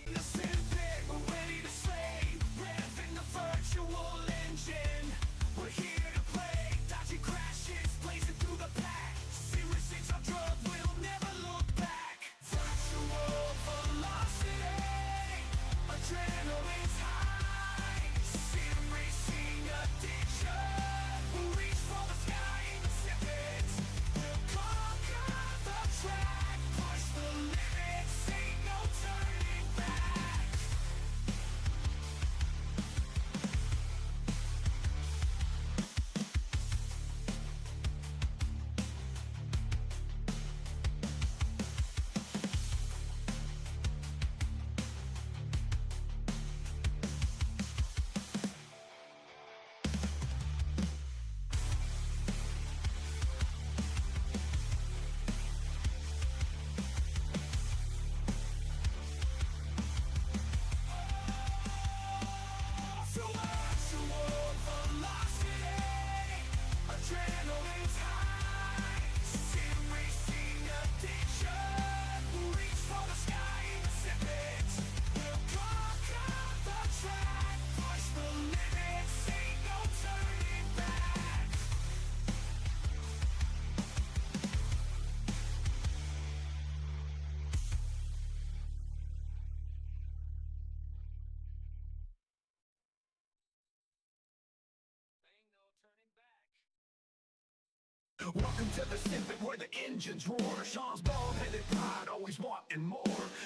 In the Simpit, we're ready to slay, revving the virtual engine. We're here to play, dodging crashes, blazing through the pack. Seriously, our drug will never look back. Virtual velocity, adrenaline's high. Sim racing addiction, we'll reach for the sky in the Simpit. We'll conquer the track, push the limits, ain't no turning back. Virtual velocity, adrenaline's high. Sim racing addiction, we'll reach for the sky in the Simpit. We'll conquer the track, push the limits, ain't no turning back. Welcome to the Simpit where the engines roar. Sean's bald-headed pride, always wanting more.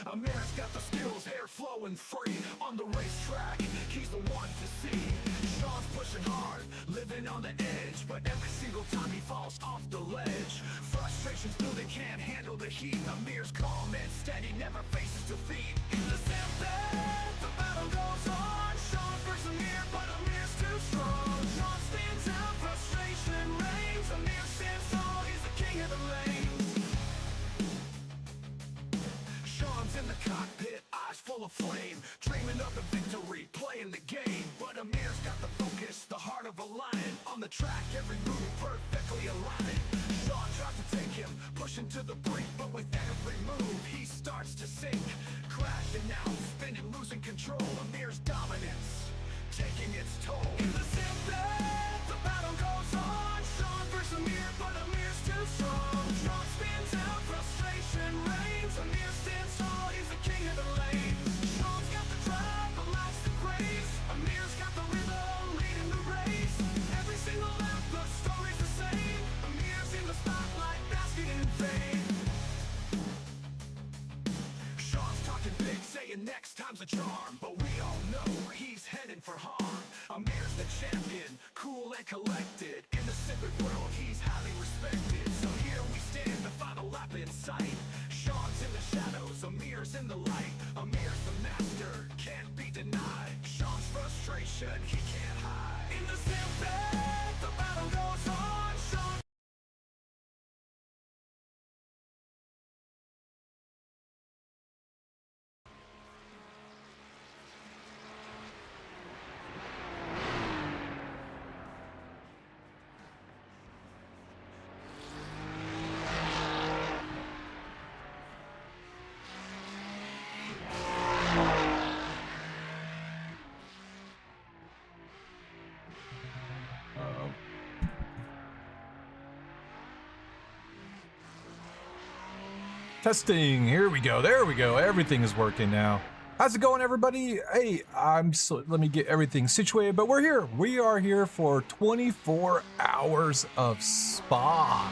Amir's got the skills, hair flowing free. On the racetrack, he's the one to see. Sean's pushing hard, living on the edge, but every single time he falls off the ledge. Frustrations through, they can't handle the heat. Amir's calm and steady, never faces defeat. In the Simpit, the battle goes on. Sean breaks Amir, but Amir's too strong. Sean stands out, frustration reigns. Amir stands tall, he's the king of the lanes. Sean's in the cockpit, eyes full of flame, dreaming of the victory, playing the game. But Amir's got the focus, the heart of a lion. On the track, every move perfectly aligned. Sean tries to take him, pushing to the brink, but with every move, he starts to sink. Crashing out, spinning, losing control. Amir's dominance, taking its toll. In the Simpit, the battle goes on. Sean versus Amir, but Amir's too strong. Sean spins out, frustration reigns. Amir stands tall, he's the king of the lanes. Sean's got the drive, the lights, the grace. Amir's got the rhythm, leading the race. Every single lap, the story's the same. Amir's in the spotlight, basking in fame. Sean's talking big, saying next time's a charm, but we all know he's heading for harm. Amir's the champion, cool and collected. In the Simpit world, he's highly respected. So here we stand, the final lap in sight. Sean's in the shadows, Amir's in the light. Amir's the master, can't be denied. Sean's frustration, he can't hide. In the Simpit, the battle goes on. Sean Testing, here we go, there we go, everything is working now. How's it going, everybody? Hey, let me get everything situated, but we are here for 24 hours of Spa.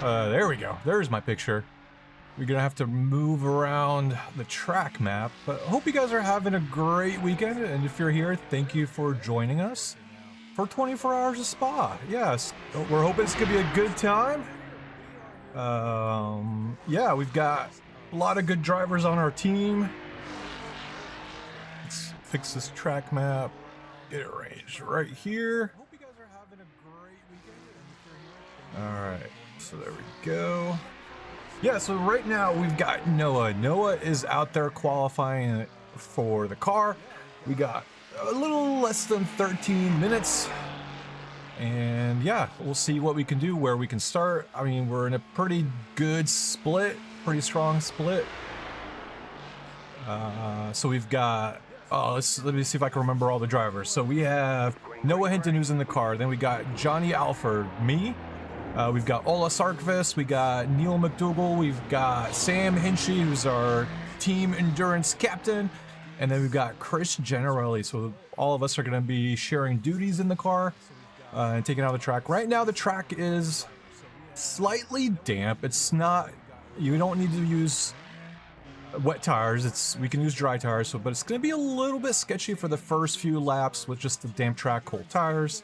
There we go, there's my picture. We're gonna have to move around the track map, but I hope you guys are having a great weekend, and if you're here, thank you for joining us for 24 hours of Spa. Yes, we're hoping it's gonna be a good time. Yeah, we've got a lot of good drivers on our team. Let's fix this track map, get it arranged right here. Hope you guys are having a great weekend. All right, so there we go. Yeah, so right now we've got Noah. Noah is out there qualifying for the car. We got a little less than 13 minutes And yeah, we'll see what we can do, where we can start. I mean, we're in a pretty good split, pretty strong split. So we've got, let me see if I can remember all the drivers. So we have Noah Hinton, who's in the car. Then we got Johnny Alford, me. We've got Ola Sarkvis, we got Neil McDougall, we've got Sam Hinchy, who's our team endurance captain. And then we've got Chris Generelli. So all of us are going to be sharing duties in the car and taking out the track. Right now, the track is slightly damp. It's not, you don't need to use wet tires. We can use dry tires, but it's going to be a little bit sketchy for the first few laps with just the damp track, cold tires.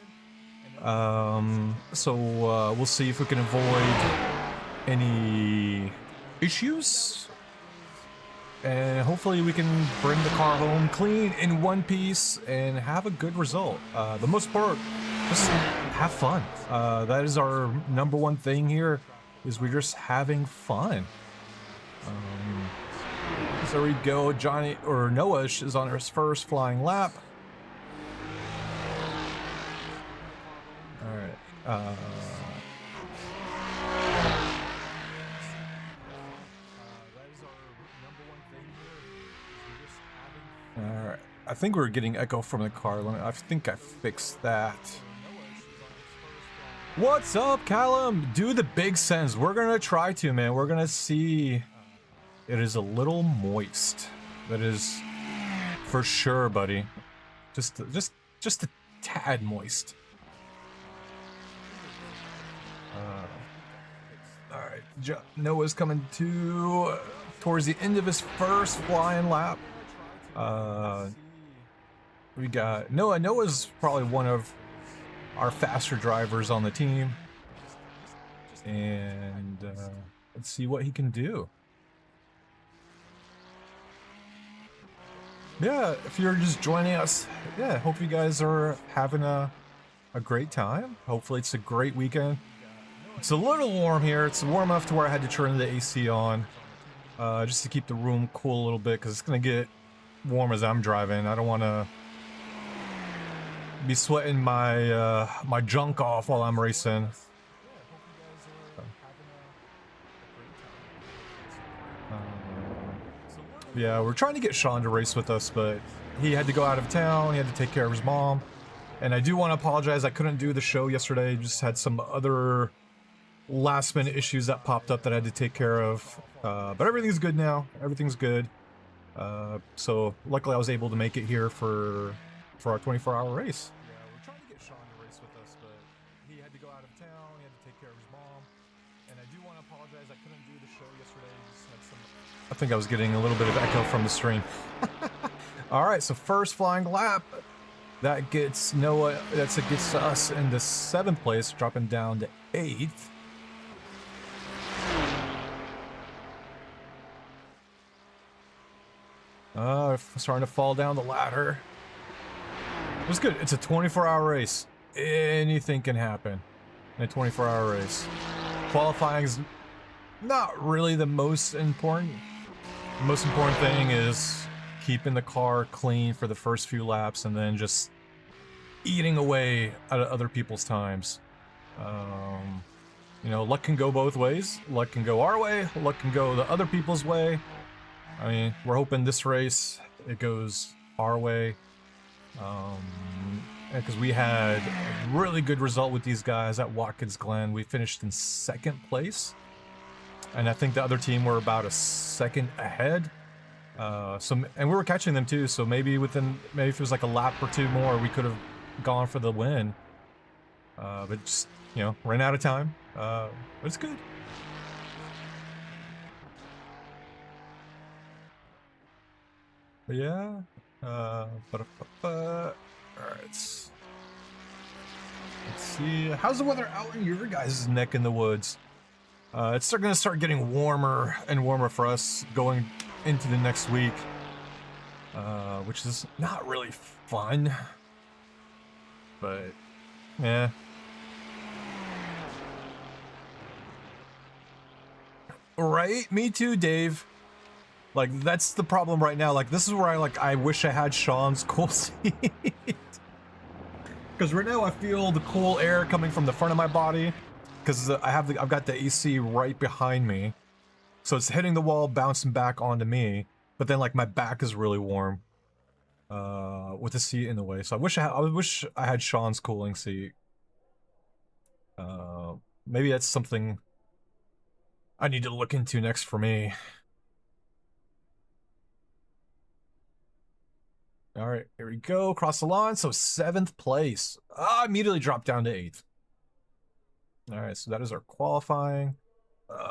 So we'll see if we can avoid any issues. And hopefully we can bring the car home clean in one piece and have a good result. The most part, just have fun. That is our number one thing here, is we're just having fun. So there we go. Noah is on his first flying lap. All right. Alright, I think we're getting echo from the car. I think I fixed that. What's up, Callum? Do the big sense. We're gonna try to, man. We're gonna see. It is a little moist. That is for sure, buddy. Just a tad moist. Alright, Noah's coming towards the end of his first flying lap. We got Noah. Noah's probably one of our faster drivers on the team, and let's see what he can do. Yeah, if you're just joining us, yeah, hope you guys are having a great time. Hopefully it's a great weekend. It's a little warm here. It's warm enough to where I had to turn the AC on just to keep the room cool a little bit, because it's gonna get warm as I'm driving. I don't want to be sweating my my junk off while I'm racing. Yeah, we're trying to get Sean to race with us, but he had to go out of town. He had to take care of his mom. And I do want to apologize. I couldn't do the show yesterday. Just had some other last minute issues that popped up that I had to take care of. But everything's good now. Everything's good. So luckily I was able to make it here for our 24-hour race. Yeah, we're trying to get Sean to race with us, but he had to go out of town. He had to take care of his mom. And I do want to apologize. I couldn't do the show yesterday. Just had some... I think I was getting a little bit of echo from the stream. All right, so first flying lap. That gets Noah, gets us into 7th place, dropping down to 8th. Starting to fall down the ladder. It was good. It's a 24-hour race. Anything can happen in a 24-hour race. Qualifying is not really the most important. The most important thing is keeping the car clean for the first few laps and then just eating away at other people's times. You know, luck can go both ways. Luck can go our way. Luck can go the other people's way. I mean, we're hoping this race, it goes our way. Because we had a really good result with these guys at Watkins Glen. We finished in 2nd place. And I think the other team were about a second ahead. And we were catching them too, so maybe if it was like a lap or two more, we could have gone for the win. But just, you know, ran out of time. But it's good. But yeah. Alright. Let's see. How's the weather out in your guys' neck in the woods? It's going to start getting warmer and warmer for us going into the next week, which is not really fun, but yeah. Right? Me too, Dave. Like, that's the problem right now. Like, this is where I wish I had Sean's cool seat. Because right now I feel the cool air coming from the front of my body. Because I've got the AC right behind me, so it's hitting the wall, bouncing back onto me. But then like my back is really warm, with the seat in the way. So I wish I had Sean's cooling seat. Maybe that's something I need to look into next for me. All right, here we go. Across the line. So 7th place. I immediately dropped down to 8th. All right, so that is our qualifying.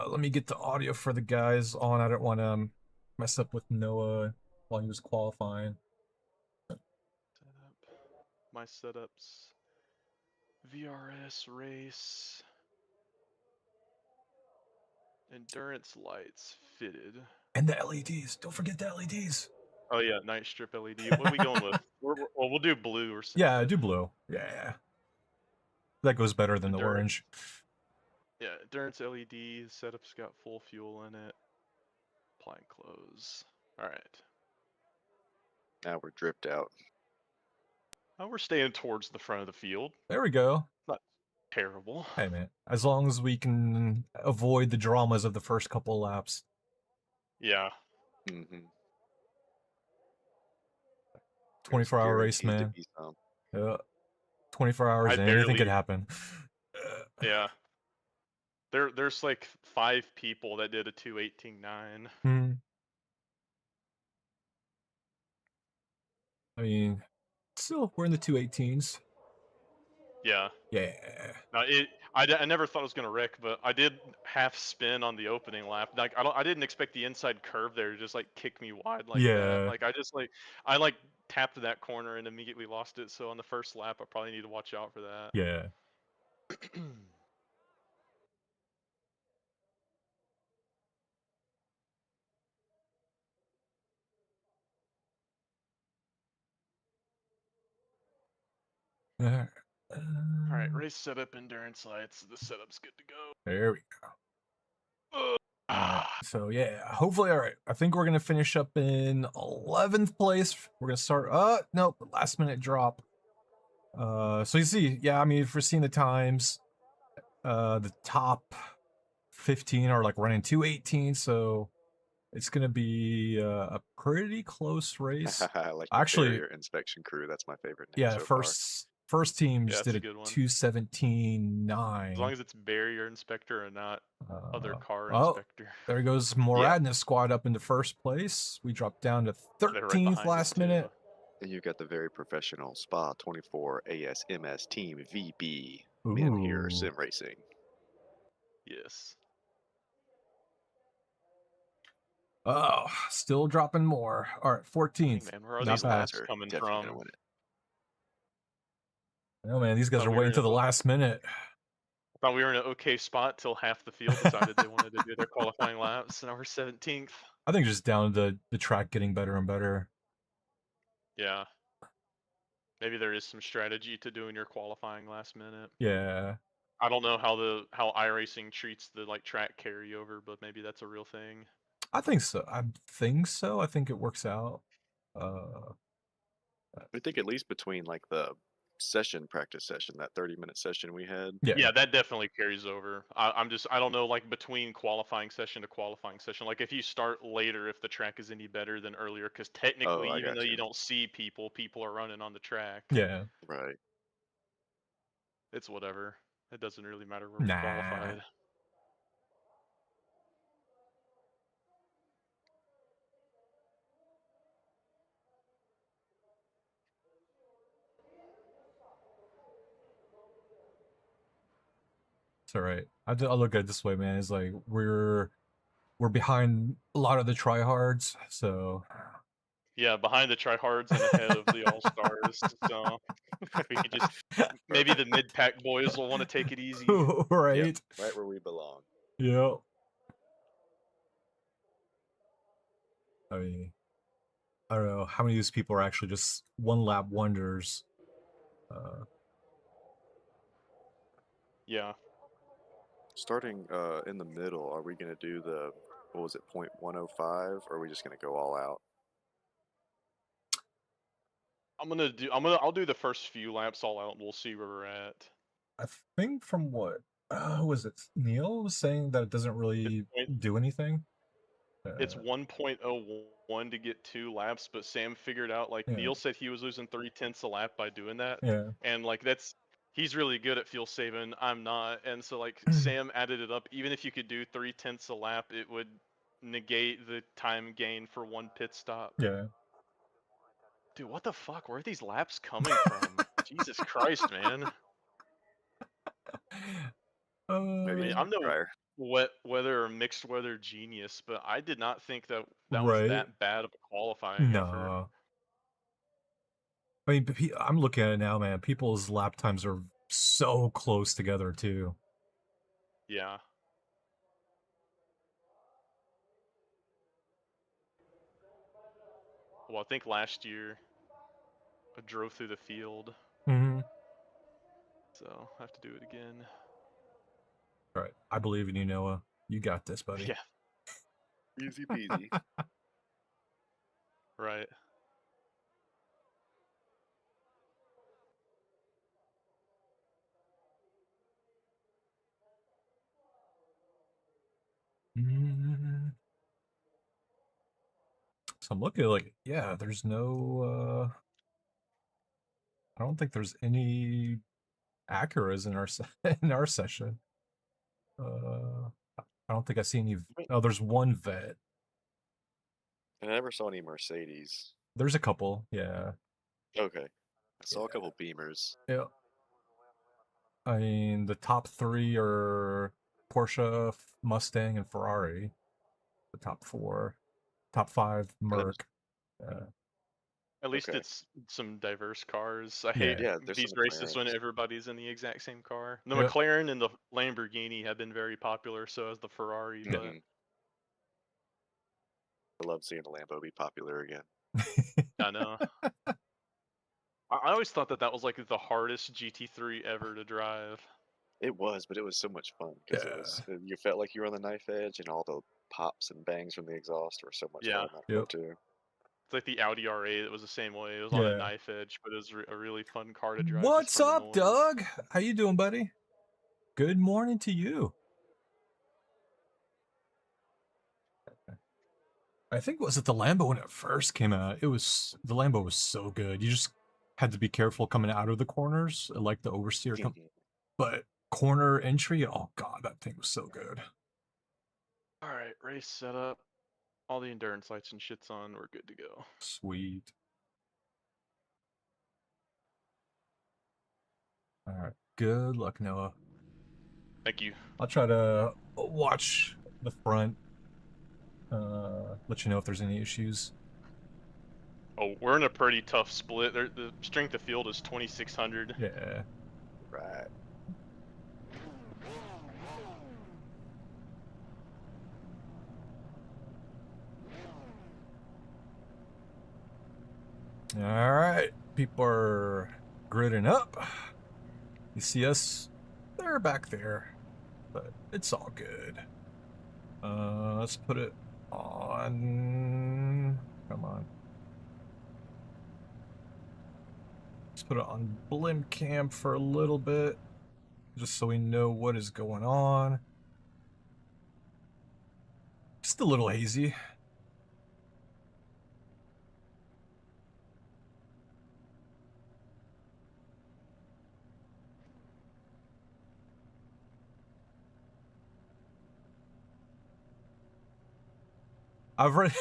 Let me get the audio for the guys on. I don't want to mess up with Noah while he was qualifying. My setups. VRS race. Endurance lights fitted. And the LEDs. Don't forget the LEDs. Oh yeah, night strip LED. What are we going with? We'll do blue or something. Yeah, do blue. Yeah. That goes better than the orange. Yeah, endurance LED. Setup's got full fuel in it. Applying close. Alright. Now we're dripped out. Now we're staying towards the front of the field. There we go. Not terrible. Hey man, as long as we can avoid the dramas of the first couple laps. Yeah. Mm-hmm. 24-hour race, man. Yeah. 24 hours and anything could happen. Yeah. There's like 5 people that did a 2:18.9. Hmm. I mean, still, we're in the 2:18s. Yeah. Yeah. Now I never thought it was gonna wreck, but I did half spin on the opening lap. Like I didn't expect the inside curve there to just like kick me wide like that. Like I tapped that corner and immediately lost it. So on the first lap, I probably need to watch out for that. Yeah. All right, race setup, endurance lights. The setup's good to go. There we go. So yeah, hopefully, all right. I think we're gonna finish up in 11th place. We're gonna start. Nope, last minute drop. So you see, yeah, I mean, if we're seeing the times, the top 15 are like running 2:18, so it's gonna be a pretty close race. Like Actually, barrier inspection crew. That's my favorite name. yeah, So far. first team just that's did a a good one. 2:17.9. As long as it's barrier inspector and not other car Oh, inspector. there goes Morad and his squad up into first place. We dropped down to 13th last minute. And you've got the very professional Spa-24 ASMS Team VB Ooh. men here, sim racing. Yes. Oh, still dropping more. All right, 14th. Hey man, where are Not these bad. laps coming from? Gonna win it. Oh man, these guys are waiting to the last minute. Thought we were in an okay spot till half the field decided they wanted to do their qualifying laps. Now we're 17th. I think just down to the track getting better and better. Yeah. Maybe there is some strategy to doing your qualifying last minute. Yeah. I don't know how iRacing treats the like track carryover, but maybe that's a real thing. I think so. I think it works out. I think at least between like the practice session, that 30-minute session we had. Yeah, that definitely carries over. I don't know, like between qualifying session to qualifying session, like if you start later, if the track is any better than earlier, because technically, even though you don't see people are running on the track. Yeah. Right. It's whatever. It doesn't really matter where we qualified. It's all right. I look at it this way, man. It's like we're behind a lot of the tryhards, so Yeah, behind the tryhards and ahead of the all-stars. So we can just maybe the mid-pack boys will want to take it easy. Right. Yep, right where we belong. Yep. I mean, I don't know how many of these people are actually just one lap wonders. Yeah. Starting in the middle, are we going to do the, what was it, 0.105, or are we just going to go all out? I'll do the first few laps all out, and we'll see where we're at. I think from what was it Neil was saying that it doesn't really do anything. It's 1.01 to get 2 laps, but Sam figured out, like, Yeah. Neil said he was losing 0.3 a lap by doing that. Yeah. And, like, he's really good at fuel saving, I'm not. And so, like, Sam added it up. Even if you could do 0.3 a lap, it would negate the time gain for 1 pit stop. Yeah. Dude, what the fuck? Where are these laps coming from? Jesus Christ, man. Maybe I'm no prior. wet weather or mixed weather genius, but I did not think that was Right. that bad of a qualifying effort. No. I mean, I'm looking at it now, man. People's lap times are so close together, too. Yeah. Well, I think last year I drove through the field, Mm-hmm. so I have to do it again. All right. I believe in you, Noah. You got this, buddy. Yeah. Easy peasy. Right. So I'm looking like, yeah, there's no, I don't think there's any Acuras in our in our session. I don't think I see any. Oh, there's one vet. And I never saw any Mercedes. There's a couple, yeah. Okay. I saw a couple Beamers. Yeah. I mean, the top 3 are Porsche, Mustang, and Ferrari. The top 4. Top 5, Merc. At least Okay. it's some diverse cars. I hate Yeah, there's these some races when McLarens. everybody's in the exact same car. The Yep. McLaren and the Lamborghini have been very popular, so has the Ferrari, but I love seeing the Lambo be popular again. I know. I always thought that was like the hardest GT3 ever to drive. It was, but it was so much fun because you felt like you were on the knife edge, and all the pops and bangs from the exhaust were so much fun on that too. It's like the Audi R8. It was the same way. It was on a knife edge, but it was a really fun car to drive. What's up, Doug? How you doing, buddy? Good morning to you. I think was it the Lambo when it first came out. The Lambo was so good. You just had to be careful coming out of the corners, like the oversteer. But corner entry, oh god, that thing was so good. All right, race setup. All the endurance lights and shit's on. We're good to go. Sweet. All right. Good luck, Noah. Thank you. I'll try to watch the front. Let you know if there's any issues. Oh, we're in a pretty tough split. The strength of field is 2,600. Yeah. Right. All right. People are gridding up. You see us? They're back there. But it's all good. Let's put it on. Come on. Let's put it on blimp cam for a little bit, just so we know what is going on. Just a little hazy. I've read.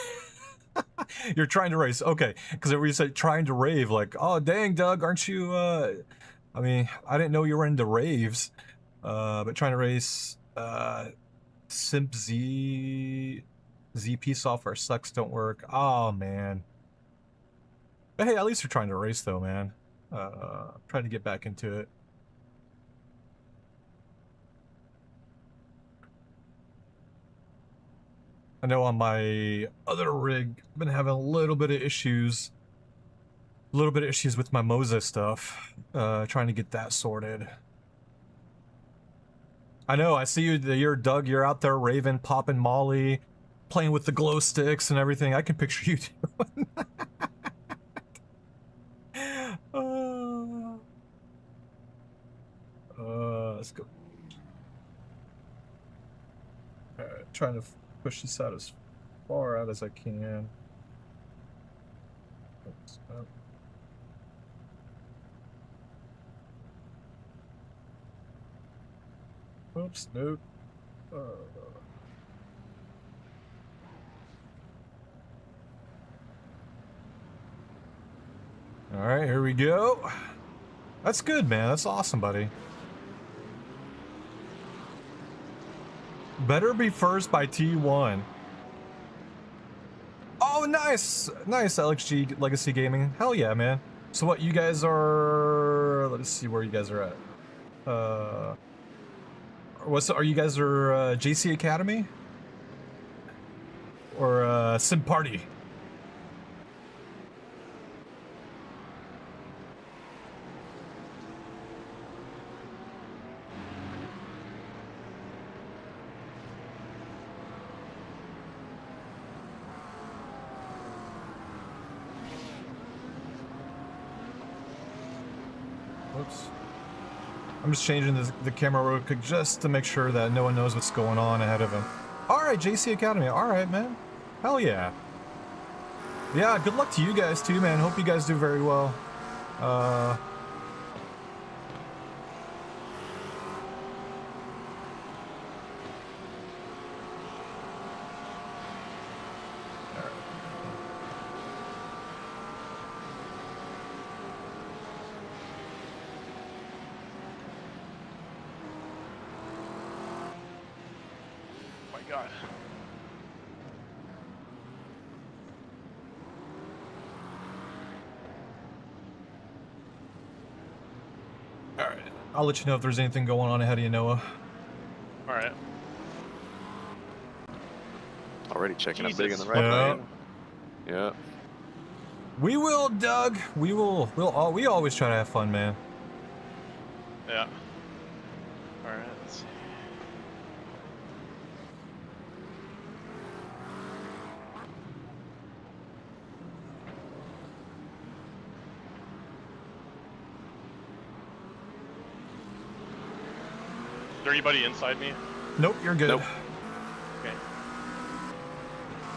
You're trying to race, okay? Because we said trying to rave, like, oh dang, Doug, aren't you? I mean, I didn't know you were into raves. But trying to race, Simp ZP software sucks, don't work. Oh man. But hey, at least you're trying to race though, man. Trying to get back into it. I know on my other rig, I've been having a little bit of issues. With my Moza stuff. Trying to get that sorted. I know, I see you're Doug, you're out there raving, popping Molly, playing with the glow sticks and everything. I can picture you doing that. let's go. Alright, trying to push this out as far out as I can. Oops, oh. Oops, nope. Alright, here we go. That's good, man. That's awesome, buddy. Better be first by T1. Oh, nice! Nice, LXG Legacy Gaming. Hell yeah, man. So what, you guys are... Let's see where you guys are at. Are you guys JC Academy? Or Sim Party? Whoops. I'm just changing the camera real quick just to make sure that no one knows what's going on ahead of him. Alright, JC Academy. Alright, man. Hell yeah. Yeah, good luck to you guys too, man. Hope you guys do very well. God. Alright, I'll let you know if there's anything going on ahead of you, Noah. Alright. Already checking up big in the Jesus. right lane. Yeah. We will, Doug. We always try to have fun, man. Yeah. Alright, let's see. Is there anybody inside me? Nope, you're good. Nope. Okay.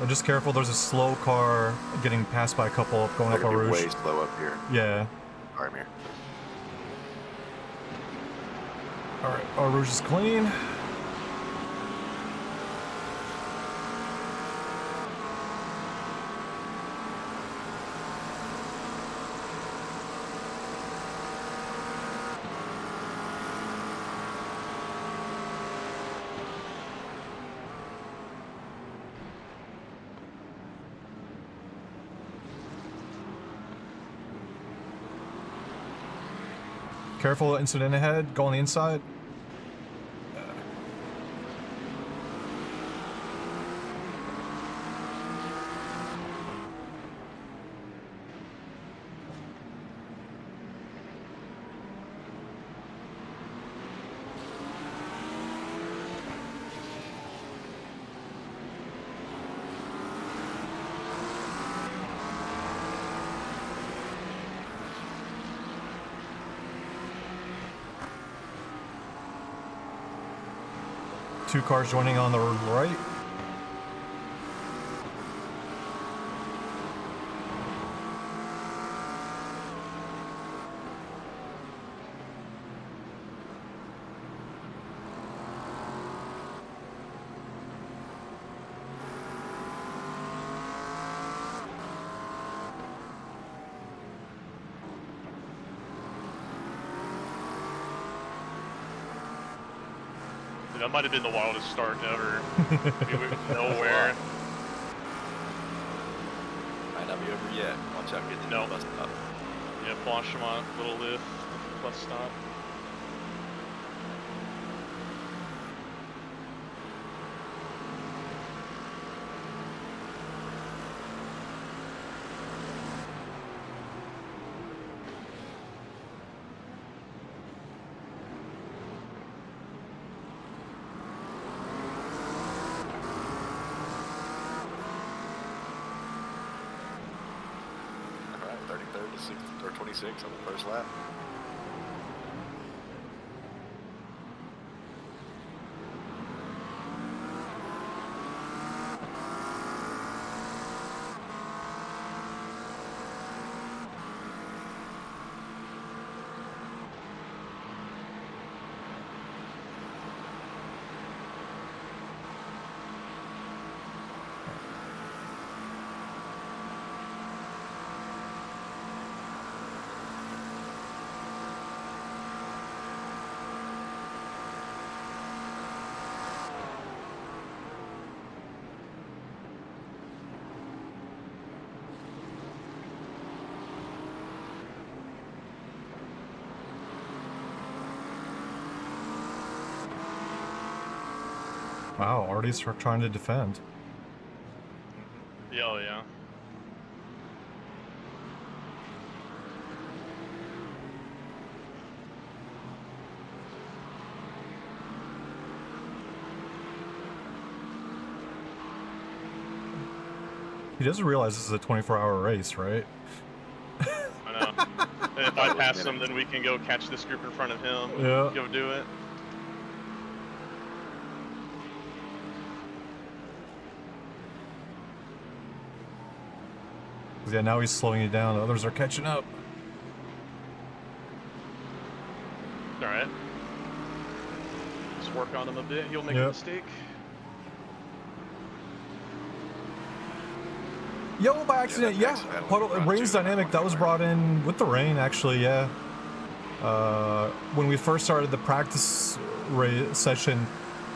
Well, just careful, there's a slow car getting passed by a couple going up They're a gonna be Rouge. way slow up here. Yeah. Alright, I'm here. Alright, our Rouge is clean. Careful, incident ahead. Go on the inside. Two cars joining on the right. That might have been the wildest start ever. We went nowhere. Might not be over yet. Watch out, get to No. the bus stop. Yeah, Francorchamps, little lift, bus stop. Alright, 33rd to 60, or 26 on the first lap. Wow, already trying to defend. Yeah, oh yeah. He doesn't realize this is a 24-hour race, right? I know. And if I pass him, then we can go catch this group in front of him and go do it. Yeah, now he's slowing you down. The others are catching up. Alright. Just work on him a bit. He'll make a mistake. Yo, by accident, yeah. Rain's dynamic, that was brought in with the rain, actually, yeah. When we first started the practice session,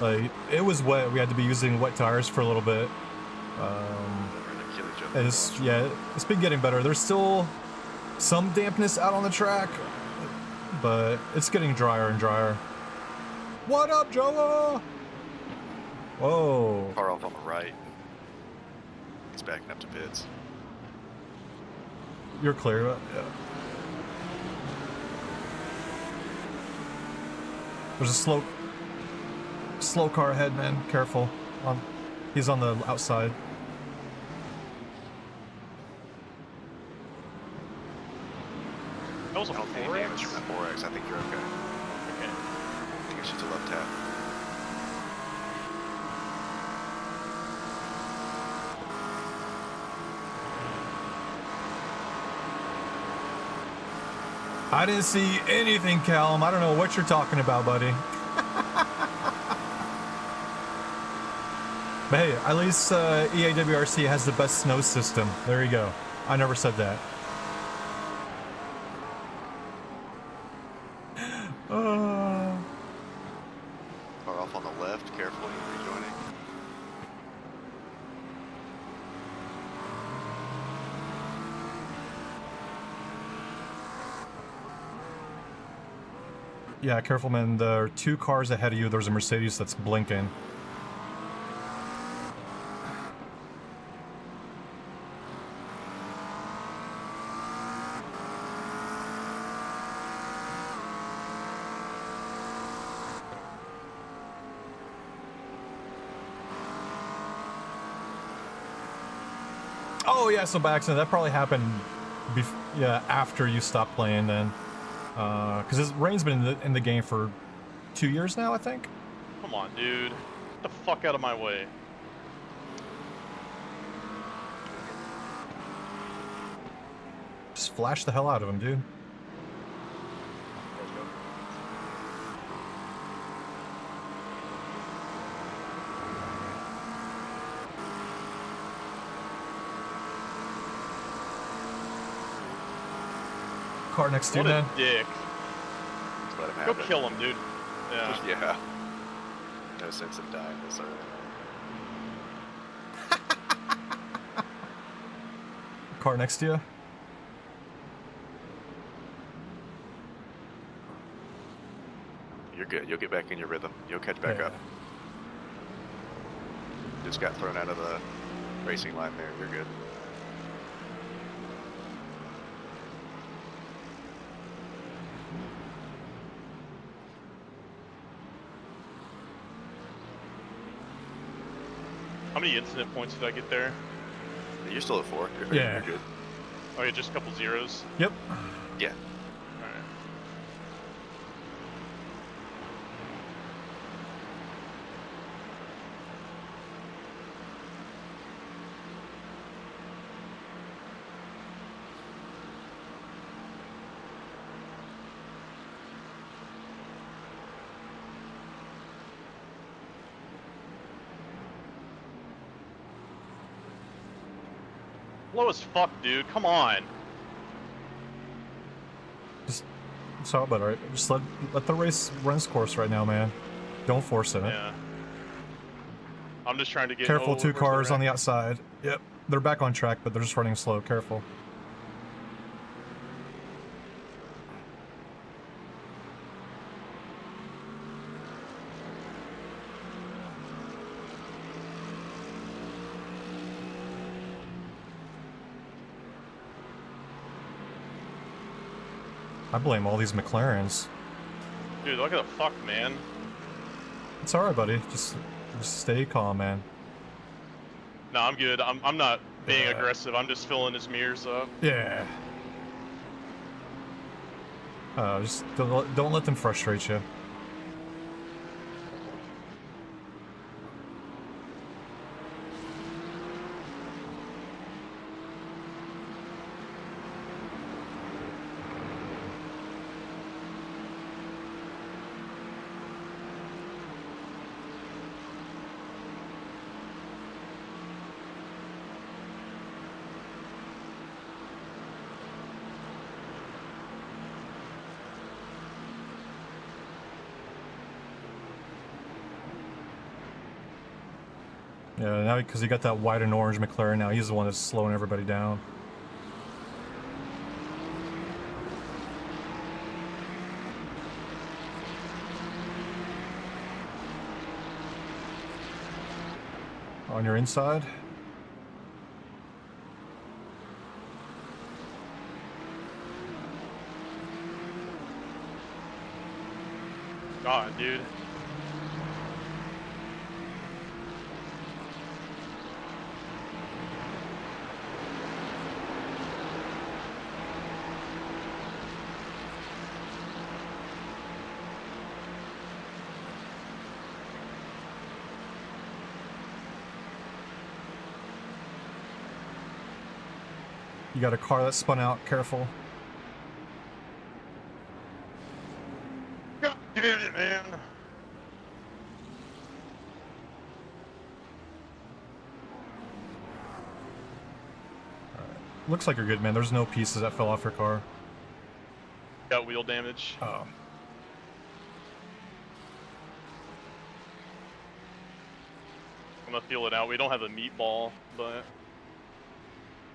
like, it was wet. We had to be using wet tires for a little bit. It's been getting better. There's still some dampness out on the track, but it's getting drier and drier. What up, Joe? Whoa. Car off on the right. He's backing up to pits. You're clear. Yeah. There's a slow car ahead, man. Careful. He's on the outside. That was a 4X? Damage from that 4X. I think you're okay. Okay. I think it's just a left tap. I didn't see anything, Callum. I don't know what you're talking about, buddy. But hey, at least EAWRC has the best snow system. There you go. I never said that. Car off on the left. Careful, you're rejoining. Yeah, careful, man. There are 2 cars ahead of you. There's a Mercedes that's blinking. Oh yeah, so by accident, that probably happened after you stopped playing then. Because Rain's been in the game for 2 years now, I think. Come on, dude. Get the fuck out of my way. Just flash the hell out of him, dude. Car next to you, man. What a dick. Just let him have Go it. kill him, dude. Yeah. Yeah. No sense in dying this early. Car next to you. You're good. You'll get back in your rhythm. You'll catch back up. Just got thrown out of the racing line there. You're good. How many incident points did I get there? You're still at 4. You're good. Oh yeah, just a couple zeros. Yep. Yeah. Alright. Slow as fuck, dude. Come on. It's all about right. Just let the race run its course right now, man. Don't force it. Yeah. I'm just trying to get. Careful, over 2 where's cars the on the wreck. outside. Yep. They're back on track, but they're just running slow. Careful. I blame all these McLarens. Dude, look at the fuck, man. It's alright, buddy. Just stay calm, man. No, I'm good. I'm not being aggressive. I'm just filling his mirrors up. Yeah. Just don't let them frustrate you. Yeah, now because he got that white and orange McLaren, now he's the one that's slowing everybody down. On your inside. God, dude. You got a car that spun out, careful. God damn it, man. Looks like you're good, man. There's no pieces that fell off your car. Got wheel damage. Oh. I'm gonna feel it out. We don't have a meatball, but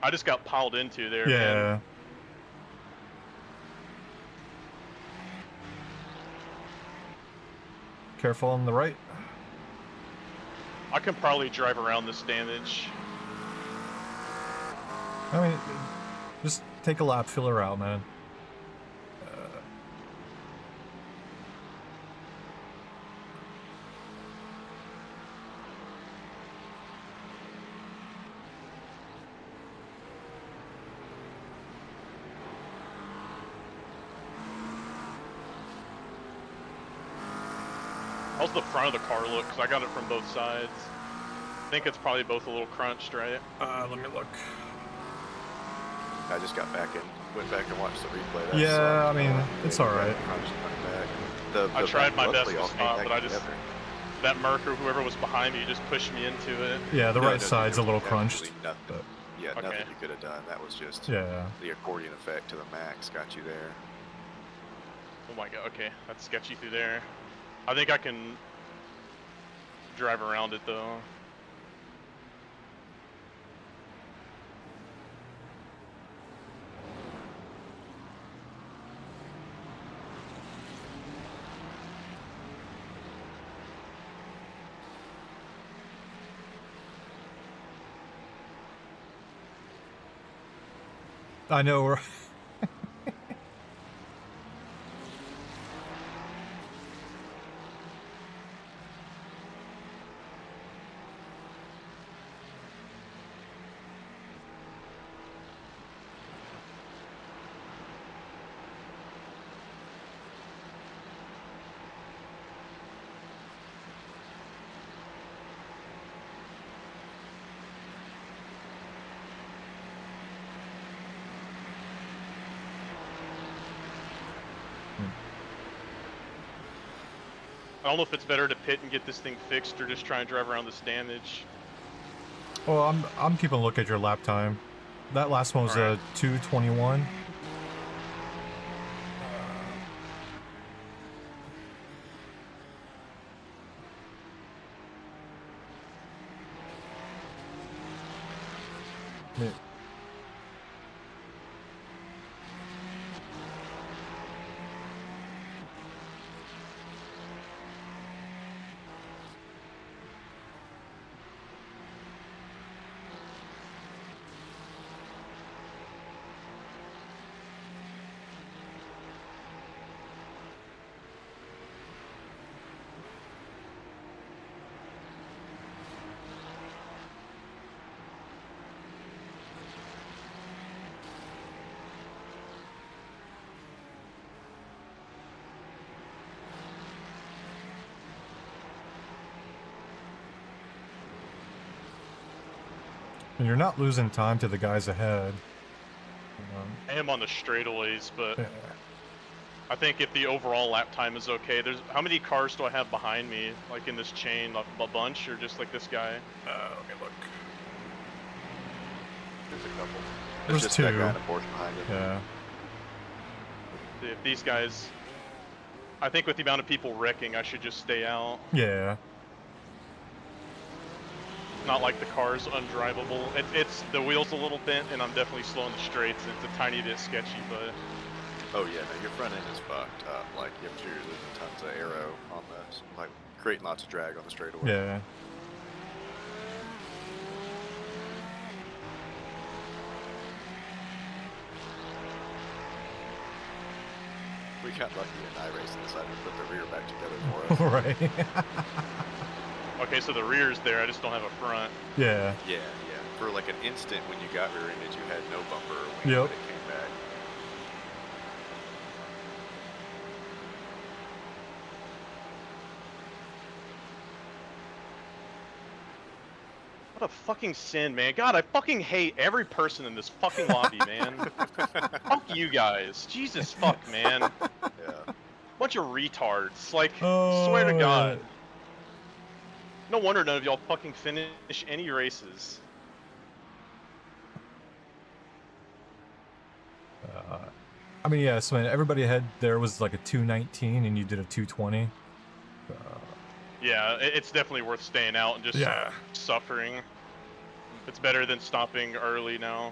I just got piled into there, Yeah. man. Careful on the right. I can probably drive around this damage. I mean, just take a lap, fill her out, man. How's the front of the car look? Because I got it from both sides. I think it's probably both a little crunched, right? Let me look. I just got back in, went back and watched the replay. That Yeah, sucked. I mean, it's alright. I tried my best to all stop, came but I back just... together. That Merc or whoever was behind me just pushed me into it. Yeah, the No, right no, side's a there little was crunched. absolutely nothing. But Yeah, Okay. nothing you could have done. That was just yeah. the accordion effect to the max got you there. Oh my god, okay. That's sketchy through there. I think I can drive around it though. I know we're... I don't know if it's better to pit and get this thing fixed or just try and drive around this damage. Well, I'm keeping a look at your lap time. That last one was Alright. 2:21. Yeah. And you're not losing time to the guys ahead. I am on the straightaways, but Yeah. I think if the overall lap time is okay, there's how many cars do I have behind me, like in this chain, a bunch, or just like this guy? Let me look. There's a couple. There's just 2. that guy in a Porsche behind it. Yeah. If these guys, I think with the amount of people wrecking, I should just stay out. Yeah. Not like the car's undrivable. It's the wheel's a little bent, and I'm definitely slow in the straights. It's a tiny bit sketchy, but Oh yeah, no, your front end is fucked up. Like you have to losing tons of aero on this, like creating lots of drag on the straightaway. Yeah. We got lucky in iRacing decided to put the rear back together for us. Right. okay, so the rear's there. I just don't have a front. Yeah. Yeah. For like an instant when you got rear ended, you had no bumper or wing Yep. when it came back. What a fucking sin, man. God, I fucking hate every person in this fucking lobby, man. Fuck you guys. Jesus fuck, man. Yeah. Bunch of retards. Like, Oh, swear to God. yeah. No wonder none of y'all fucking finish any races. I mean, yeah, so everybody ahead there was like a 219 and you did a 220. Yeah, it's definitely worth staying out and just suffering. It's better than stopping early now.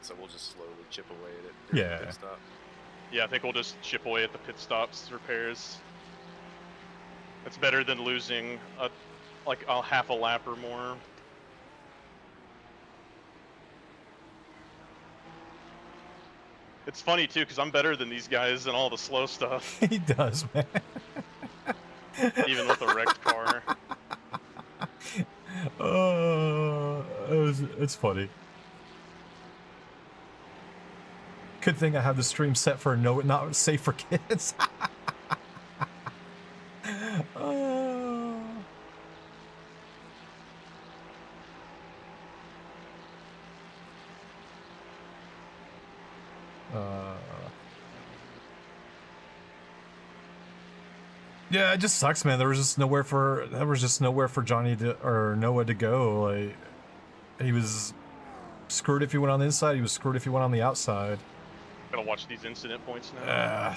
So we'll just slowly chip away at it. during the pit stop. Yeah, I think we'll just chip away at the pit stops, repairs. It's better than losing like a half a lap or more. It's funny too, because I'm better than these guys in all the slow stuff, He does, man. even with a wrecked car. It's funny. Good thing I have the stream set for not safe for kids. Yeah, it just sucks, man. There was just nowhere for Johnny or Noah to go. Like, he was screwed if he went on the inside. He was screwed if he went on the outside. Gotta watch these incident points now.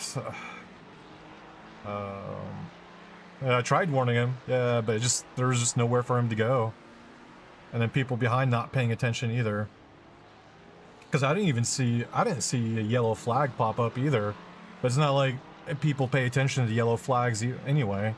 Yeah, I tried warning him. Yeah, but there was just nowhere for him to go. And then people behind not paying attention either. Because I didn't see a yellow flag pop up either. But it's not like people pay attention to yellow flags anyway.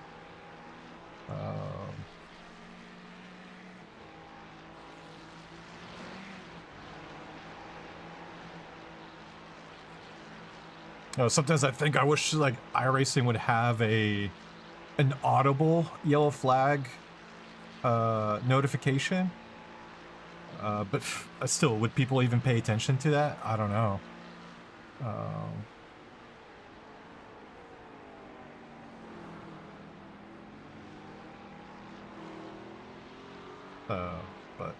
Sometimes I think I wish like iRacing would have an audible yellow flag notification. But still, would people even pay attention to that? I don't know. But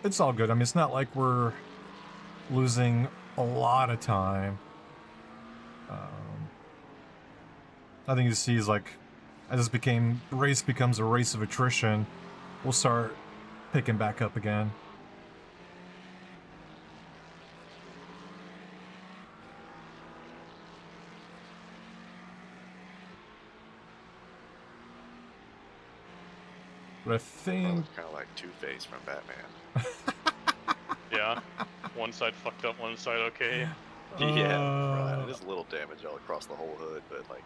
it's all good. I mean, it's not like we're losing a lot of time. I think you see is like, as race becomes a race of attrition, we'll start picking back up again. But I think kind of like Two-Face from Batman. Yeah, one side fucked up, one side okay. Yeah, it is a little damage all across the whole hood, but like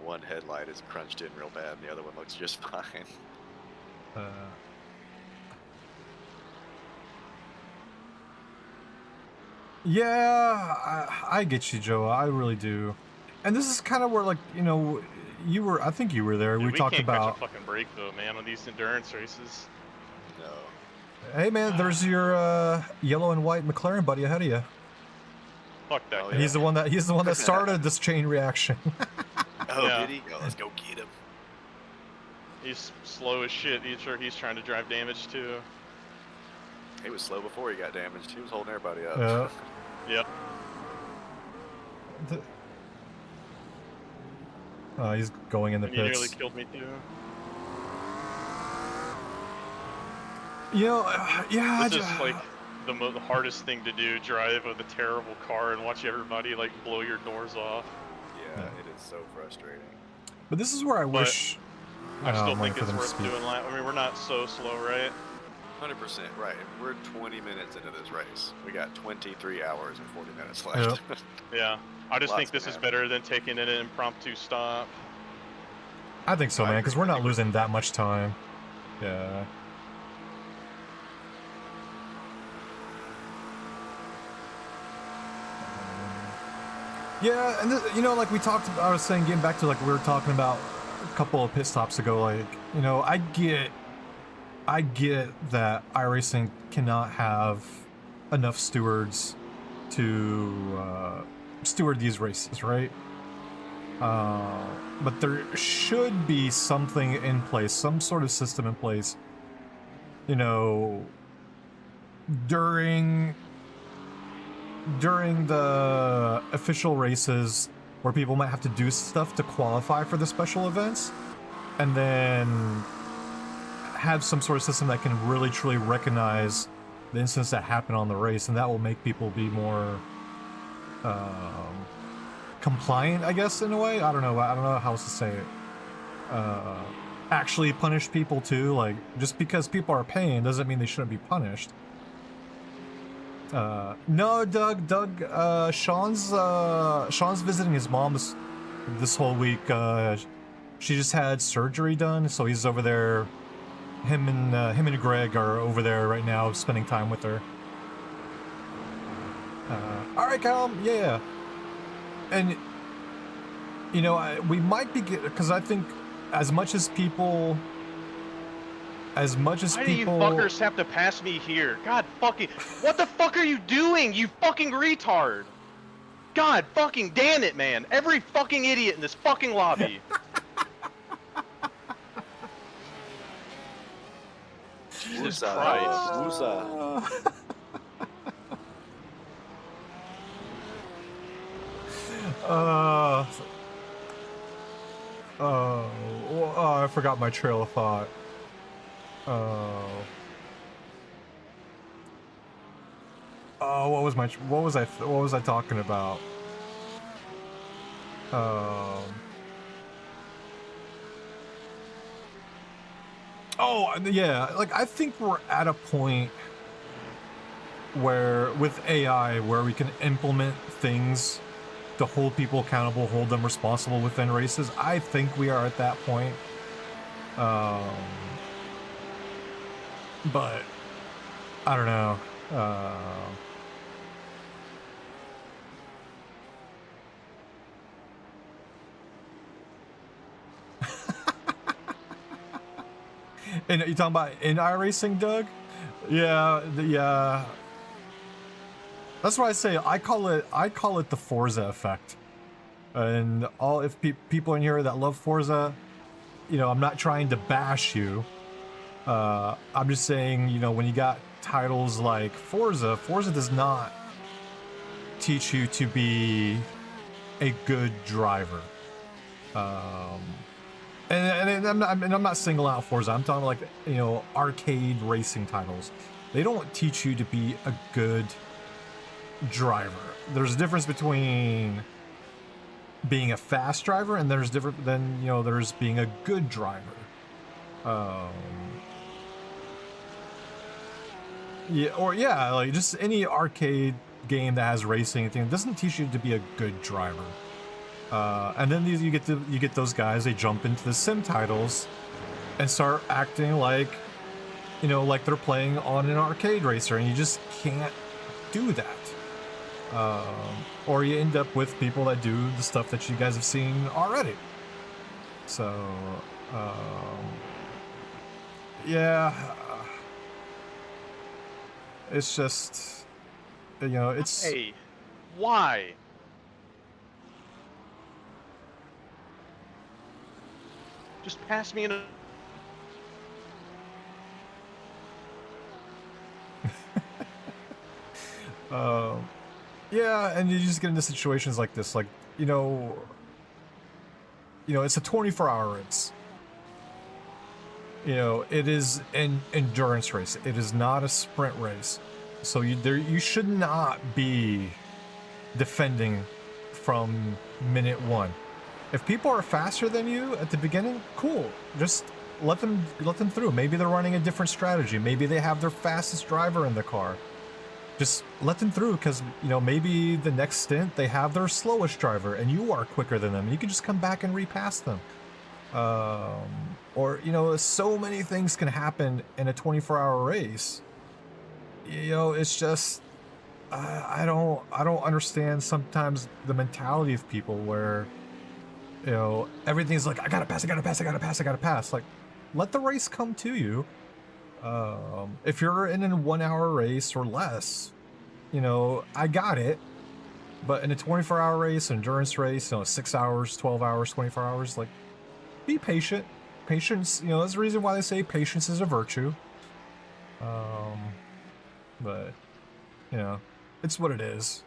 one headlight is crunched in real bad, and the other one looks just fine. Yeah, I get you, Joe. I really do. And this is kind of where, like, you know, I think you were there. Dude, we talked can't about. catch a fucking break though, man, on these endurance races. No. Hey, man, there's your yellow and white McLaren buddy ahead of you. Fuck that. Oh, guy. He's the one that started this chain reaction. Oh, Yeah. did he? Oh, let's go get him. He's slow as shit. He's trying to drive damage too. He was slow before he got damaged. He was holding everybody up. Yeah. Yep. He's going in the And you nearly pits. killed me too. You know, yeah. This is like the hardest thing to do, drive with a terrible car and watch everybody like blow your doors off. Yeah, it is so frustrating. But this is where I wish. I still I'm waiting think for it's them to worth speak. doing. I mean, we're not so slow, right? 100% right. We're 20 minutes into this race. We got 23 hours and 40 minutes left. Yep. Yeah. I just Lots think this can is happen. better than taking an impromptu stop. I think so, I man, agree. because we're I not think we're- losing that much time. Yeah. Yeah, and you know, like we talked about, I was saying, getting back to like we were talking about a couple of pit stops ago, like, you know, I get that iRacing cannot have enough stewards to steward these races, right? But there should be something in place, some sort of system in place, you know, during the official races where people might have to do stuff to qualify for the special events, and then have some sort of system that can really truly recognize the incidents that happen on the race, and that will make people be more compliant, I guess, in a way. I don't know how else to say it. Actually punish people too, like, just because people are paying doesn't mean they shouldn't be punished. No, Doug, Sean's visiting his mom this whole week. She just had surgery done, so he's over there. Him and Greg are over there right now, spending time with her. All right, Callum, yeah. And, you know, we might be because I think as much as people... Why do you fuckers have to pass me here? God fucking... What the fuck are you doing, you fucking retard? God fucking damn it, man. Every fucking idiot in this fucking lobby. Jesus Christ. Woozah. I forgot my trail of thought. What was I talking about? Oh, yeah, like, I think we're at a point where, with AI, where we can implement things to hold people accountable, hold them responsible within races. I think we are at that point. But I don't know. And you talking about in iRacing, Doug? Yeah, yeah. That's why I say I call it the Forza effect. And if people in here that love Forza, you know, I'm not trying to bash you. I'm just saying, you know, when you got titles like Forza does not teach you to be a good driver. And I'm not singling out Forza. I'm talking like, you know, arcade racing titles. They don't teach you to be a good driver. There's a difference between being a fast driver, and there's being a good driver. Like just any arcade game that has racing thing doesn't teach you to be a good driver. And then you get those guys. They jump into the sim titles and start acting like, you know, like they're playing on an arcade racer, and you just can't do that. Or you end up with people that do the stuff that you guys have seen already. So, yeah, it's just, you know, it's... Hey, why? Just pass me in a... Yeah, and you just get into situations like this, like, it's a 24-hour race. It is an endurance race. It is not a sprint race. So you should not be defending from minute one. If people are faster than you at the beginning, cool. Just let them through. Maybe they're running a different strategy. Maybe they have their fastest driver in the car. Just let them through, because maybe the next stint they have their slowest driver and you are quicker than them, and you can just come back and repass them. Or so many things can happen in a 24-hour race. It's just I don't understand sometimes the mentality of people where everything's like, I gotta pass. Like, let the race come to you. If you're in a 1-hour race or less, I got it. But in a 24-hour race, endurance race, 6 hours, 12 hours, 24 hours, like, be patient. Patience, there's a reason why they say patience is a virtue. But, it's what it is.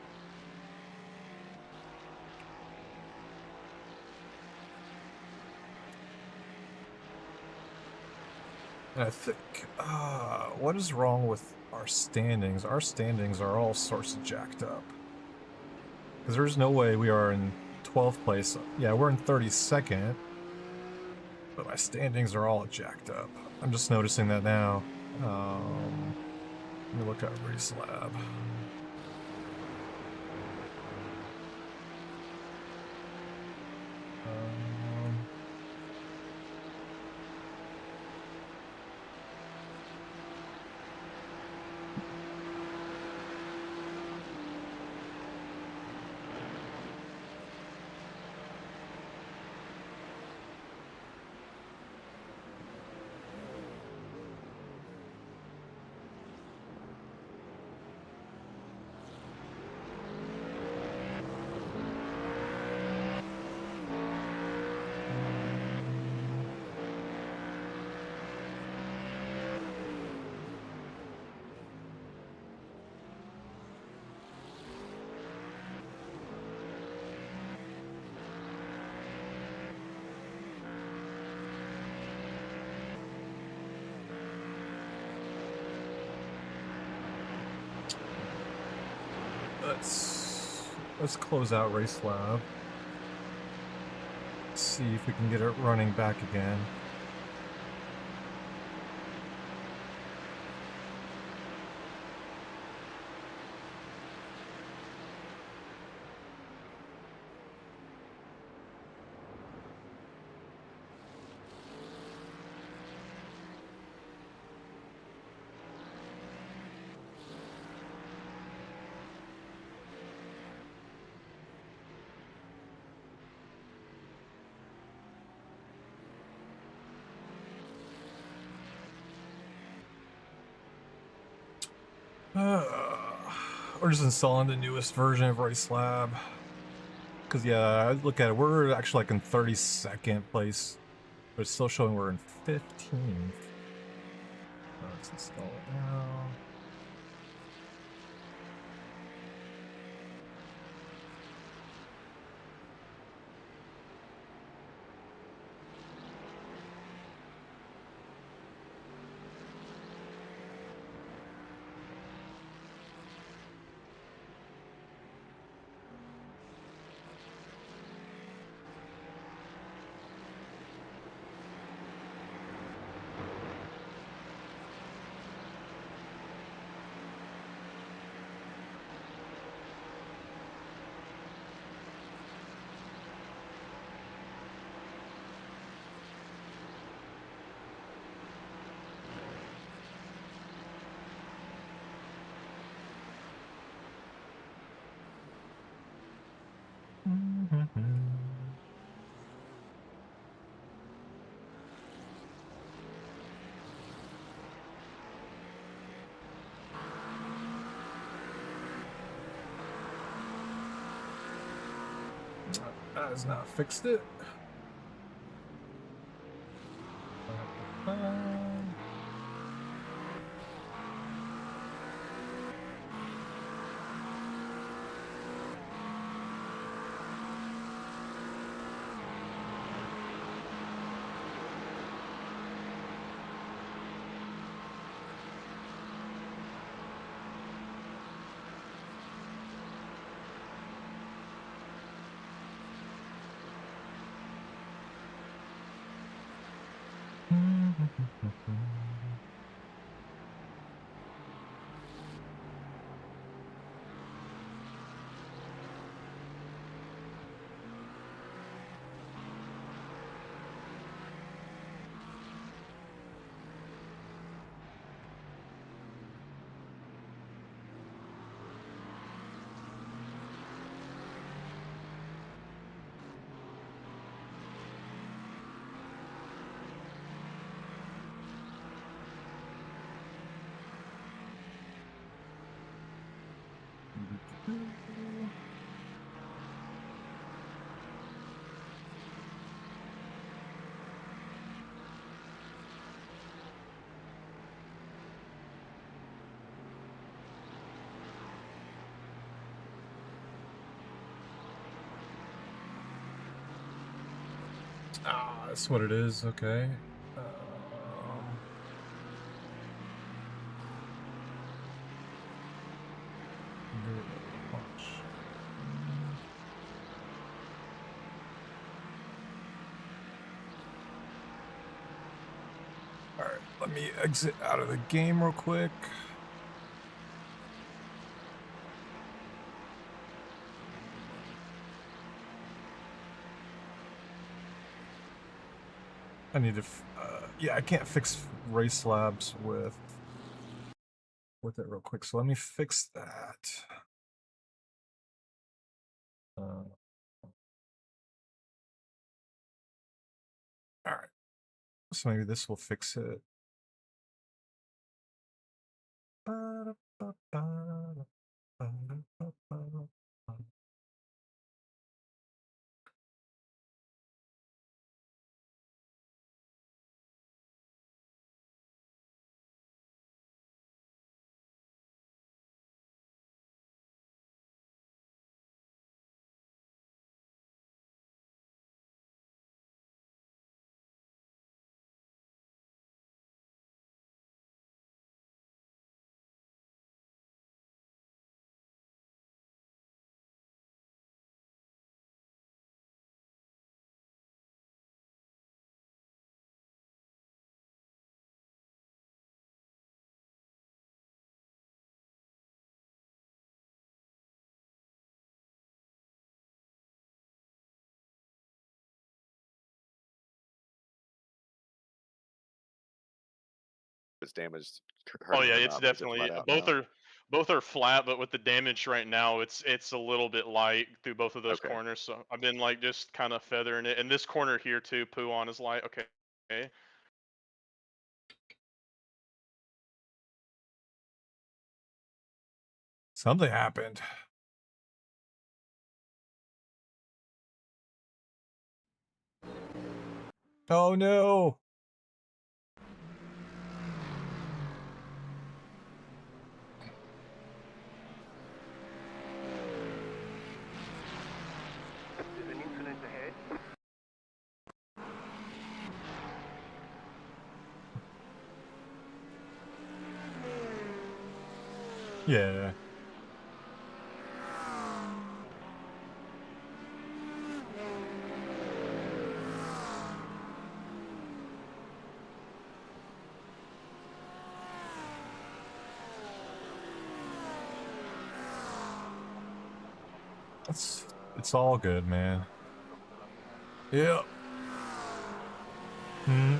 And I think, what is wrong with our standings? Our standings are all sorts of jacked up. Because there's no way we are in 12th place. Yeah, we're in 32nd. But my standings are all jacked up. I'm just noticing that now. Let me look at Race Lab. Let's close out Race Lab. See if we can get it running back again. We're just installing the newest version of Race Lab. Because, yeah, I look at it, we're actually like in 32nd place, but it's still showing we're in 15th. Let's install it now. That has not fixed it. Ah, that's what it is. Okay. Launch. All right, let me exit out of the game real quick. I need to, yeah, I can't fix race labs with it real quick. So let me fix that. All right. So maybe this will fix it. It's damaged. Oh Hurting yeah, or it's not, but is it definitely flat out both now? are flat, but with the damage right now, it's a little bit light through both of those Okay. corners. So I've been like just kind of feathering it, and this corner here too, poo on is light. Okay. Okay. Something happened. Oh no. There's an incident ahead. Yeah. It's all good, man. Yeah. Hmm.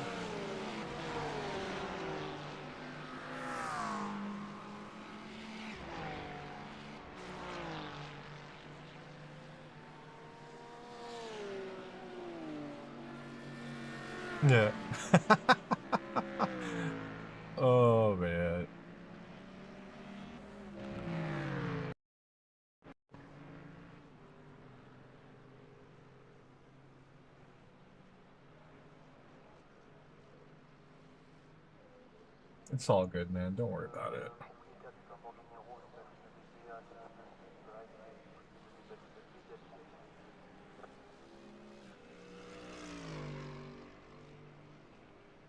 Yeah. Oh man. It's all good, man. Don't worry about it.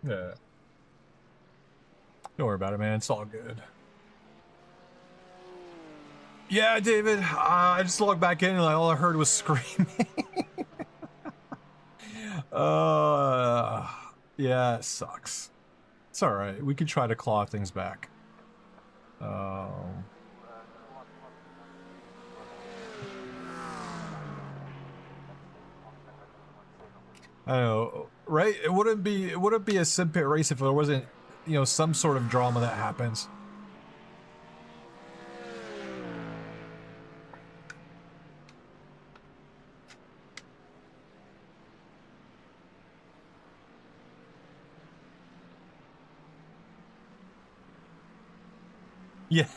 Yeah. Don't worry about it, man. It's all good. Yeah, David. I just logged back in and all I heard was screaming. Yeah, it sucks. It's all right. We could try to claw things back. I don't know, right? It wouldn't be a Simpit race if there wasn't, you know, some sort of drama that happens. Yeah.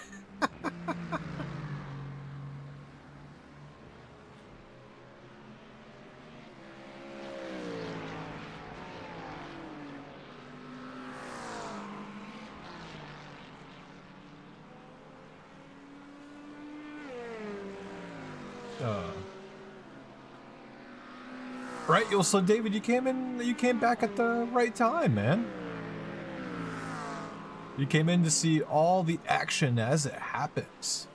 Right, so David, you came back at the right time, man. You came in to see all the action as it happens.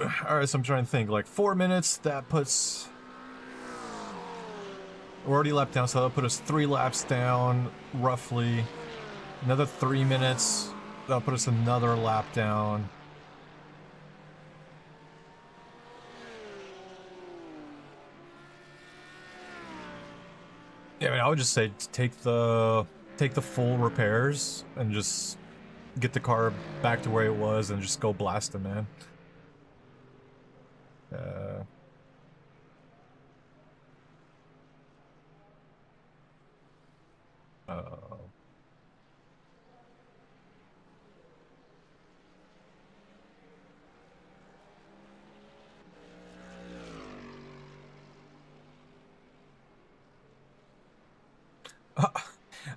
Alright, so I'm trying to think, like 4 minutes, that puts... We're already lapped down, so that'll put us 3 laps down, roughly. Another 3 minutes, that'll put us another lap down. Yeah, I mean, I would just say take the full repairs and just get the car back to where it was and just go blast them, man.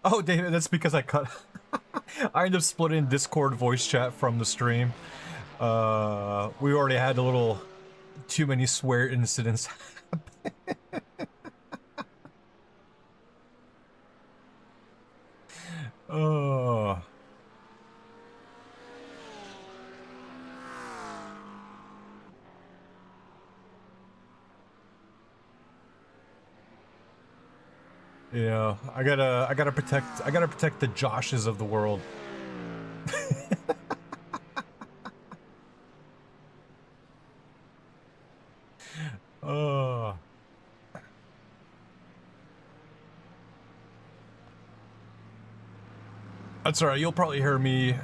Oh, David, that's because I cut. I ended up splitting Discord voice chat from the stream. We already had a little too many swear incidents. Oh. Yeah, I gotta protect the Joshes of the world. Oh. That's alright. You'll probably hear me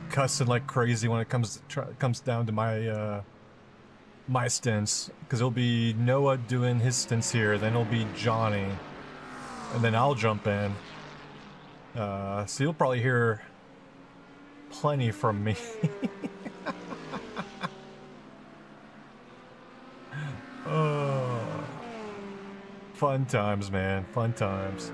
cussing like crazy when it comes down to my my stints, because it'll be Noah doing his stints here, then it'll be Johnny, and then I'll jump in. So you'll probably hear plenty from me. Oh, fun times, man. Fun times.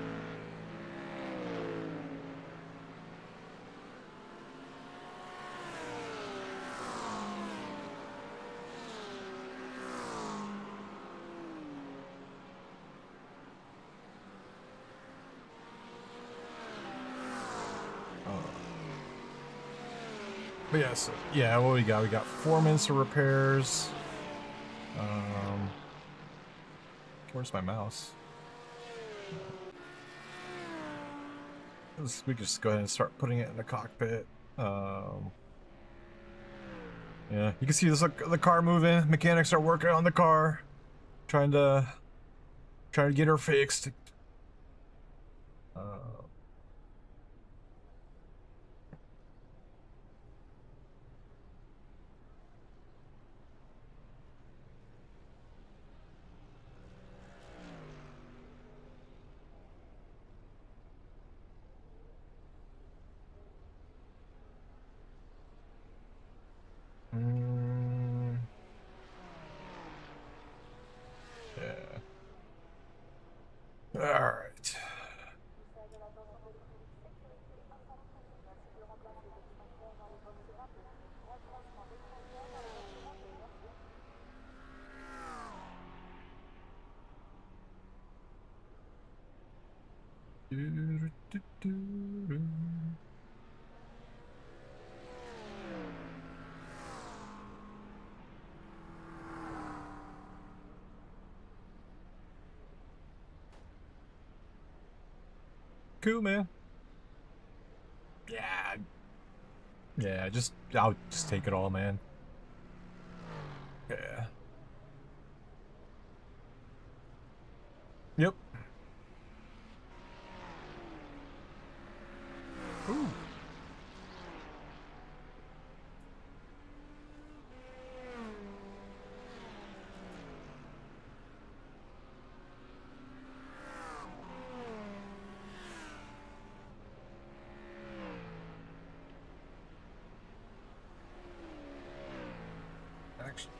But yeah, so, yeah, what we got? We got 4 minutes of repairs. Where's my mouse? We can just go ahead and start putting it in the cockpit. Yeah, you can see this, the car moving. Mechanics are working on the car, trying to get her fixed. Yeah. All right. Cool, man. Yeah. Yeah, I'll just take it all, man. Yeah. Yep. Ooh. Actually.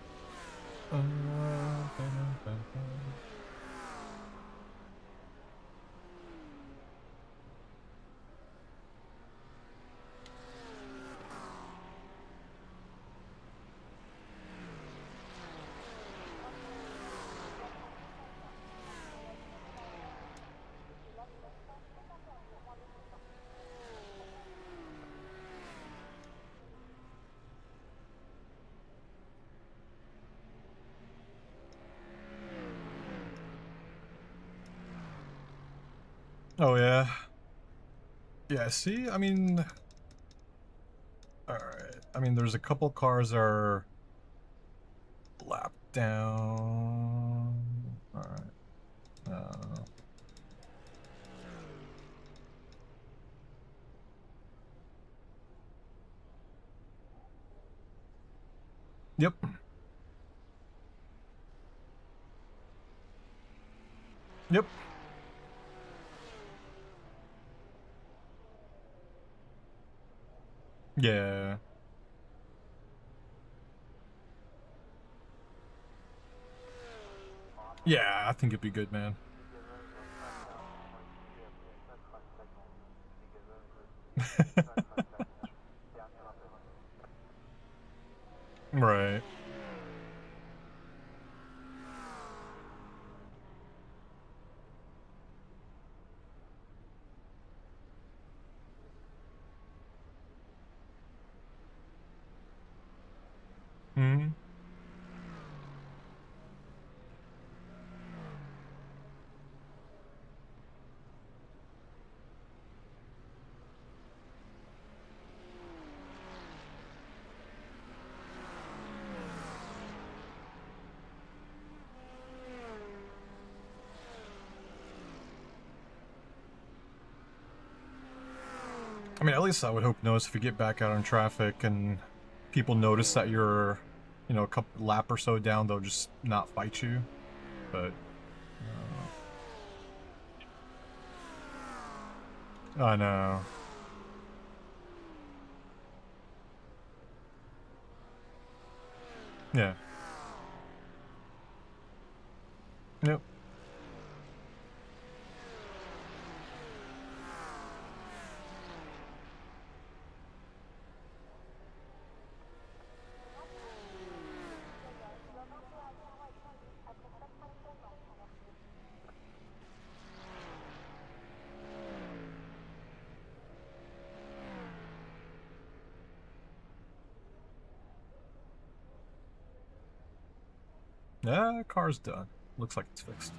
Oh yeah. Yeah, see, I mean, alright. I mean, there's a couple cars that are lapped down. Alright. Yep. Yep. Yeah. Yeah, I think it'd be good, man. Right. Hmm. I mean, at least I would hope notice if you get back out on traffic and people notice that you're, you know, a couple lap or so down, they'll just not fight you. But I know. Yeah. Yep. Yeah, car's done. Looks like it's fixed.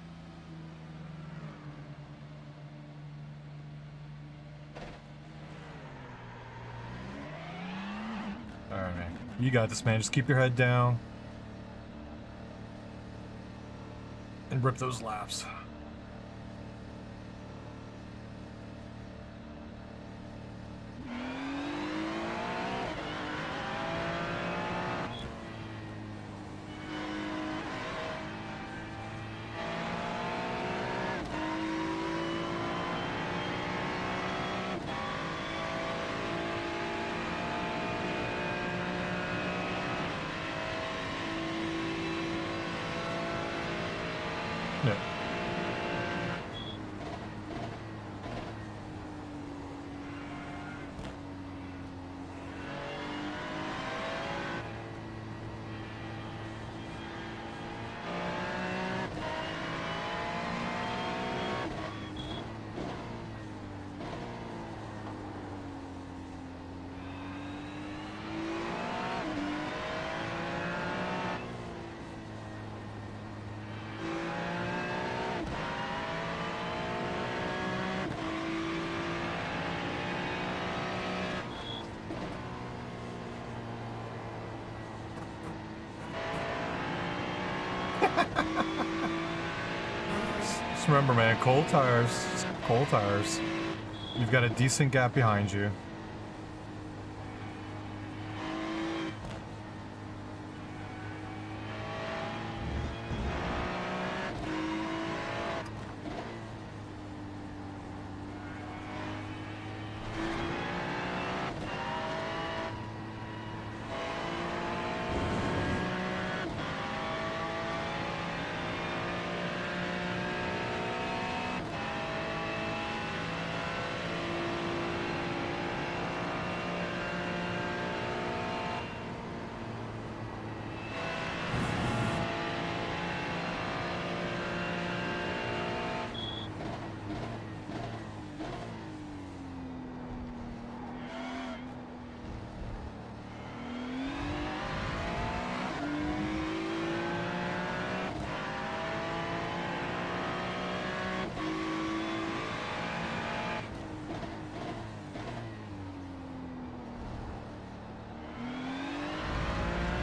Alright, man. You got this, man. Just keep your head down. And rip those laps. Yeah. Just remember, man, cold tires. Cold tires. You've got a decent gap behind you.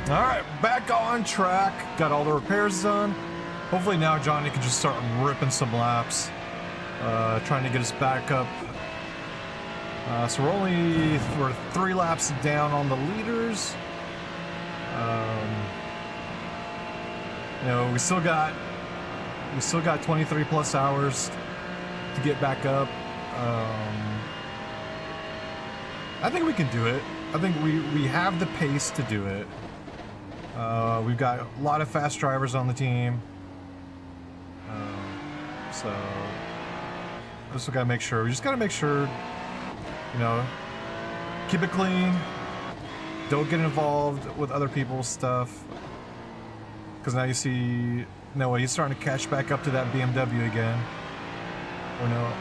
All right, back on track. Got all the repairs done. Hopefully now Johnny can just start ripping some laps. Trying to get us back up. So we're 3 laps down on the leaders. You know, we still got 23 plus hours to get back up. I think we can do it. I think we have the pace to do it. We've got a lot of fast drivers on the team. So just gotta make sure. We just gotta make sure, you know, keep it clean. Don't get involved with other people's stuff. Because now you see, no way, he's starting to catch back up to that BMW again. Or no.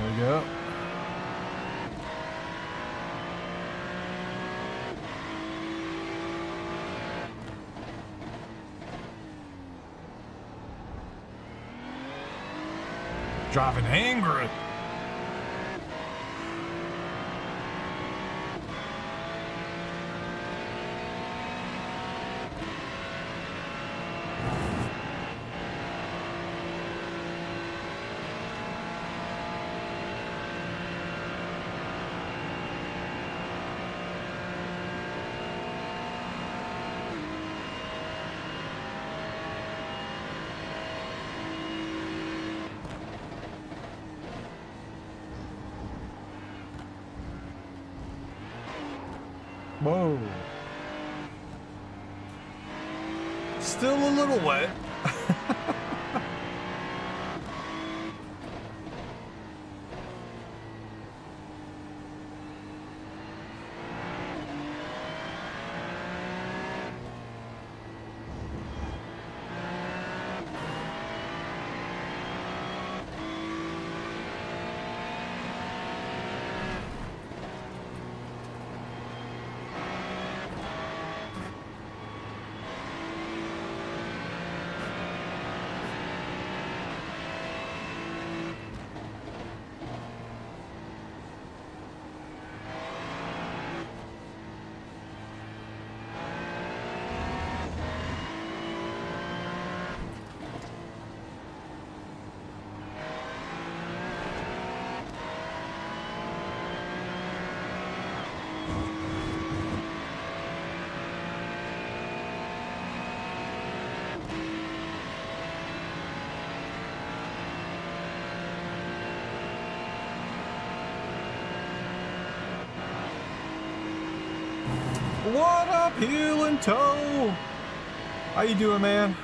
There we go. Driving angry. Whoa. Still a little wet. What up, heel and toe? How you doing, man?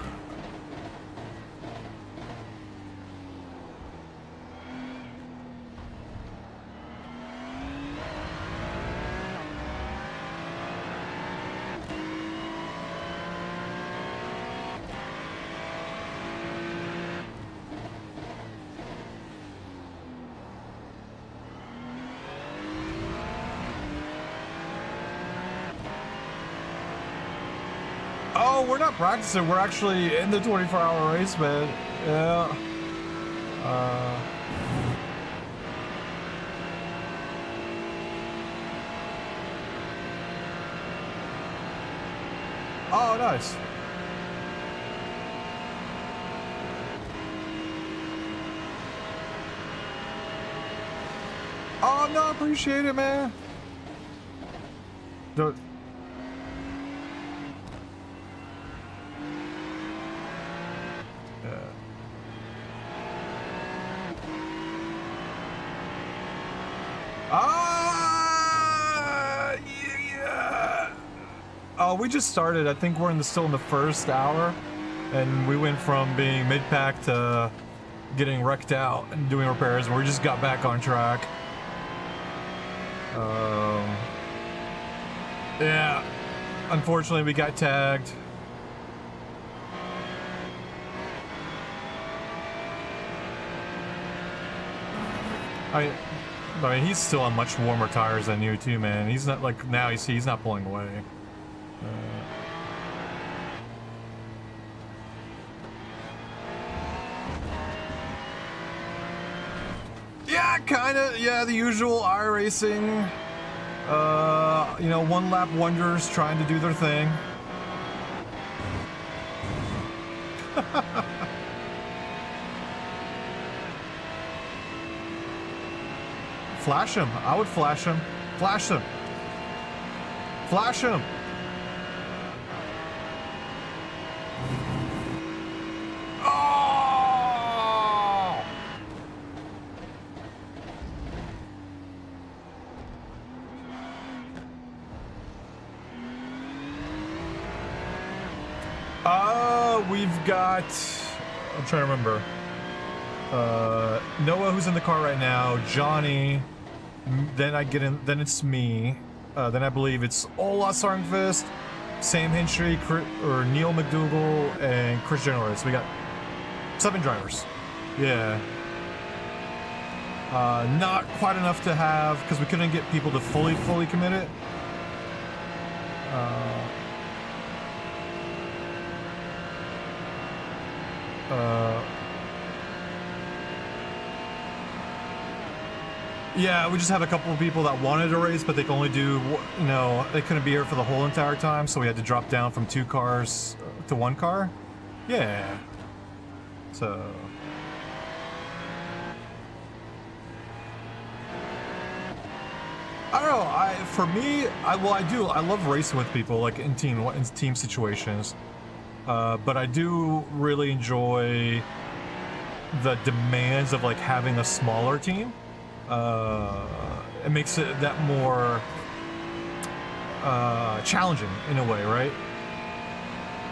Oh, we're not practicing. We're actually in the 24-hour race, man. Yeah. Oh, nice. Oh, no, appreciate it, man. Don't... Yeah. Oh, we just started. I think we're still in the first hour, and we went from being mid-pack to getting wrecked out and doing repairs, and we just got back on track. Yeah. Unfortunately, we got tagged. I mean, he's still on much warmer tires than you too, man. He's not like, now you see, he's not pulling away. Yeah, kinda. Yeah, the usual iRacing. You know, one lap wonders trying to do their thing. Flash him. I would flash him. Flash him. Flash him. Oh! We've got... I'm trying to remember. Noah, who's in the car right now, Johnny, then I get in, then it's me, then I believe it's Ola Sarnfist, Sam Hensry, or Neil McDougall, and Chris Generowitz. We got 7 drivers. Yeah. Not quite enough to have, because we couldn't get people to fully commit it. Yeah, we just have a couple of people that wanted to race, but they can only do, you know, they couldn't be here for the whole entire time, so we had to drop down from 2 cars to 1 car. Yeah. So... I don't know, for me, I love racing with people, like in team situations. But I do really enjoy the demands of like having a smaller team. It makes it that more challenging in a way, right?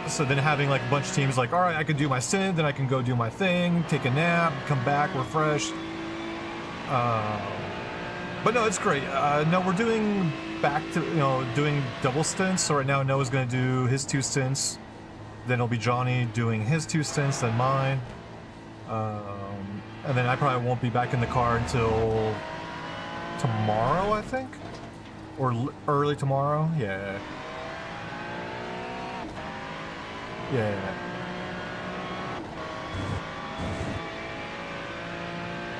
So then having like a bunch of teams like, all right, I can do my stint, then I can go do my thing, take a nap, come back refreshed. But no, it's great. No, we're doing back to, you know, doing double stints. So right now Noah's gonna do his 2 stints. Then it'll be Johnny doing his 2 stints, then mine. And then I probably won't be back in the car until tomorrow, I think? Or early tomorrow? Yeah. Yeah.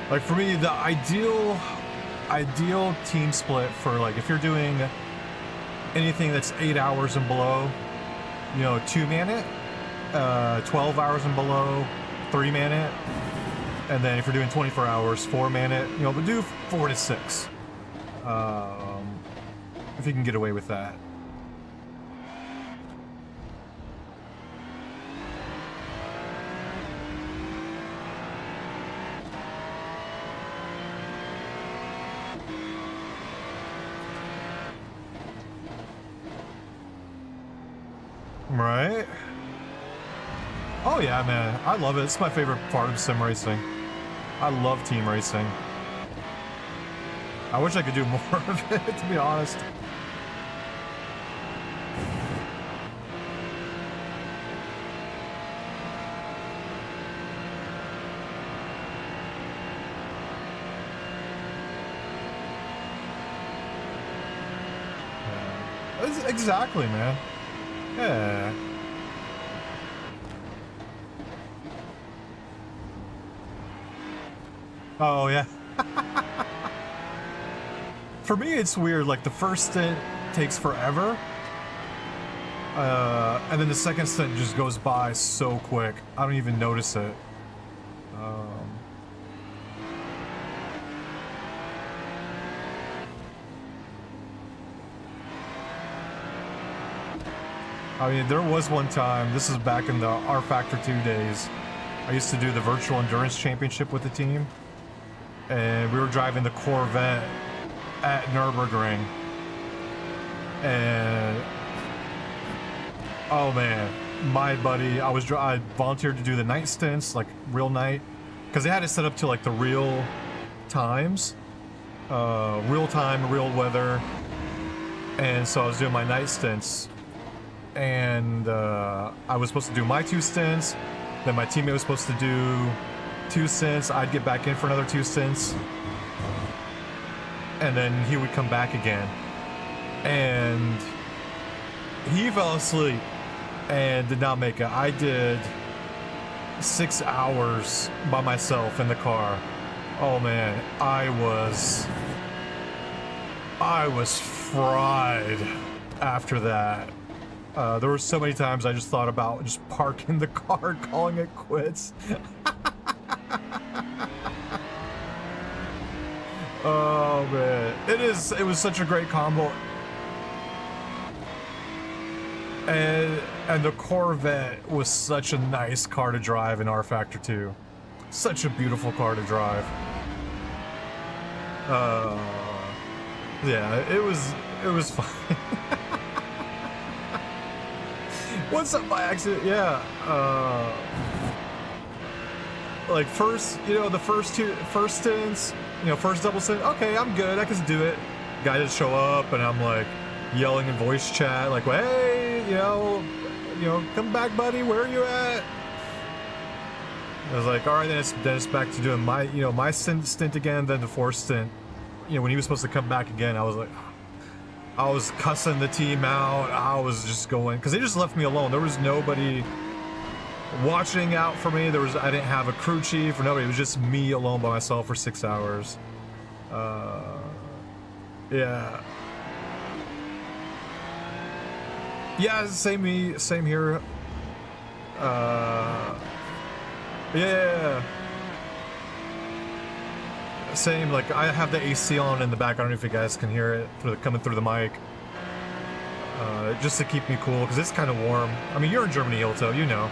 Like for me, the ideal team split for like, if you're doing anything that's 8 hours and below, you know, 2-man it, 12 hours and below, 3-man it, and then if you're doing 24 hours, 4-man it, you know, but do 4 to 6. If you can get away with that. Right? Oh yeah, man. I love it. It's my favorite part of sim racing. I love team racing. I wish I could do more of it, to be honest. Yeah. Exactly, man. Yeah. Oh, yeah. For me, it's weird. Like, the first stint takes forever. And then the second stint just goes by so quick. I don't even notice it. I mean, there was one time, this is back in the R Factor 2 days, I used to do the virtual endurance championship with the team, and we were driving the Corvette at Nürburgring, and oh man, my buddy, I volunteered to do the night stints, like real night, because they had it set up to like the real times, real time, real weather, and so I was doing my night stints, and I was supposed to do my 2 stints, then my teammate was supposed to do 2 stints, I'd get back in for another 2 stints, and then he would come back again, and he fell asleep and did not make it. I did 6 hours by myself in the car. Oh man, I was fried after that. There were so many times I just thought about just parking the car and calling it quits. Oh man, it was such a great combo. And the Corvette was such a nice car to drive in R Factor 2. Such a beautiful car to drive. Yeah, it was fun. What's up by accident? Yeah. Like first, the first stints, first double stint, okay, I'm good, I can do it. Guy just show up and I'm like yelling in voice chat, like, well, hey, come back, buddy, where are you at? I was like, all right, then it's back to doing my, my stint again, then the 4th stint. When he was supposed to come back again, I was like, I was cussing the team out. I was just going, because they just left me alone. There was nobody watching out for me. I didn't have a crew chief or nobody. It was just me alone by myself for 6 hours. Yeah. Yeah, same here. Yeah. Same, like I have the AC on in the back. I don't know if you guys can hear it coming through the mic. Just to keep me cool, because it's kind of warm. I mean, you're in Germany, Hilto, you know.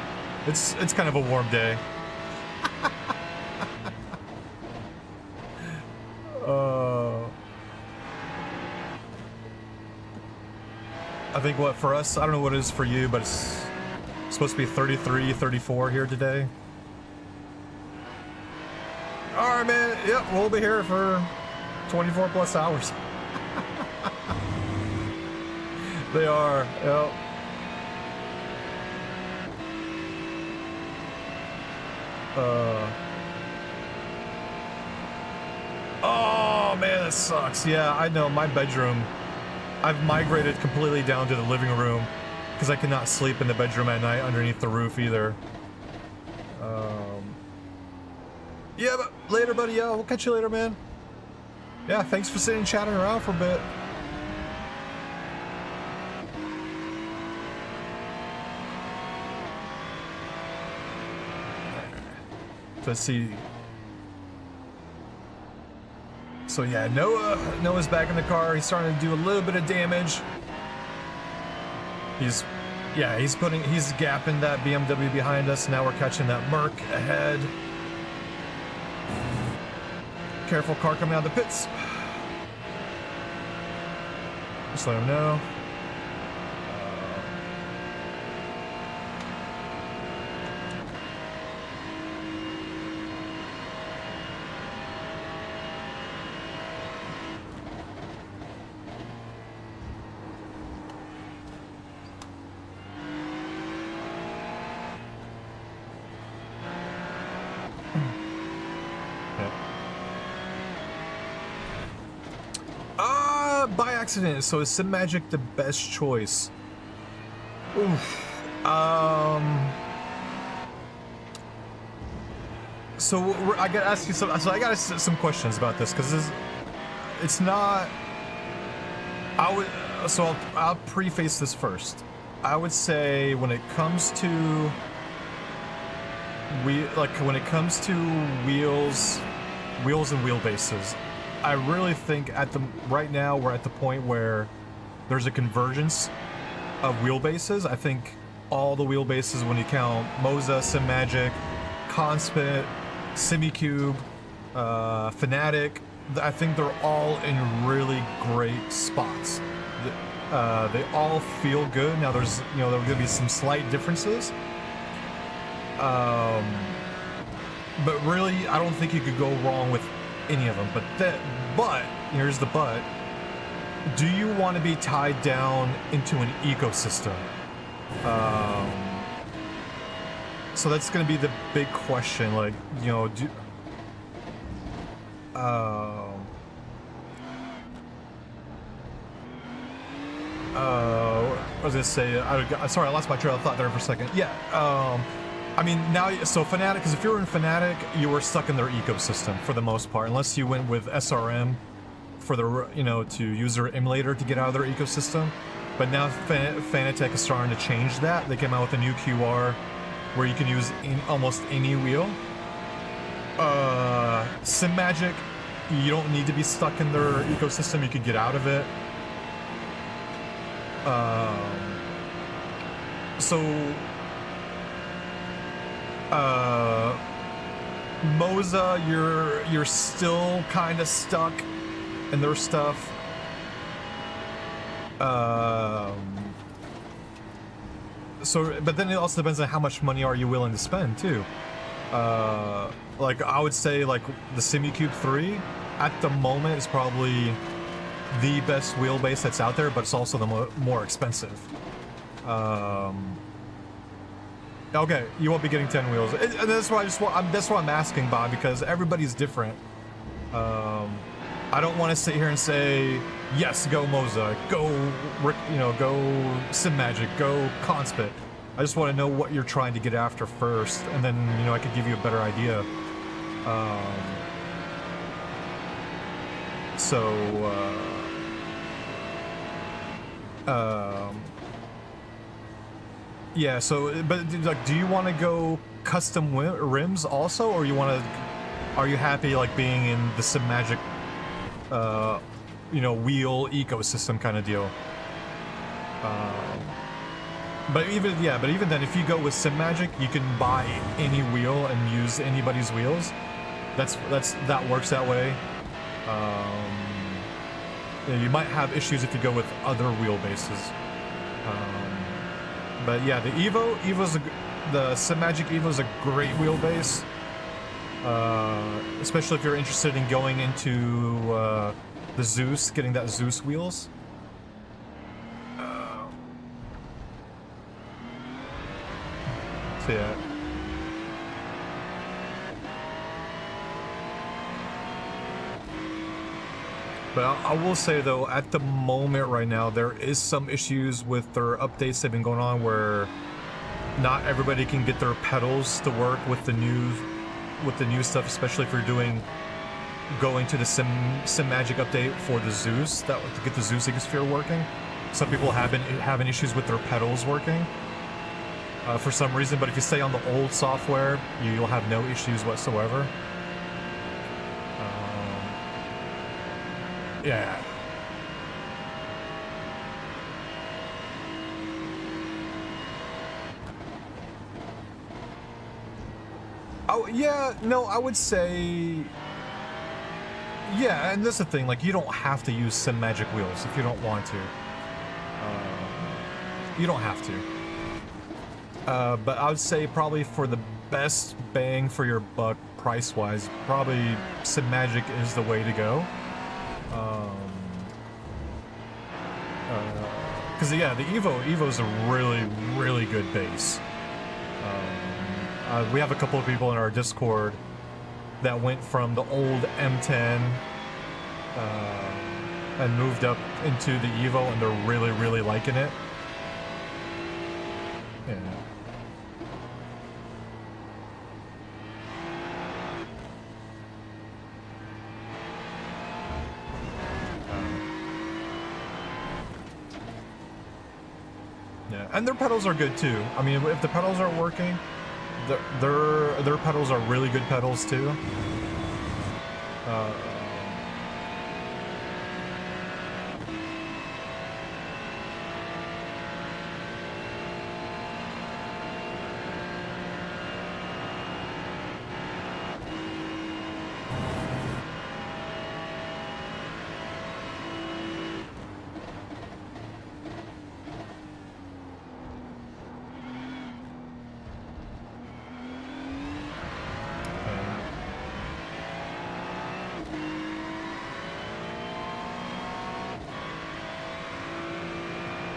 It's kind of a warm day. I think what for us, I don't know what it is for you, but it's supposed to be 33, 34 here today. Alright, man. Yep, we'll be here for 24 plus hours. They are, yep. Oh, man, that sucks. Yeah, I know, my bedroom, I've migrated completely down to the living room because I cannot sleep in the bedroom at night underneath the roof either. Yeah, but later, buddy. Yeah, we'll catch you later, man. Yeah, thanks for sitting and chatting around for a bit. Let's see. So yeah, Noah's back in the car. He's starting to do a little bit of damage. He's gapping that BMW behind us. Now we're catching that Merc ahead. Careful, car coming out of the pits. Just let him know. By accident, so is Sim Magic the best choice? Oof. So I gotta ask you some. So I got some questions about this because it's not. I'll preface this first. I would say when it comes to when it comes to wheels and wheelbases, I really think right now we're at the point where there's a convergence of wheelbases. I think all the wheelbases, when you count Moza, Simagic, Conspit, Simicube, Fnatic, I think they're all in really great spots. They all feel good. Now there's, you know, there are going to be some slight differences. But really, I don't think you could go wrong with any of them. But here's the but. Do you want to be tied down into an ecosystem? So that's going to be the big question. Like, you know, I was gonna say, sorry, I lost my trail of thought there for a second. Yeah, I mean, now, so Fnatic, because if you're in Fnatic, you were stuck in their ecosystem for the most part, unless you went with SRM for the, you know, to use their emulator to get out of their ecosystem. But now Fanatec is starting to change that. They came out with a new QR where you can use almost any wheel. Simagic, you don't need to be stuck in their ecosystem. You could get out of it. Moza, you're still kind of stuck in their stuff. But then it also depends on how much money are you willing to spend too. Like I would say, like the Simicube 3 at the moment is probably the best wheelbase that's out there, but it's also the more expensive. Okay, you won't be getting 10 wheels, and that's why that's why I'm asking, Bob, because everybody's different. I don't want to sit here and say yes, go Moza, go go Simagic, go Conspit. I just want to know what you're trying to get after first, and then I could give you a better idea. Yeah, but like, do you want to go custom rims also, or are you happy like being in the Simagic wheel ecosystem kind of deal? But even then, if you go with Simagic, you can buy any wheel and use anybody's wheels. That works that way. You might have issues if you go with other wheelbases. But yeah, the Simagic Evo's a great wheelbase. Especially if you're interested in going into the Zeus, getting that Zeus wheels. So yeah. But I will say though, at the moment right now, there is some issues with their updates that have been going on where not everybody can get their pedals to work with the new stuff, especially if you're going to the Simagic update for the Zeus, to get the Zeus Ecosphere working. Some people have been having issues with their pedals working for some reason, but if you stay on the old software, you'll have no issues whatsoever. Yeah. Oh, yeah, no, I would say... Yeah, and that's the thing, like, you don't have to use Simagic wheels if you don't want to. You don't have to. But I would say probably for the best bang for your buck price-wise, probably Simagic is the way to go. Because yeah, the Evo's a really, really good base. We have a couple of people in our Discord that went from the old M10 and moved up into the Evo, and they're really, really liking it. Yeah. Yeah, and their pedals are good too. I mean, if the pedals aren't working, their pedals are really good pedals too.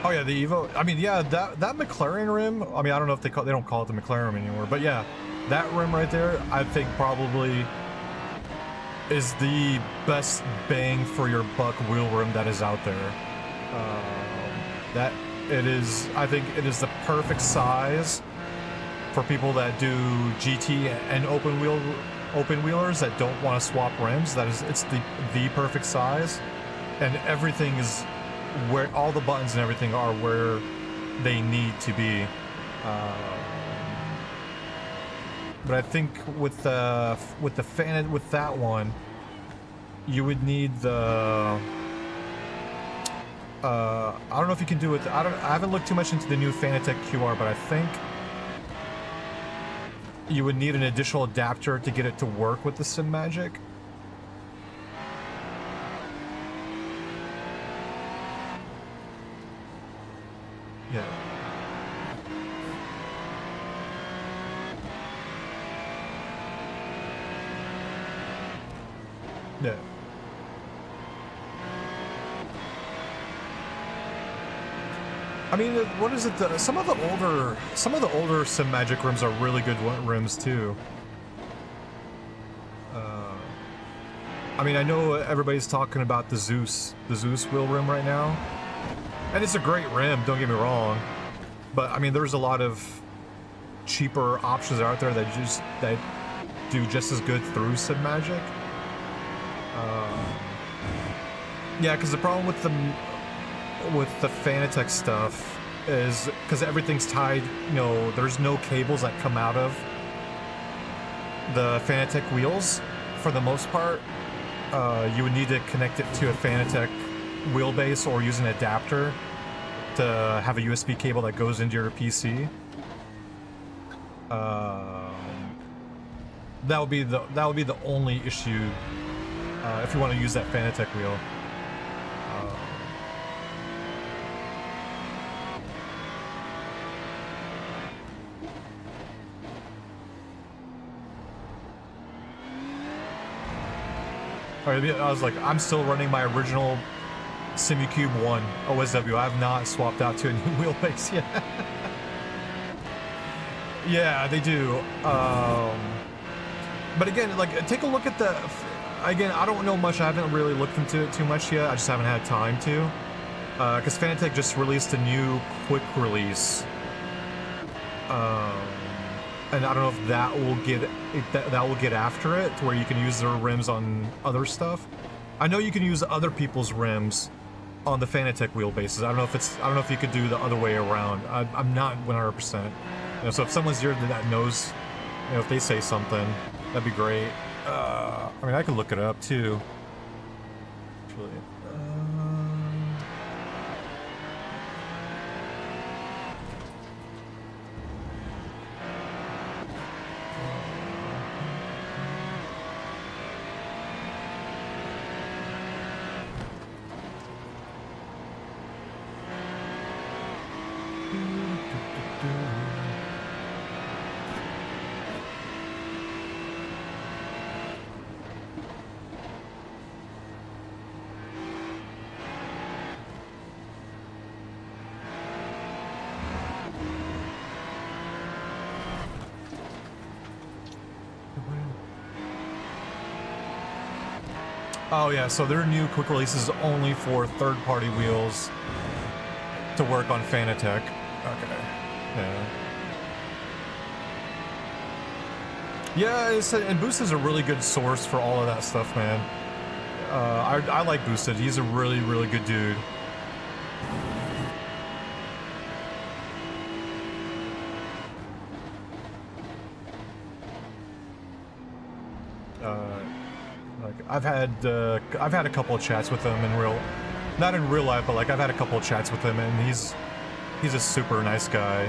Oh yeah, the Evo. I mean, yeah, that McLaren rim. I mean, I don't know if they don't call it the McLaren rim anymore, but yeah, that rim right there, I think probably is the best bang for your buck wheel rim that is out there. That it is. I think it is the perfect size for people that do GT and open wheelers that don't want to swap rims. It's the perfect size, and everything is where all the buttons and everything are where they need to be. But I think with that one, you would need the. I don't know if you can do it. I haven't looked too much into the new Fanatec QR, but I think you would need an additional adapter to get it to work with the SimMagic. Yeah. Yeah. I mean, what is it? Some of the older SimMagic rims are really good rims too. I mean, I know everybody's talking about the Zeus wheel rim right now, and it's a great rim. Don't get me wrong, but I mean, there's a lot of cheaper options out there that do just as good through SimMagic. Yeah, because the problem with the Fanatec stuff is because everything's tied, you know, there's no cables that come out of the Fanatec wheels for the most part. You would need to connect it to a Fanatec wheelbase or use an adapter to have a USB cable that goes into your PC. That would be the only issue if you want to use that Fanatec wheel. I was like, I'm still running my original Simucube 1 OSW. I have not swapped out to a new wheelbase yet. Yeah, they do. But again, like, take a look at the... Again, I don't know much. I haven't really looked into it too much yet. I just haven't had time to. Because Fanatec just released a new quick release. And I don't know if that will get after it, to where you can use their rims on other stuff. I know you can use other people's rims on the Fanatec wheelbases. I don't know if you could do the other way around. I'm not 100%. You know, so if someone's here that knows, you know, if they say something, that'd be great. I mean, I could look it up too. Actually. Oh yeah, so their new quick release is only for third-party wheels to work on Fanatec. Okay. Yeah. Yeah, and Boosted is a really good source for all of that stuff, man. I like Boosted. He's a really, really good dude. I've had a couple of chats with him not in real life, but like I've had a couple of chats with him, and he's a super nice guy.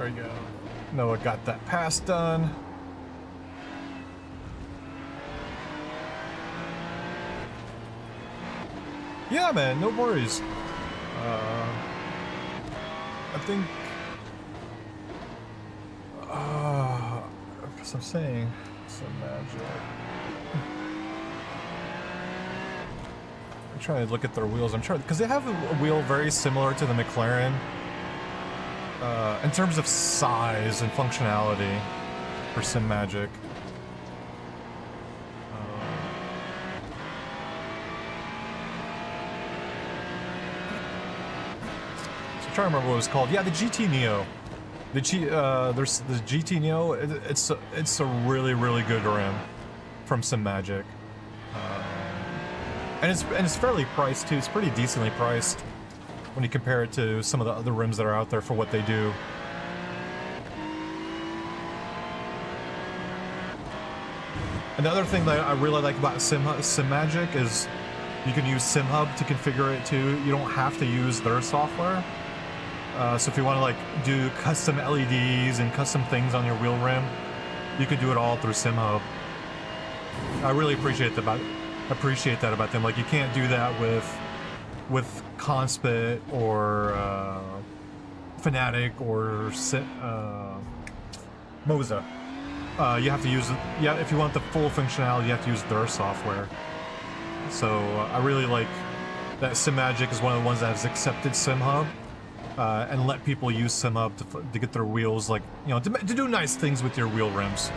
There we go. Noah got that pass done. Yeah, man, no worries. I think... as I'm saying, some magic. I'm trying to look at their wheels. I'm trying because they have a wheel very similar to the McLaren in terms of size and functionality for Sim Magic. So I'm trying to remember what it was called. Yeah, the GT Neo. There's the GT Neo. It's a really good rim from Sim Magic. And it's fairly priced too. It's pretty decently priced when you compare it to some of the other rims that are out there for what they do. Another thing that I really like about Sim Magic is you can use SimHub to configure it too. You don't have to use their software. So if you want to like do custom LEDs and custom things on your wheel rim, you can do it all through SimHub. I really appreciate that about them. Like you can't do that with Conspit or Fnatic or Moza. You have to use if you want the full functionality, you have to use their software. So I really like that Sim Magic is one of the ones that has accepted SimHub. And let people use SimHub to get their wheels, like, you know, to do nice things with your wheel rims.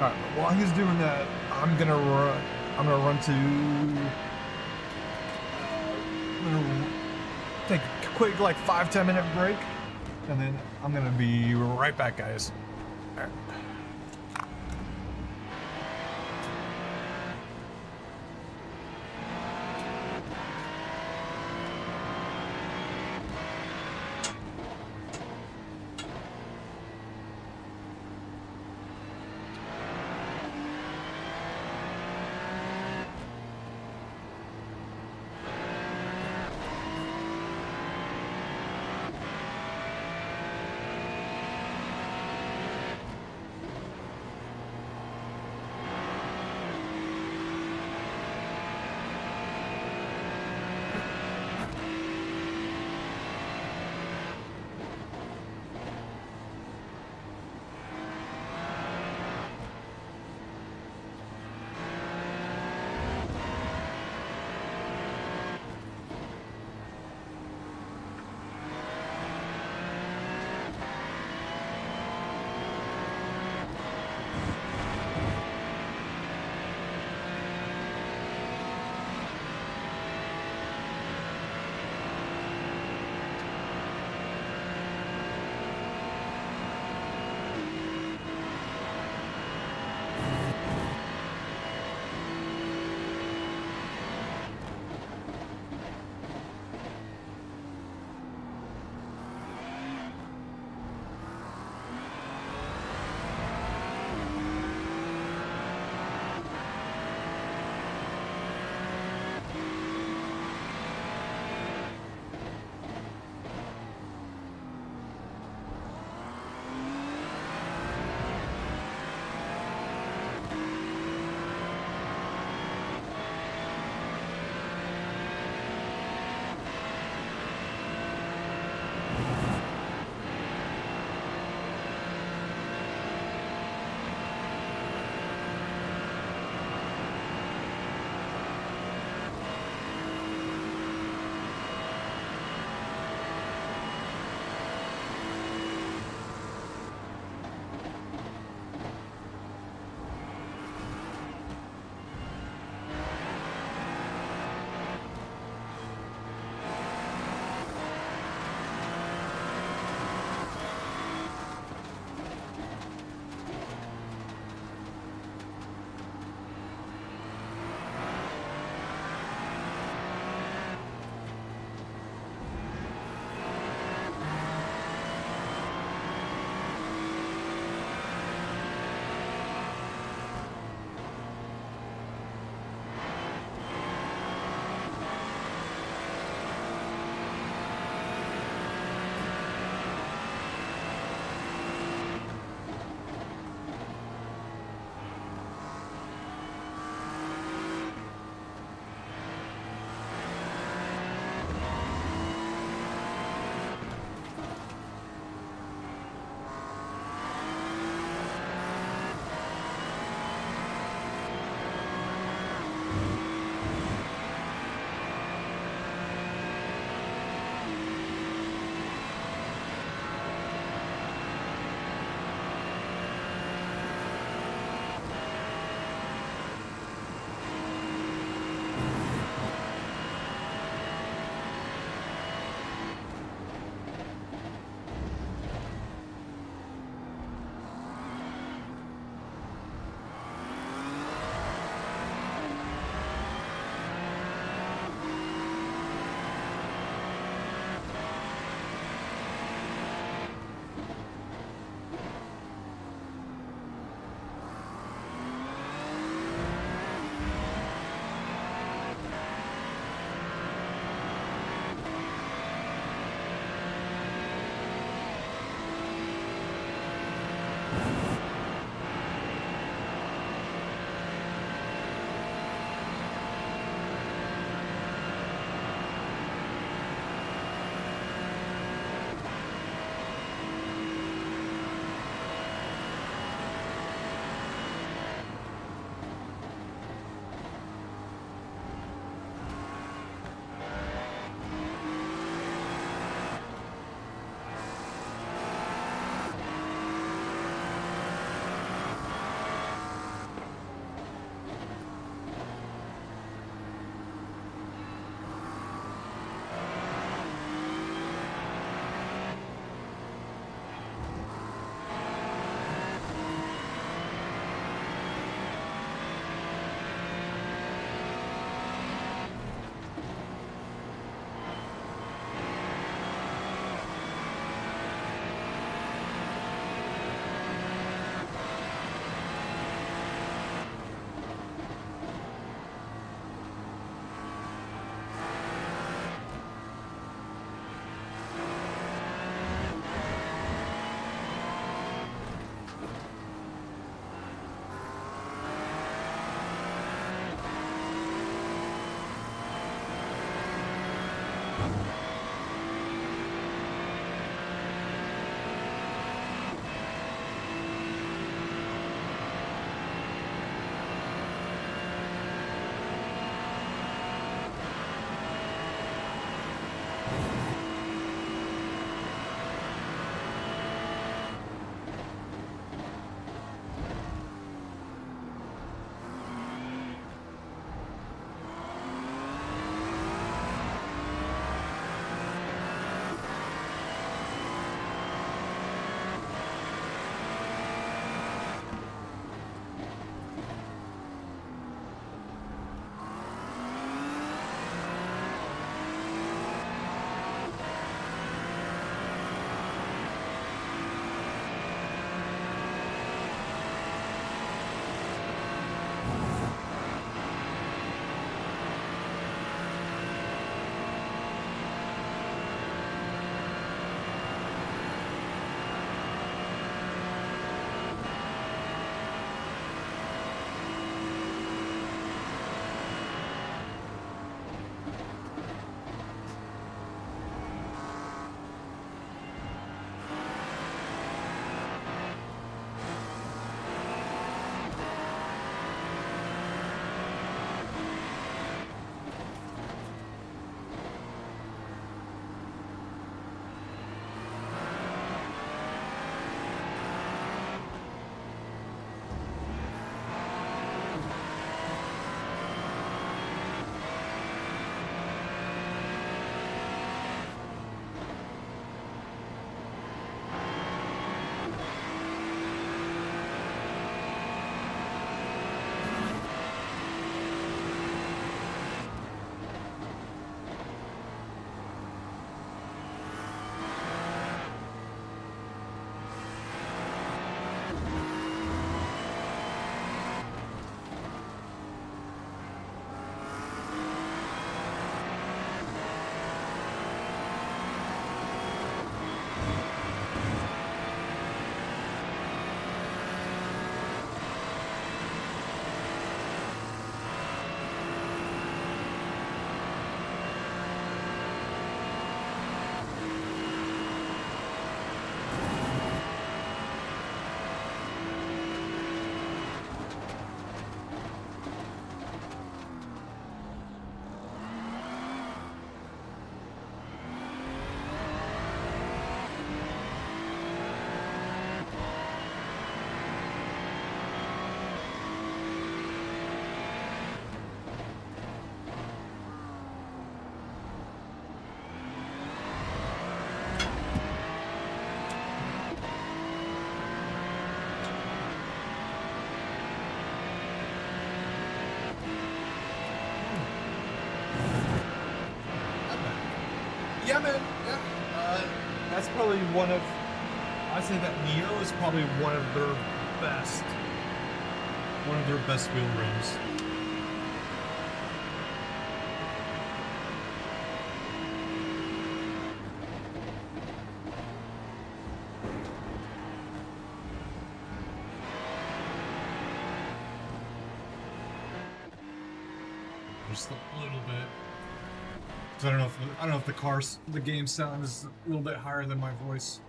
Alright, while he's doing that, I'm gonna run to... take a quick like 5-10 minute break, and then I'm gonna be right back, guys. All right. that's probably one of, I'd say that Neo is probably one of their best wheel rims. Just a little bit. So I don't know if the game sound is a little bit higher than my voice.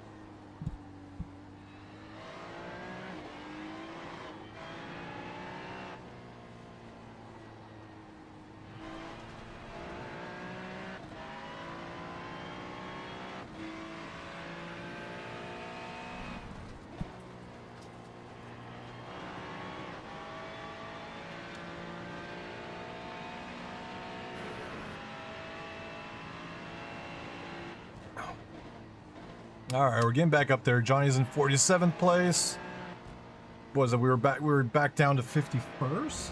All right, we're getting back up there. Johnny's in 47th place. What was it? We were back down to 51st.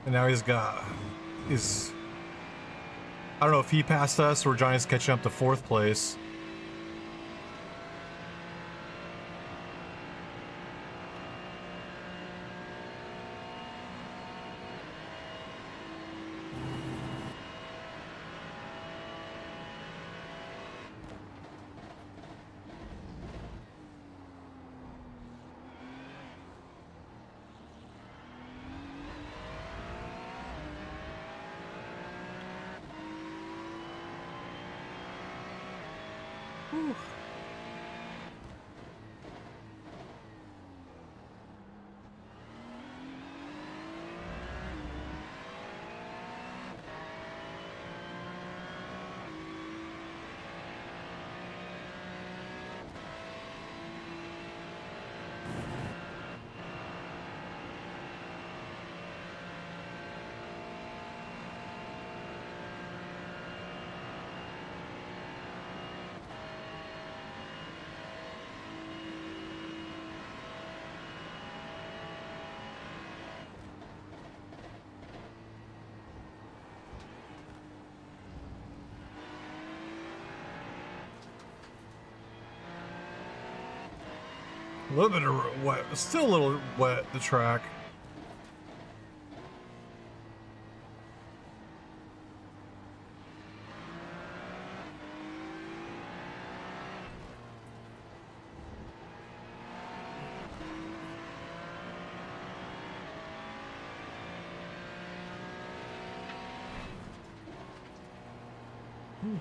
And now I don't know if he passed us or Johnny's catching up to 4th place. A little bit of wet, still a little wet, the track. Whew.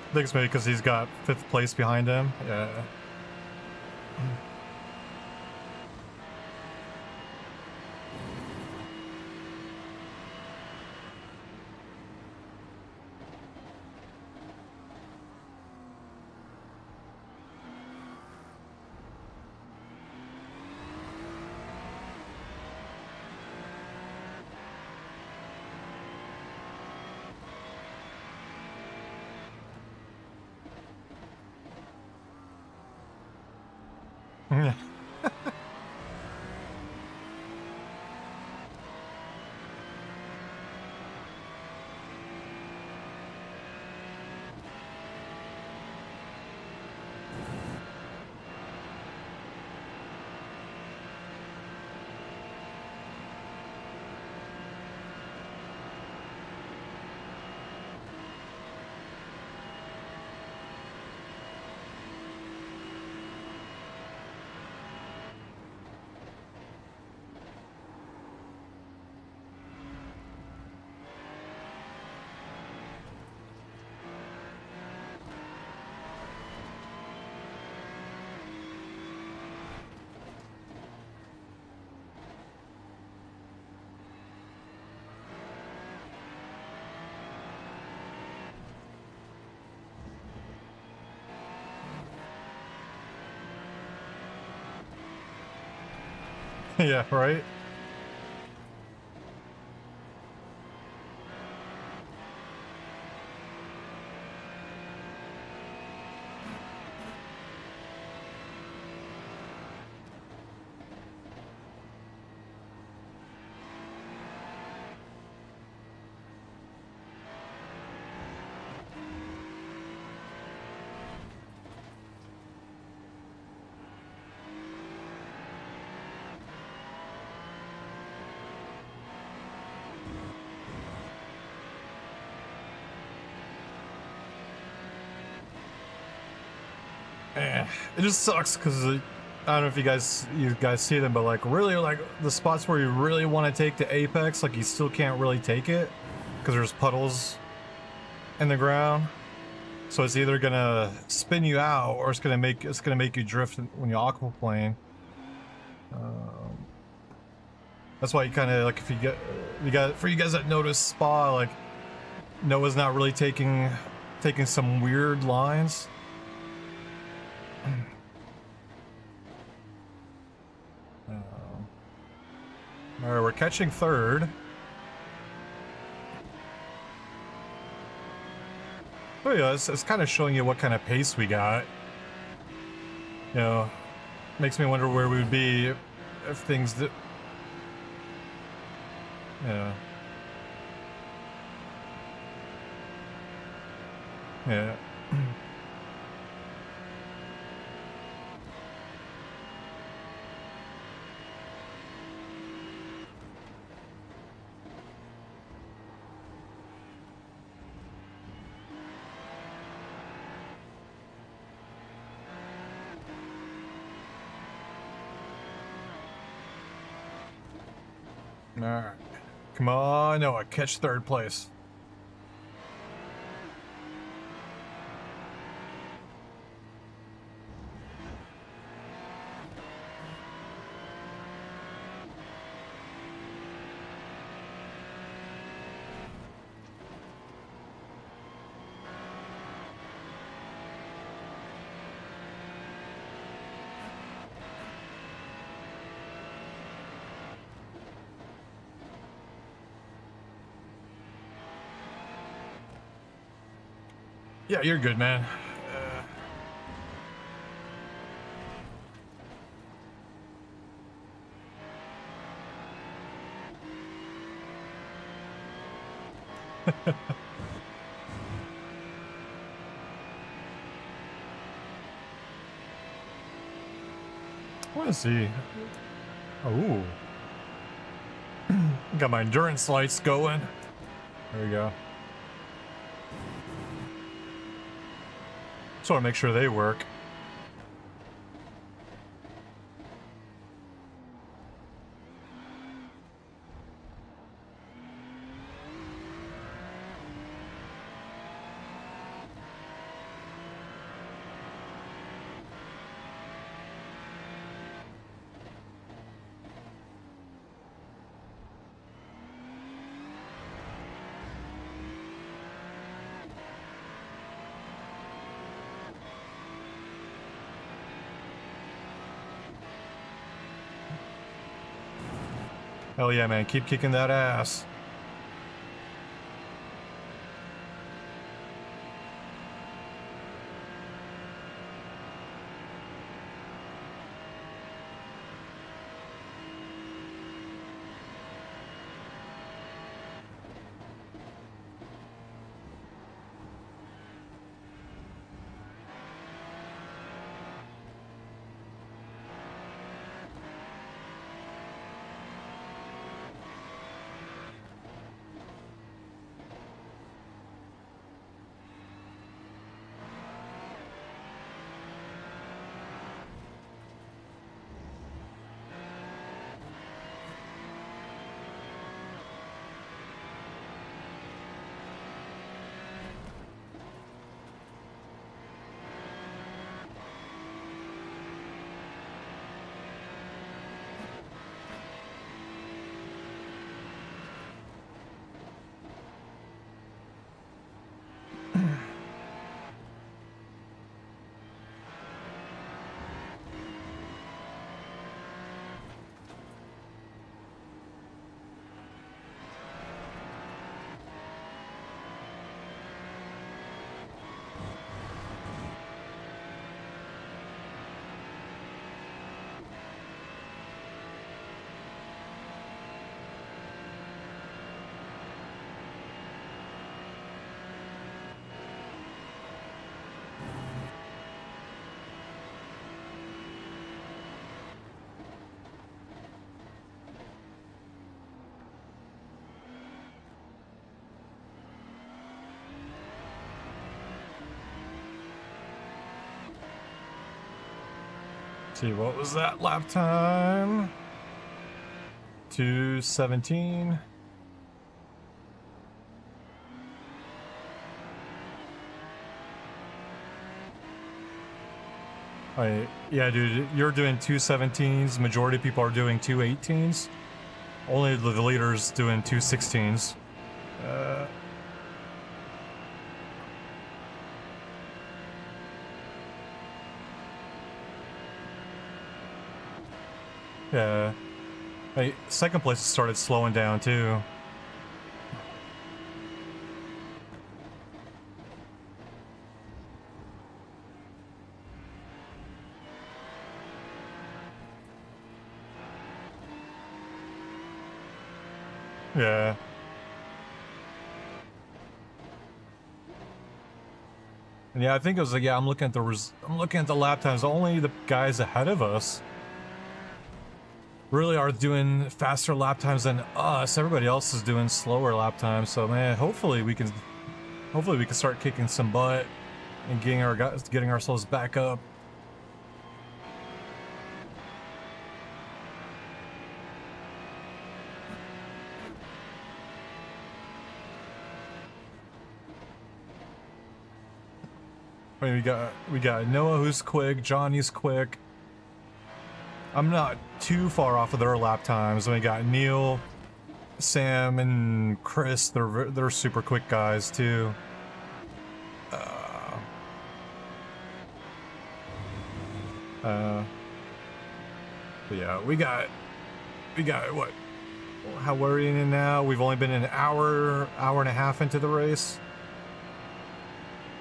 I think it's maybe because he's got 5th place behind him. Yeah. Yeah. Yeah, right? It just sucks because I don't know if you guys see them, but like really like the spots where you really want to take the apex, like you still can't really take it because there's puddles in the ground. So it's either gonna spin you out or it's gonna make you drift when you aquaplane. That's why you kind of like if for you guys that notice Spa, like Noah's not really taking some weird lines. All right, we're catching third. Oh yeah, it's kind of showing you what kind of pace we got. You know, makes me wonder where we would be if things did. Yeah. Yeah. Alright. Come on, Noah, catch third place. Yeah, you're good, man. I want to see. Oh. Got my endurance lights going. There we go. Just want to make sure they work. Hell yeah, man. Keep kicking that ass. See, what was that lap time? 2:17. Yeah, dude, you're doing 2:17s. Majority of people are doing 2:18s. Only the leaders doing 2:16s. Yeah. Hey, second place started slowing down too. Yeah. And yeah, I think it was like, yeah, I'm looking at the lap times. Only the guys ahead of us really are doing faster lap times than us. Everybody else is doing slower lap times. So man, hopefully we can start kicking some butt and getting ourselves back up. I mean, we got Noah who's quick, Johnny's quick. I'm not too far off of their lap times. And we got Neil, Sam, and Chris. They're super quick guys too. But yeah, we got what? How we're we in now? We've only been an hour and a half into the race.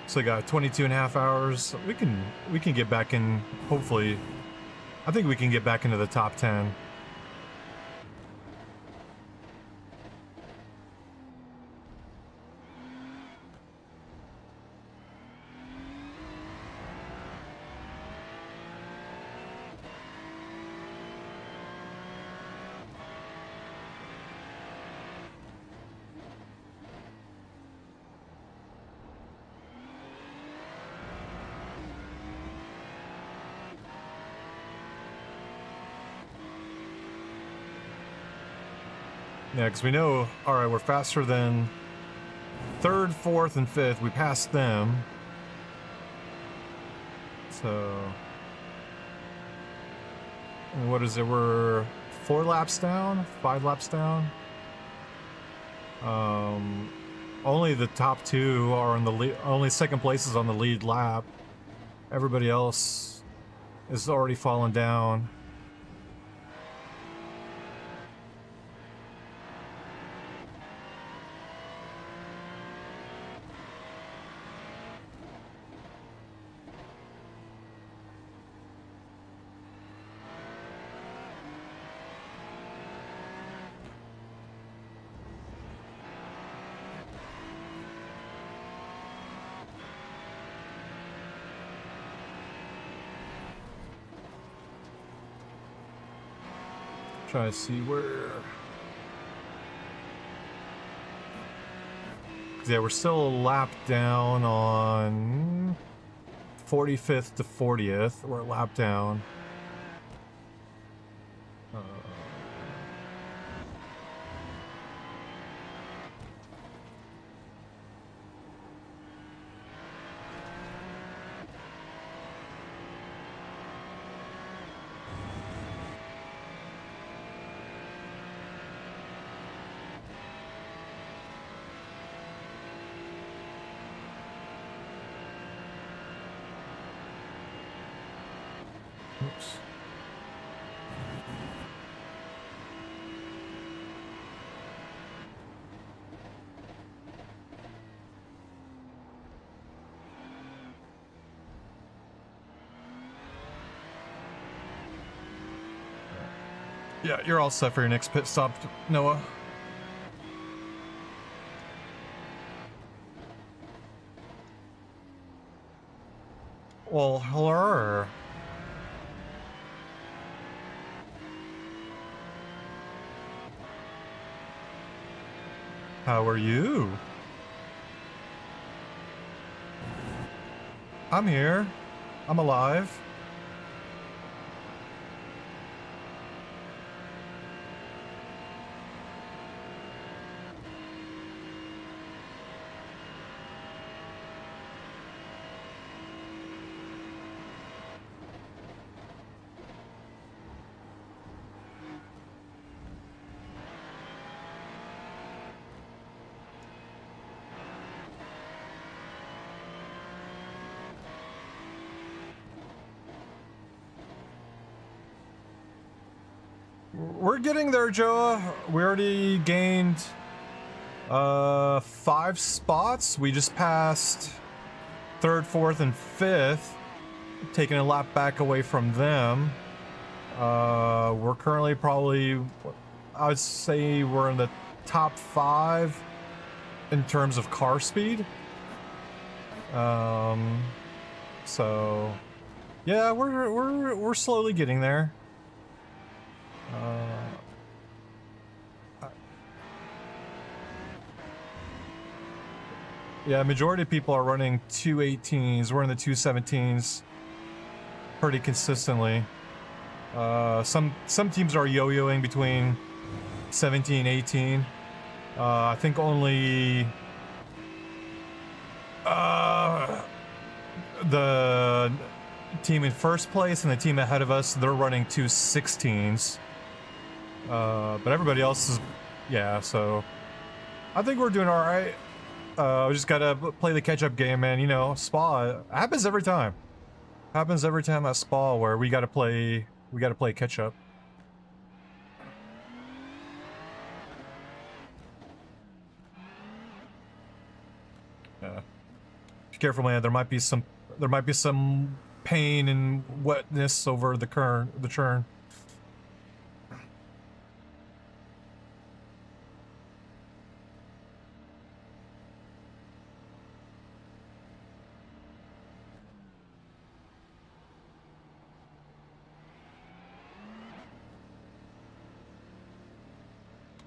So we got 22 and a half hours. We can get back in, hopefully. I think we can get back into the top 10. Yeah, because we know, alright, we're faster than third, fourth, and fifth. We passed them. So... and what is it? We're 4 laps down? 5 laps down? Only the top 2 are on the lead. Only second place is on the lead lap. Everybody else is already fallen down. Try to see where... yeah, we're still a lap down on 45th to 40th. We're a lap down. Oops. Yeah, you're all set for your next pit stop, Noah. Well, hello. How are you? I'm here. I'm alive. We're getting there, Joa. We already gained 5 spots. We just passed 3rd, 4th, and 5th, taking a lap back away from them. We're currently probably, I would say we're in the top 5 in terms of car speed. So yeah, we're slowly getting there. Yeah, majority of people are running 218s. We're in the 217s pretty consistently. Some teams are yo-yoing between 17, 18. I think only the team in first place and the team ahead of us, they're running 216s. But everybody else is, yeah, so I think we're doing all right. We just gotta play the catch-up game, man. You know, Spa, happens every time. Happens every time at Spa where we gotta play catch-up. Yeah. Be careful, man. There might be some pain and wetness over the churn.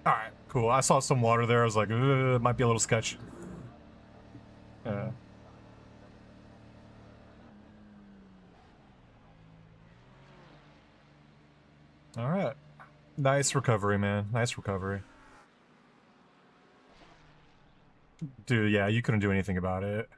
Alright, cool. I saw some water there. I was like, it might be a little sketch. Yeah. Alright. Nice recovery, man. Nice recovery. Dude, yeah, you couldn't do anything about it.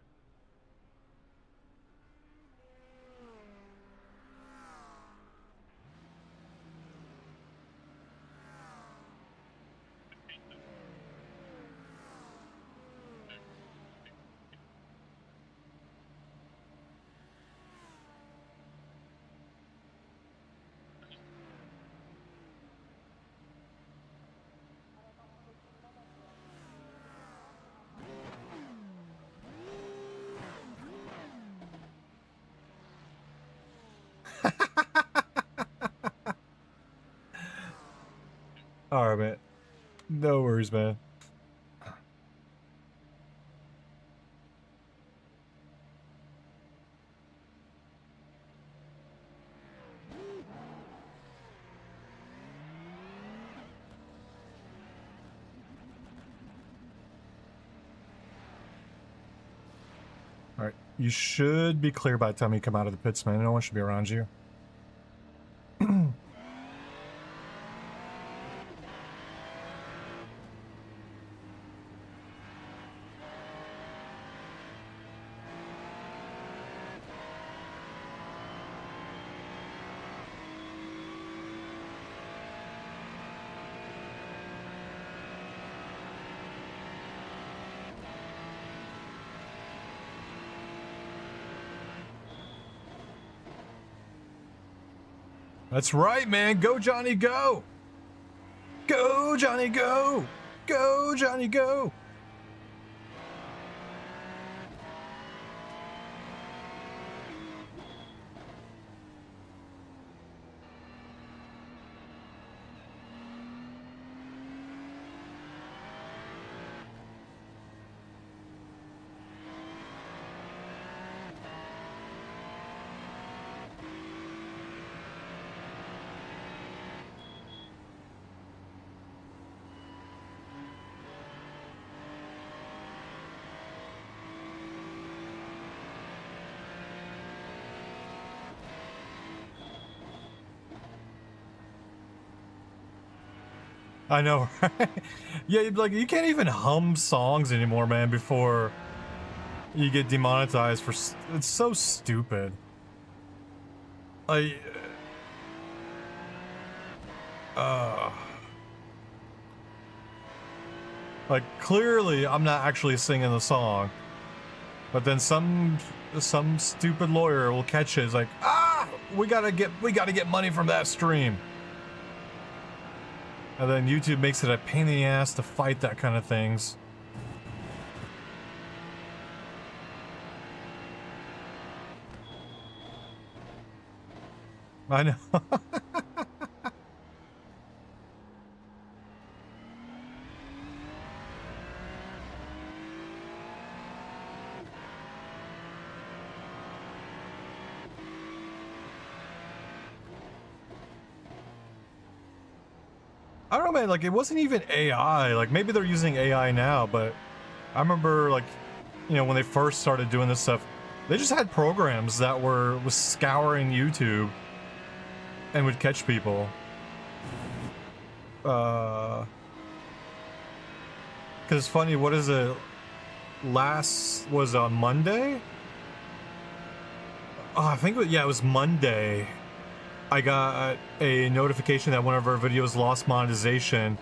Alright, man. No worries, man. Alright, you should be clear by the time you come out of the pits, man. No one should be around you. That's right, man. Go, Johnny, go! Go, Johnny, go! Go, Johnny, go! I know, right? Yeah, like, you can't even hum songs anymore, man, before you get demonetized for... It's so stupid. Like... Like, clearly, I'm not actually singing the song. But then some stupid lawyer will catch it. It's like, ah! We gotta get money from that stream. And then YouTube makes it a pain in the ass to fight that kind of things. I know. I don't know, man, like, it wasn't even AI. Like, maybe they're using AI now, but I remember, like, you know, when they first started doing this stuff, they just had programs that was scouring YouTube and would catch people. Because it's funny, what is it? Was on Monday? Oh, I think, yeah, it was Monday. I got a notification that one of our videos lost monetization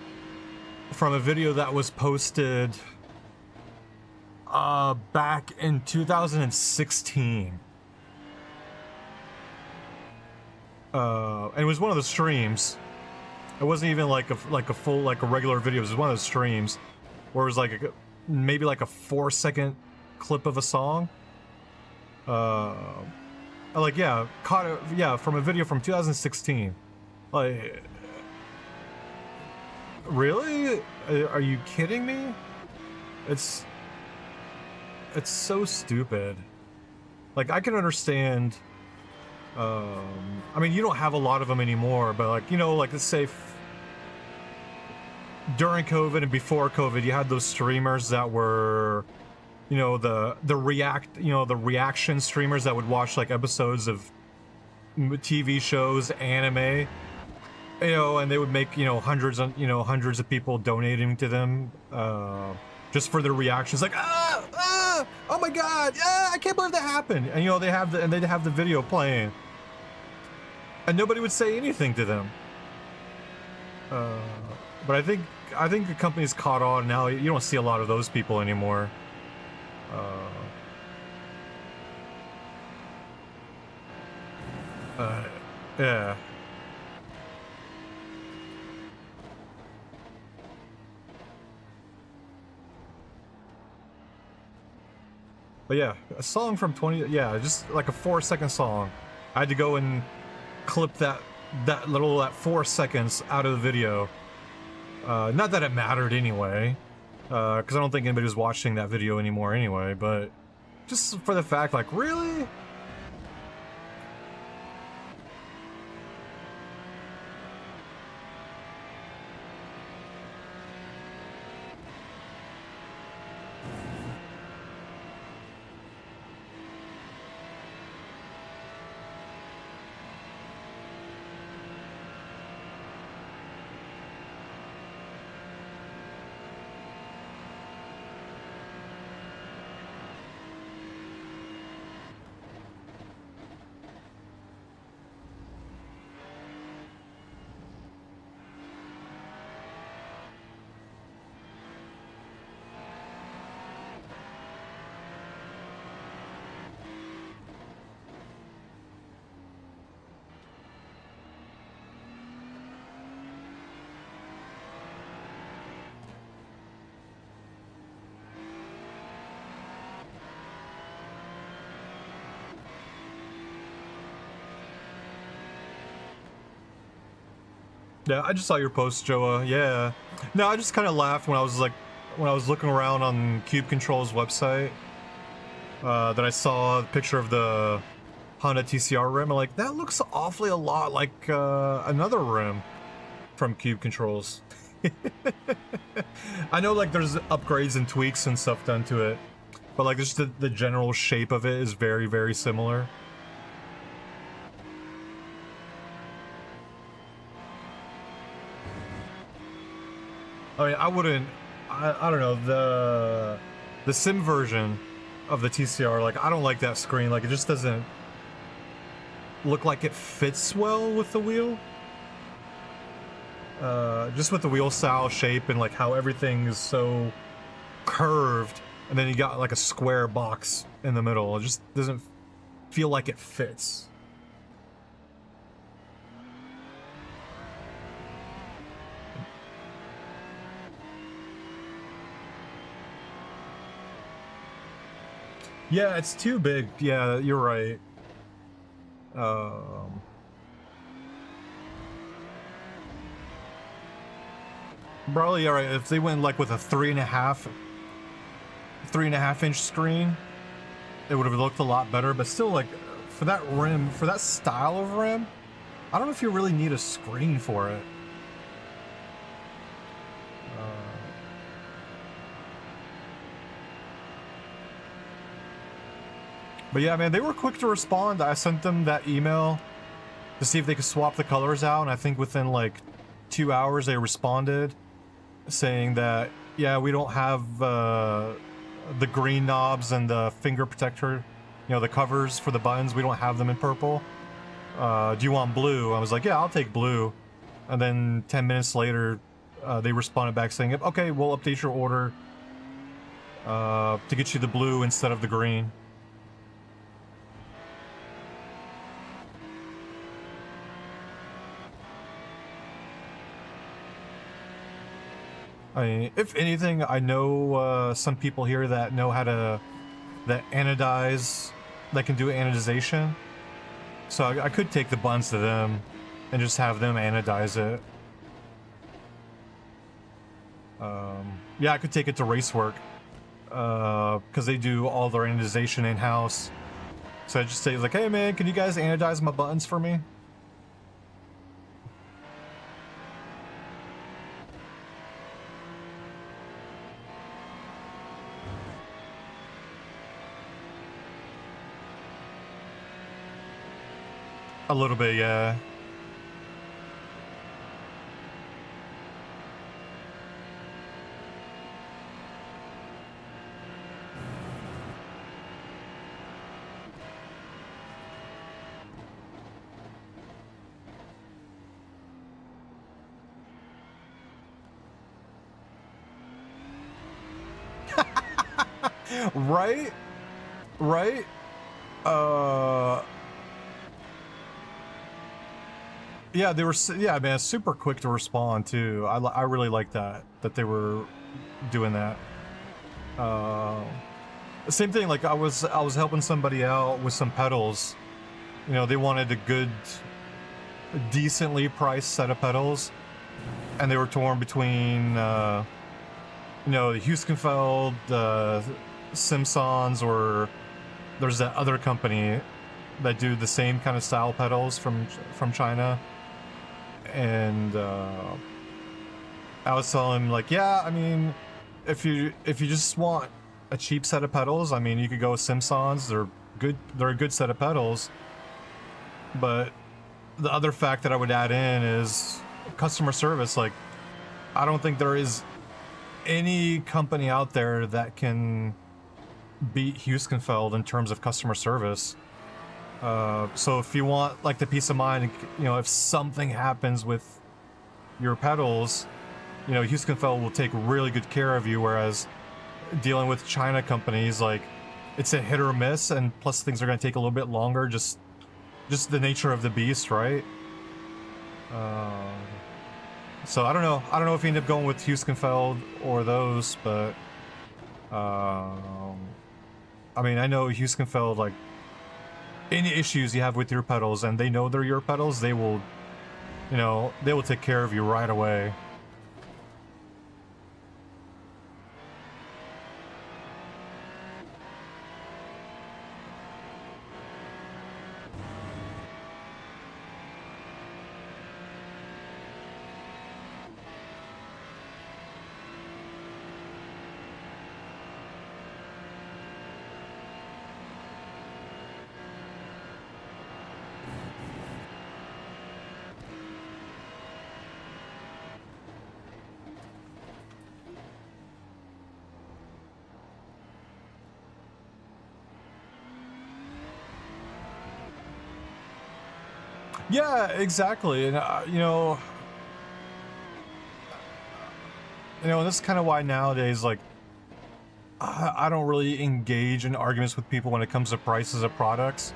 from a video that was posted back in 2016. And it was one of the streams. It wasn't even like a full, like a regular video. It was one of the streams where it was like maybe like a 4-second clip of a song. Like, yeah, caught it, yeah, from a video from 2016. Like, really? Are you kidding me? It's so stupid. Like, I can understand, I mean, you don't have a lot of them anymore, but like, you know, like, let's say during COVID and before COVID, you had those streamers that were, you know, the reaction streamers that would watch like episodes of TV shows, anime, you know, and they would make, you know, hundreds of people donating to them, just for their reactions, like, oh my god, I can't believe that happened, and you know, they'd have the video playing, and nobody would say anything to them. But I think the company's caught on now. You don't see a lot of those people anymore. Yeah. But yeah, a song from just like a 4-second song. I had to go and clip that 4 seconds out of the video. Not that it mattered anyway, because I don't think anybody was watching that video anymore anyway, but just for the fact, like, really? Yeah, I just saw your post, Joa. Yeah. No, I just kind of laughed when I was looking around on Cube Control's website, that I saw a picture of the Honda TCR rim. I'm like, that looks awfully a lot like another rim from Cube Controls. I know, like, there's upgrades and tweaks and stuff done to it, but like, just the general shape of it is very, very similar. I mean, I don't know, the sim version of the TCR, like, I don't like that screen. Like, it just doesn't look like it fits well with the wheel. Just with the wheel style, shape, and like how everything is so curved, and then you got like a square box in the middle. It just doesn't feel like it fits. Yeah, it's too big. Yeah, you're right. Probably all right if they went like with a 3.5 inch screen, it would have looked a lot better. But still, like for that rim, for that style of rim, I don't know if you really need a screen for it. But yeah, man, they were quick to respond. I sent them that email to see if they could swap the colors out, and I think within like 2 hours they responded saying that, yeah, we don't have the green knobs and the finger protector, you know, the covers for the buttons, we don't have them in purple. Do you want blue? I was like, yeah, I'll take blue. And then 10 minutes later, they responded back saying, okay, we'll update your order to get you the blue instead of the green. I mean, if anything, I know some people here that know how to anodize, that can do anodization. So I could take the buttons to them and just have them anodize it. Yeah, I could take it to Racework because they do all their anodization in-house. So I just say like, hey man, can you guys anodize my buttons for me? A little bit, yeah. Right? Right? Yeah, they were, yeah, man, super quick to respond too. I really like that they were doing that. Same thing, like I was helping somebody out with some pedals. You know, they wanted a good, decently priced set of pedals, and they were torn between, you know, the Huskenfeld, Simpsons, or there's that other company that do the same kind of style pedals from China. And I was telling him like, yeah, I mean, if you just want a cheap set of pedals, I mean, you could go with Simpsons. They're good. They're a good set of pedals. But the other fact that I would add in is customer service. Like, I don't think there is any company out there that can beat Huskenfeld in terms of customer service. So if you want like the peace of mind, you know, if something happens with your pedals, you know, Huskenfeld will take really good care of you, whereas dealing with China companies, like, it's a hit or miss, and plus things are going to take a little bit longer, just the nature of the beast, right? So I don't know if you end up going with Huskenfeld or those, but I mean, I know Huskenfeld, like, any issues you have with your pedals and they know they're your pedals, they will, you know, they will take care of you right away. Yeah, exactly. And you know, that's kind of why nowadays, like, I don't really engage in arguments with people when it comes to prices of products.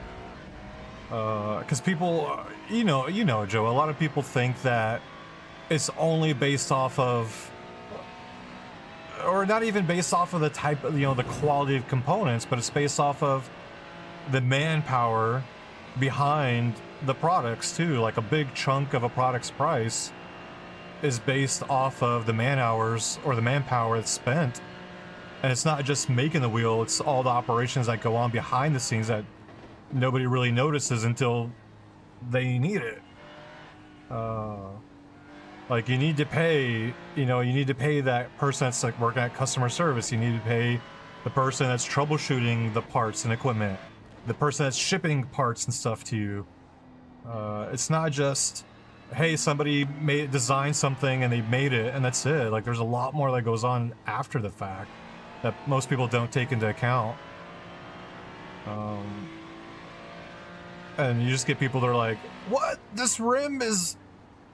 Because people, you know, Joe, a lot of people think that it's only based off of or not even based off of the type of, the quality of components, but it's based off of the manpower behind the products too. Like a big chunk of a product's price is based off of the man hours or the manpower that's spent. And it's not just making the wheel, it's all the operations that go on behind the scenes that nobody really notices until they need it. Like you need to pay, you need to pay that person that's like working at customer service. You need to pay the person that's troubleshooting the parts and equipment, the person that's shipping parts and stuff to you. It's not just, hey, somebody designed something and they made it and that's it. Like there's a lot more that goes on after the fact that most people don't take into account. And you just get people that are like, what? This rim is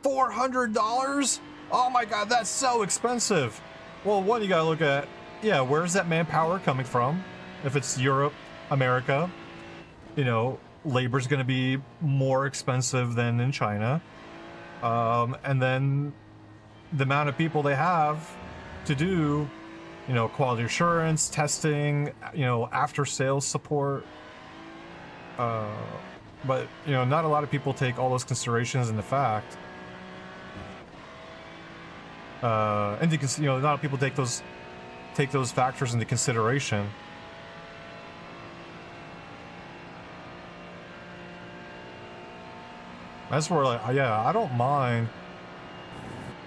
$400? Oh my god, that's so expensive. Well, one, you gotta look at, yeah, where's that manpower coming from? If it's Europe, America, labor's gonna be more expensive than in China. And then the amount of people they have to do, quality assurance, testing, after sales support. But, not a lot of people take all those considerations into fact. Not a lot of people take those factors into consideration. That's where, like, yeah, I don't mind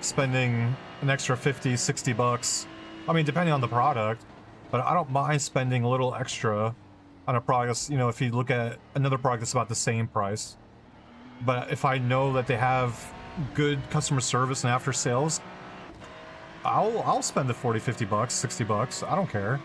spending an extra 50, 60 bucks. I mean, depending on the product, but I don't mind spending a little extra on a product, if you look at another product that's about the same price. But if I know that they have good customer service and after sales, I'll spend the 40, 50 bucks, 60 bucks. I don't care.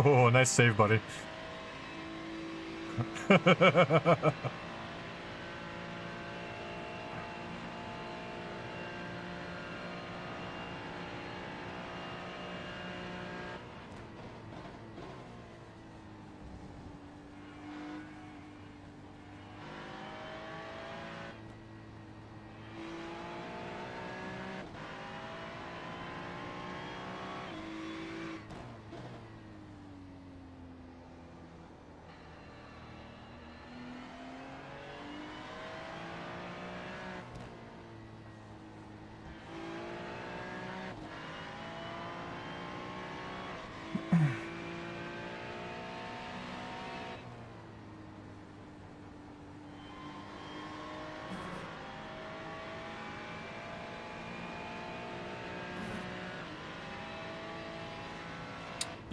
Oh, nice save, buddy.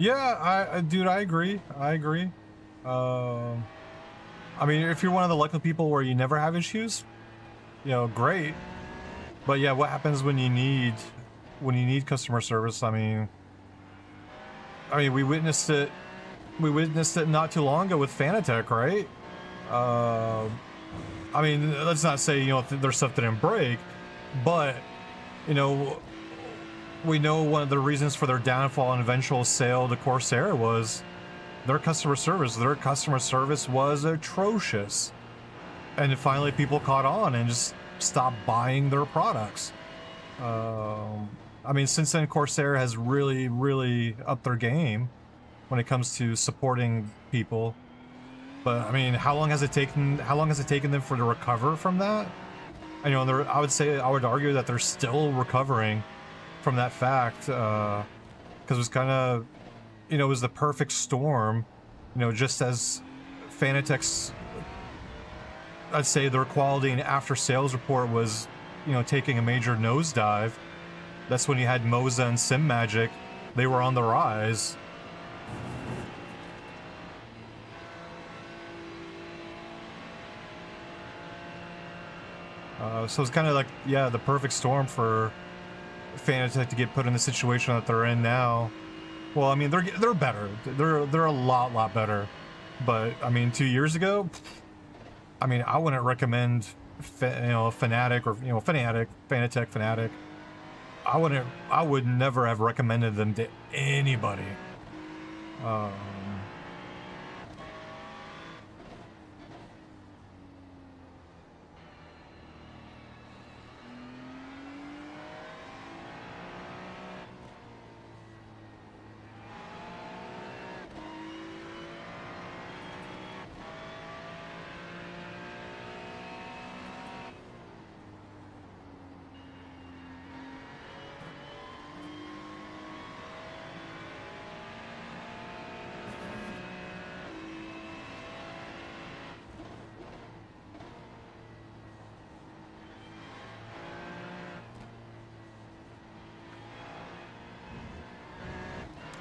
Yeah, dude, I agree. I agree. I mean, if you're one of the lucky people where you never have issues, great. But yeah, what happens when you need customer service? I mean, we witnessed it. We witnessed it not too long ago with Fanatec, right? I mean, let's not say their stuff didn't break, but we know one of the reasons for their downfall and eventual sale to Corsair was their customer service. Their customer service was atrocious. And finally people caught on and just stopped buying their products. I mean, since then Corsair has really, really upped their game when it comes to supporting people. But I mean, how long has it taken them to recover from that? I would argue that they're still recovering from that fact, because it was kind of, it was the perfect storm, just as Fanatec's, I'd say their quality and after sales report was, taking a major nosedive. That's when you had Moza and SimMagic. They were on the rise. So it's kind of like, yeah, the perfect storm for Fanatec to get put in the situation that they're in now. Well, I mean, they're better. They're a lot better. But I mean, 2 years ago, I mean, I wouldn't recommend, Fanatic or Fanatec, Fanatic. I would never have recommended them to anybody.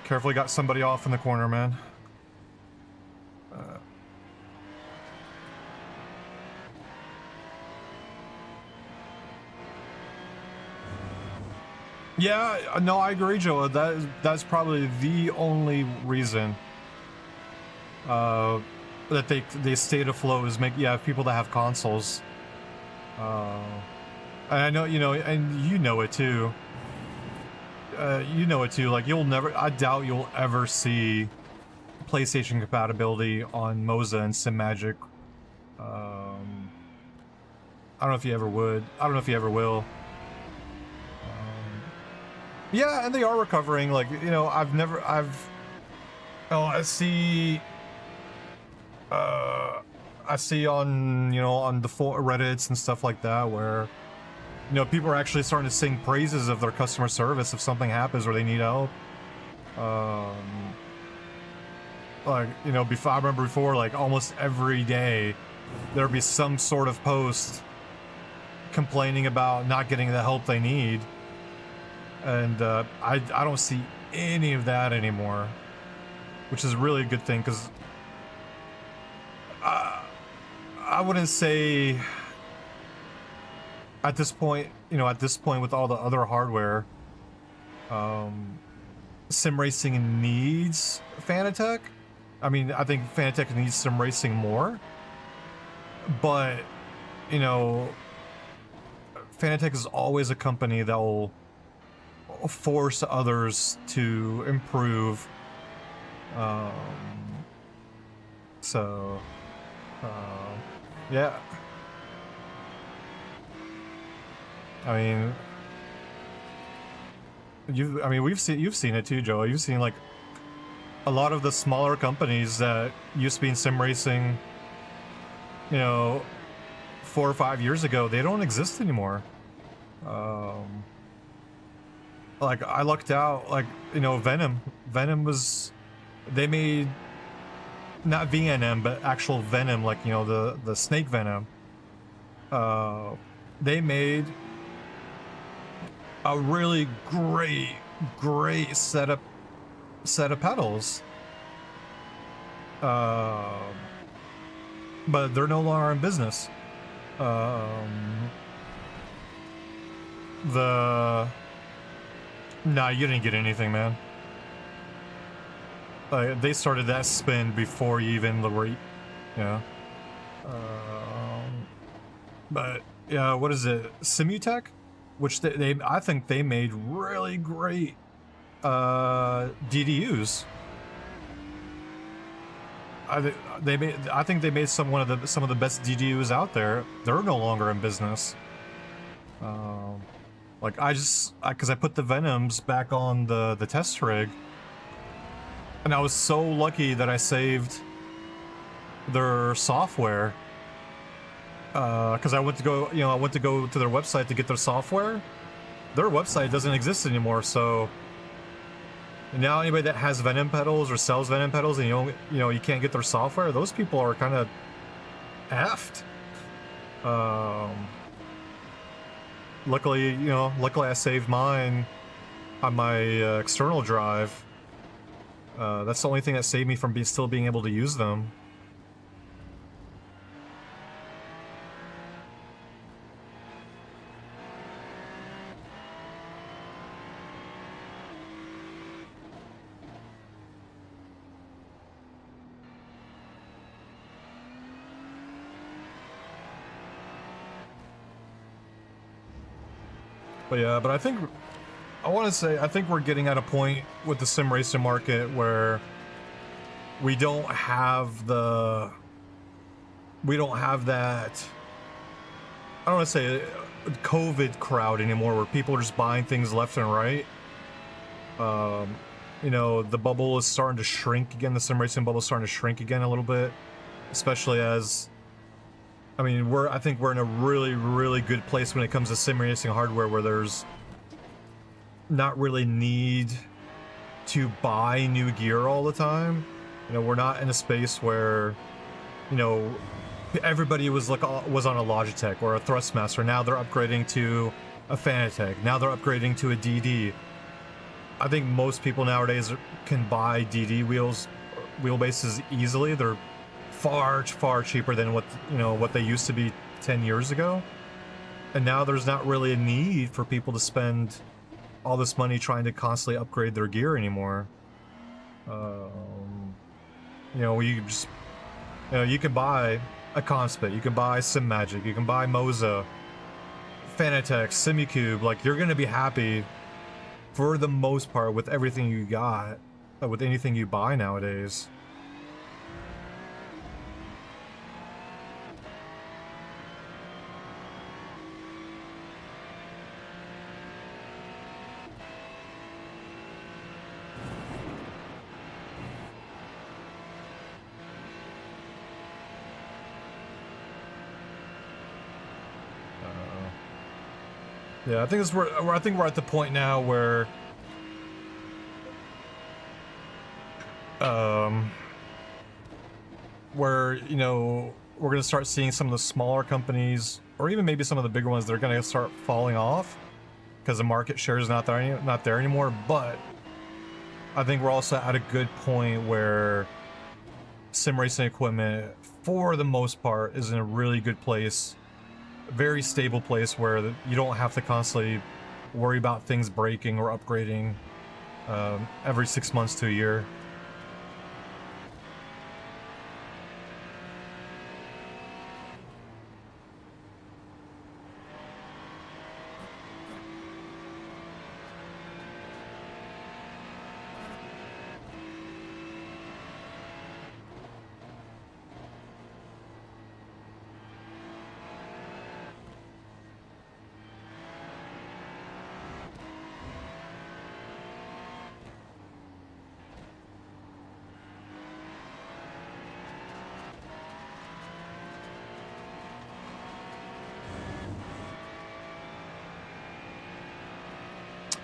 Carefully got somebody off in the corner, man. Yeah, no, I agree, Joe. That's probably the only reason that they stayed afloat is people that have consoles. And I know, and you know it too. Like I doubt you'll ever see PlayStation compatibility on Moza and SimMagic. I don't know if you ever would. I don't know if you ever will. Yeah, and they are recovering. Like, I see on, on the Reddits and stuff like that where, people are actually starting to sing praises of their customer service if something happens or they need help. Like, I remember before, like, almost every day there'd be some sort of post complaining about not getting the help they need. And I don't see any of that anymore, which is really a good thing, because I wouldn't say at this point, with all the other hardware, sim racing needs Fanatec. I mean, I think Fanatec needs sim racing more, but Fanatec is always a company that will force others to improve. Yeah. I mean, you've seen it too, Joe. You've seen like a lot of the smaller companies that used to be in sim racing, 4 or 5 years ago, they don't exist anymore. Like, I lucked out, like, Venom they made, not VNM, but actual Venom, like, the snake Venom. They made a really great set of pedals. But they're no longer in business. Nah, you didn't get anything, man. They started that spin before you even yeah. But yeah, what is it? Simutech, which I think they made really great DDUs. I think they made some of the best DDUs out there. They're no longer in business. Like, because I put the Venoms back on the test rig, and I was so lucky that I saved their software. Because I went to go to their website to get their software. Their website doesn't exist anymore, so now anybody that has Venom pedals or sells Venom pedals and you can't get their software, those people are kind of effed. Luckily I saved mine on my external drive. That's the only thing that saved me from still being able to use them. But yeah, but I think I think we're getting at a point with the sim racing market where we don't have that. I don't want to say COVID crowd anymore, where people are just buying things left and right. You know, the bubble is starting to shrink again. The sim racing bubble is starting to shrink again a little bit, especially as, I mean, I think we're in a really, really good place when it comes to sim racing hardware, where there's not really need to buy new gear all the time. You know, we're not in a space where, you know, everybody was on a Logitech or a Thrustmaster. Now they're upgrading to a Fanatec. Now they're upgrading to a DD. I think most people nowadays can buy DD wheelbases easily. They're far, far cheaper than what they used to be 10 years ago. And now there's not really a need for people to spend all this money trying to constantly upgrade their gear anymore. You know, you can buy a Conspit, you can buy SimMagic, you can buy Moza, Fanatec, Simicube. Like, you're gonna be happy for the most part with everything you got, with anything you buy nowadays. Yeah, I think we're at the point now where you know, we're gonna start seeing some of the smaller companies, or even maybe some of the bigger ones, that are gonna start falling off because the market share is not there anymore. But I think we're also at a good point where sim racing equipment, for the most part, is in a really good place. Very stable place where you don't have to constantly worry about things breaking or upgrading every 6 months to a year.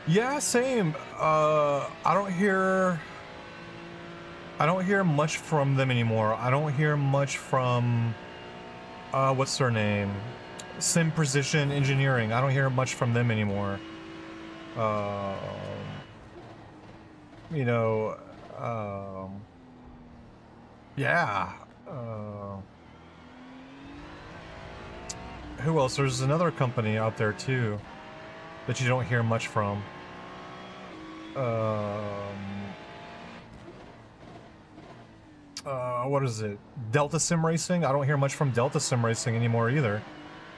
Yeah, same. I don't hear much from them anymore. I don't hear much from what's their name? Sim Precision Engineering. I don't hear much from them anymore. You know, yeah. Who else? There's another company out there too that you don't hear much from. What is it? Delta Sim Racing? I don't hear much from Delta Sim Racing anymore either.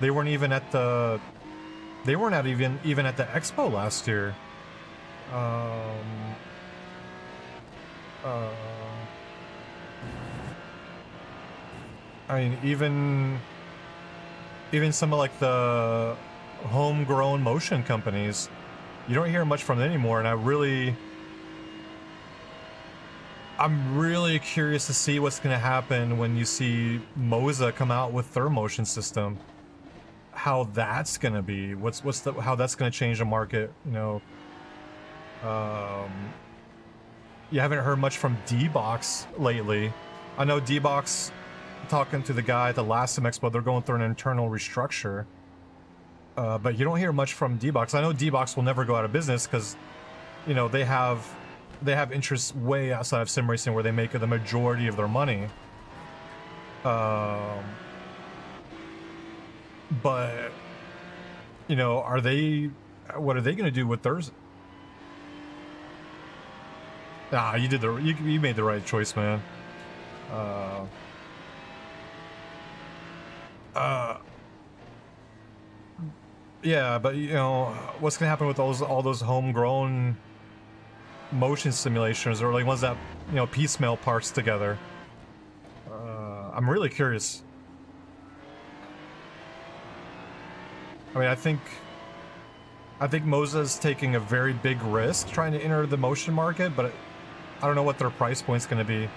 They weren't even at the... They weren't even at the expo last year. I mean, even some of like the homegrown motion companies, you don't hear much from them anymore, and I'm really curious to see what's going to happen when you see Moza come out with their motion system. How that's going to be, how that's going to change the market, you know. You haven't heard much from D-Box lately. I know D-Box, talking to the guy at the last Sim Expo, they're going through an internal restructure. But you don't hear much from D-Box. I know D-Box will never go out of business because, you know, they have interests way outside of sim racing where they make the majority of their money. But, you know, what are they going to do with theirs? You made the right choice, man. Yeah, but you know, what's gonna happen with all those homegrown motion simulations, or like ones that, you know, piecemeal parts together? I'm really curious. I mean, I think Moza's taking a very big risk trying to enter the motion market, but I don't know what their price point's gonna be.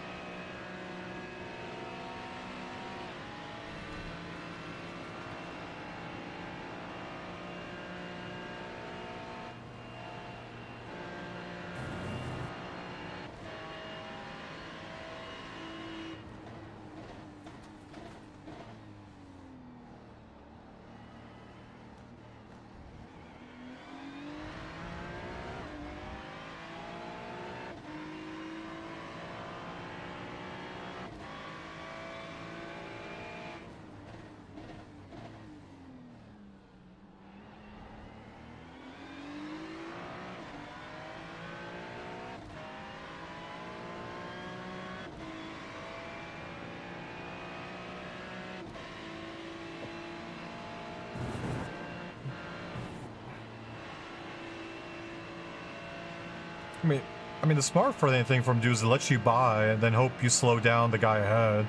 I mean, the smart thing from do is to let you buy and then hope you slow down the guy ahead.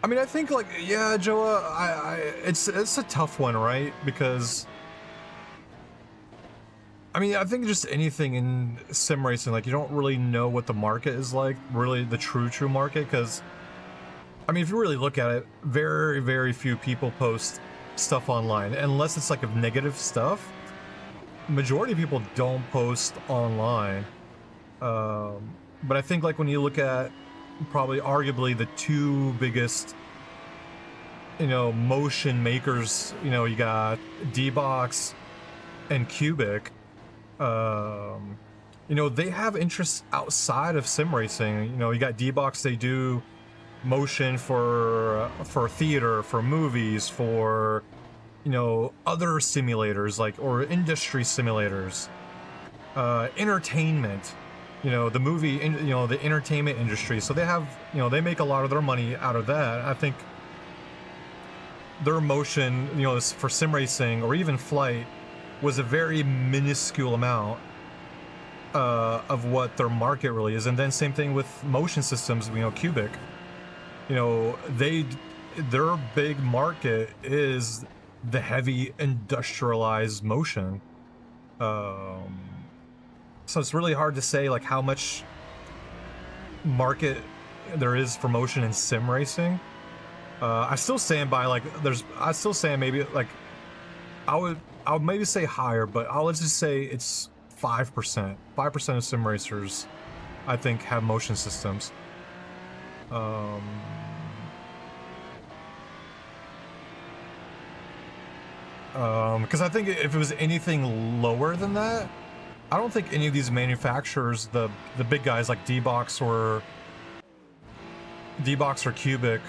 I mean, I think like, yeah, Joa, it's a tough one, right? Because I mean, I think just anything in sim racing, like you don't really know what the market is like, really the true market, because I mean, if you really look at it, very few people post stuff online, unless it's like of negative stuff. Majority of people don't post online. But I think like when you look at probably arguably the two biggest, you know, motion makers, you know, you got D-Box and Cubic. You know, they have interests outside of sim racing. You know, you got D-Box, they do motion for theater, for movies, for, you know, other simulators, like, or industry simulators, entertainment, you know, the movie, you know, the entertainment industry. So they have, you know, they make a lot of their money out of that. I think their motion, you know, for sim racing or even flight was a very minuscule amount of what their market really is. And then same thing with motion systems, you know, Cubic, you know, their big market is the heavy industrialized motion. So it's really hard to say like how much market there is for motion in sim racing. I still stand by like I still say maybe like I would maybe say higher, but I'll just say it's 5%. 5% of sim racers, I think, have motion systems. Because I think if it was anything lower than that, I don't think any of these manufacturers, the big guys like D-Box or Cubic,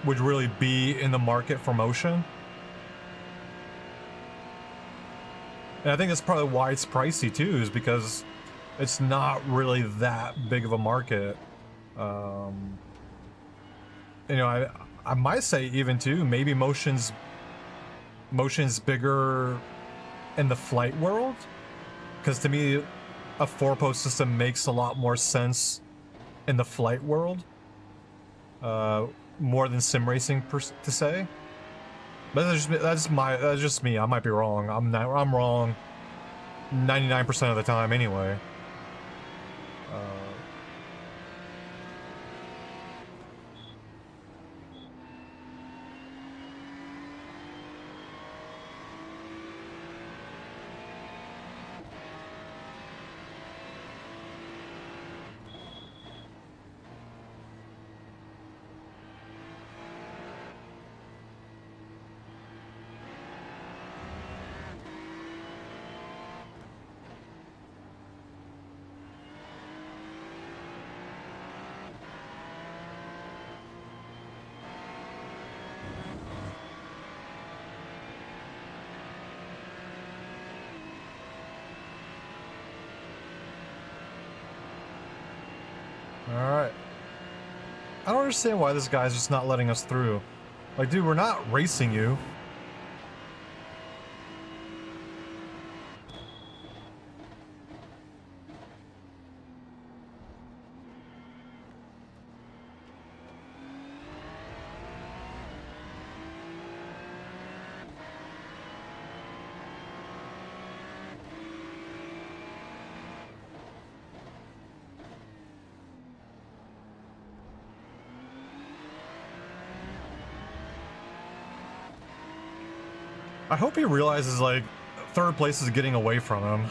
would really be in the market for motion. And I think that's probably why it's pricey too, is because it's not really that big of a market. You know, I might say even too, maybe motion's bigger in the flight world, because to me, a 4-post system makes a lot more sense in the flight world, more than sim racing to say. But that's just me. I might be wrong. I'm wrong 99% of the time anyway. Alright. I don't understand why this guy's just not letting us through. Like, dude, we're not racing you. I hope he realizes, like, third place is getting away from him.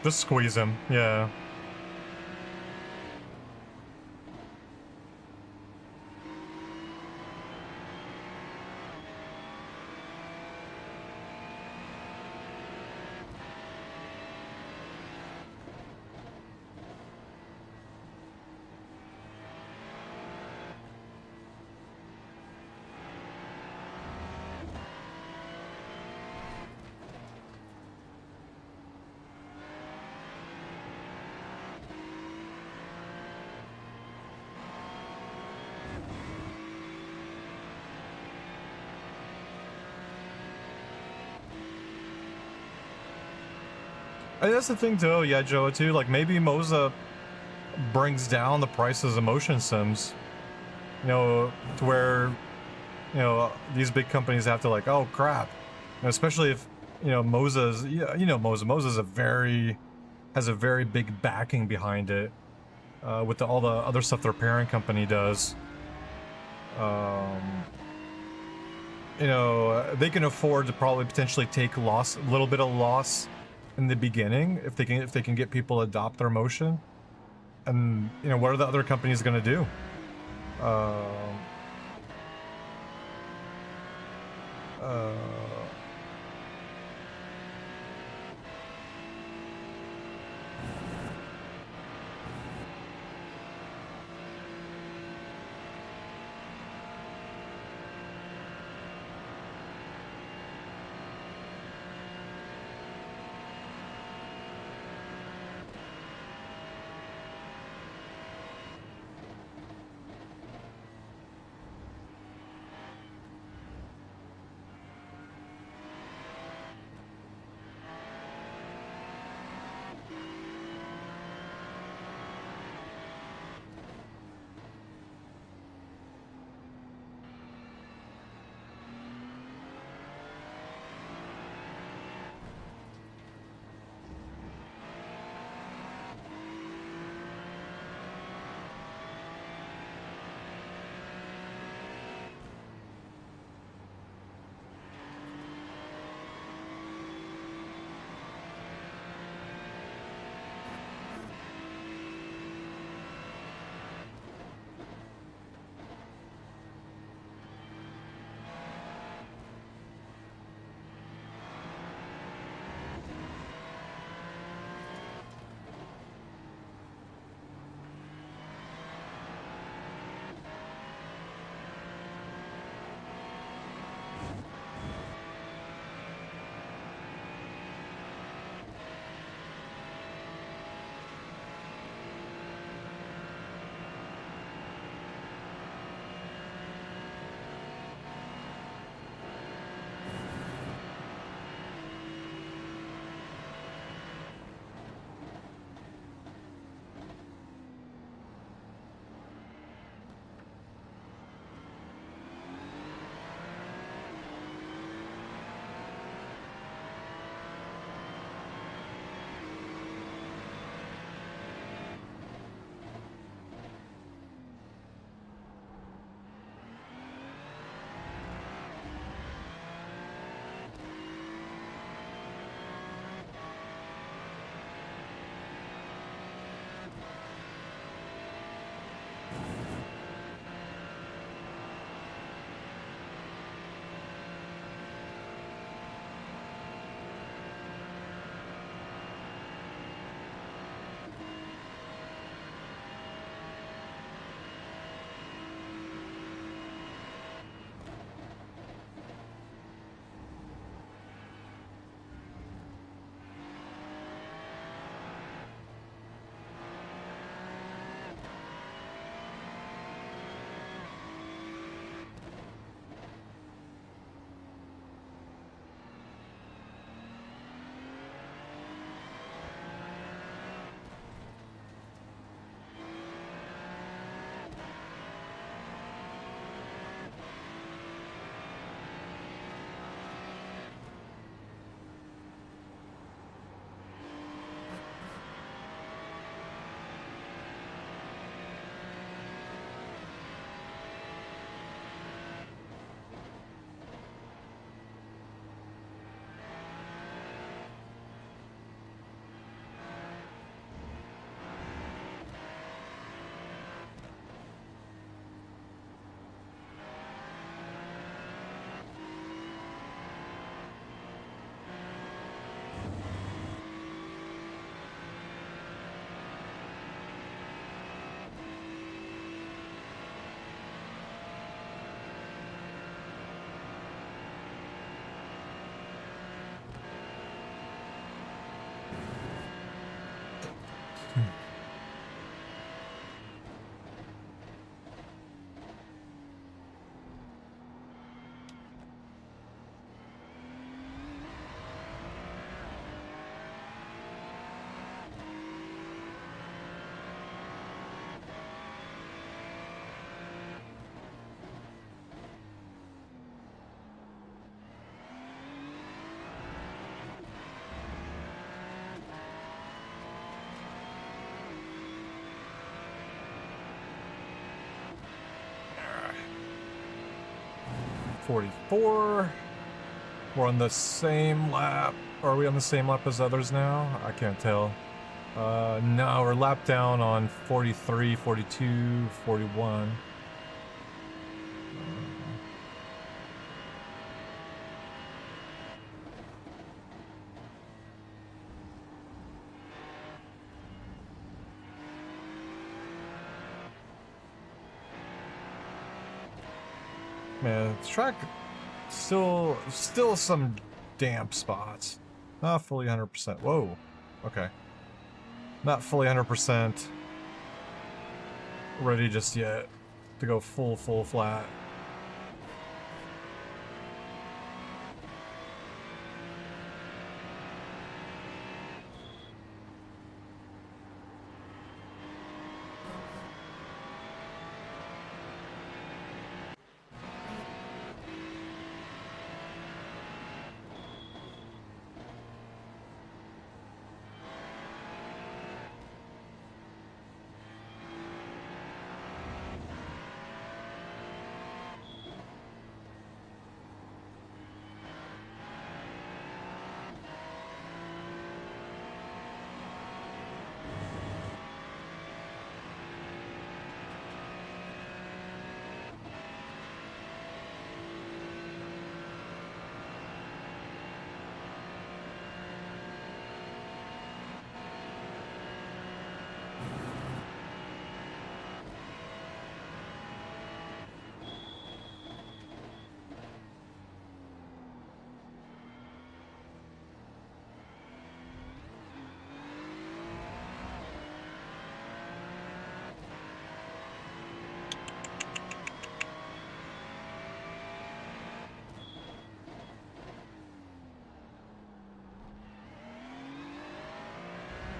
Just squeeze him, yeah. And that's the thing too, yeah, Joe, too, like maybe Moza brings down the prices of motion sims, you know, to where, you know, these big companies have to like, oh crap, and especially if, you know, Moza's, you know, Moza's has a very big backing behind it, with all the other stuff their parent company does. You know, they can afford to probably potentially take a little bit of loss in the beginning if they can get people to adopt their motion. And you know, what are the other companies going to do? 44. We're on the same lap. Are we on the same lap as others now? I can't tell. No, we're lap down on 43, 42, 41. Man, the track still some damp spots. Not fully 100%. Whoa. Okay. Not fully 100% ready just yet to go full flat.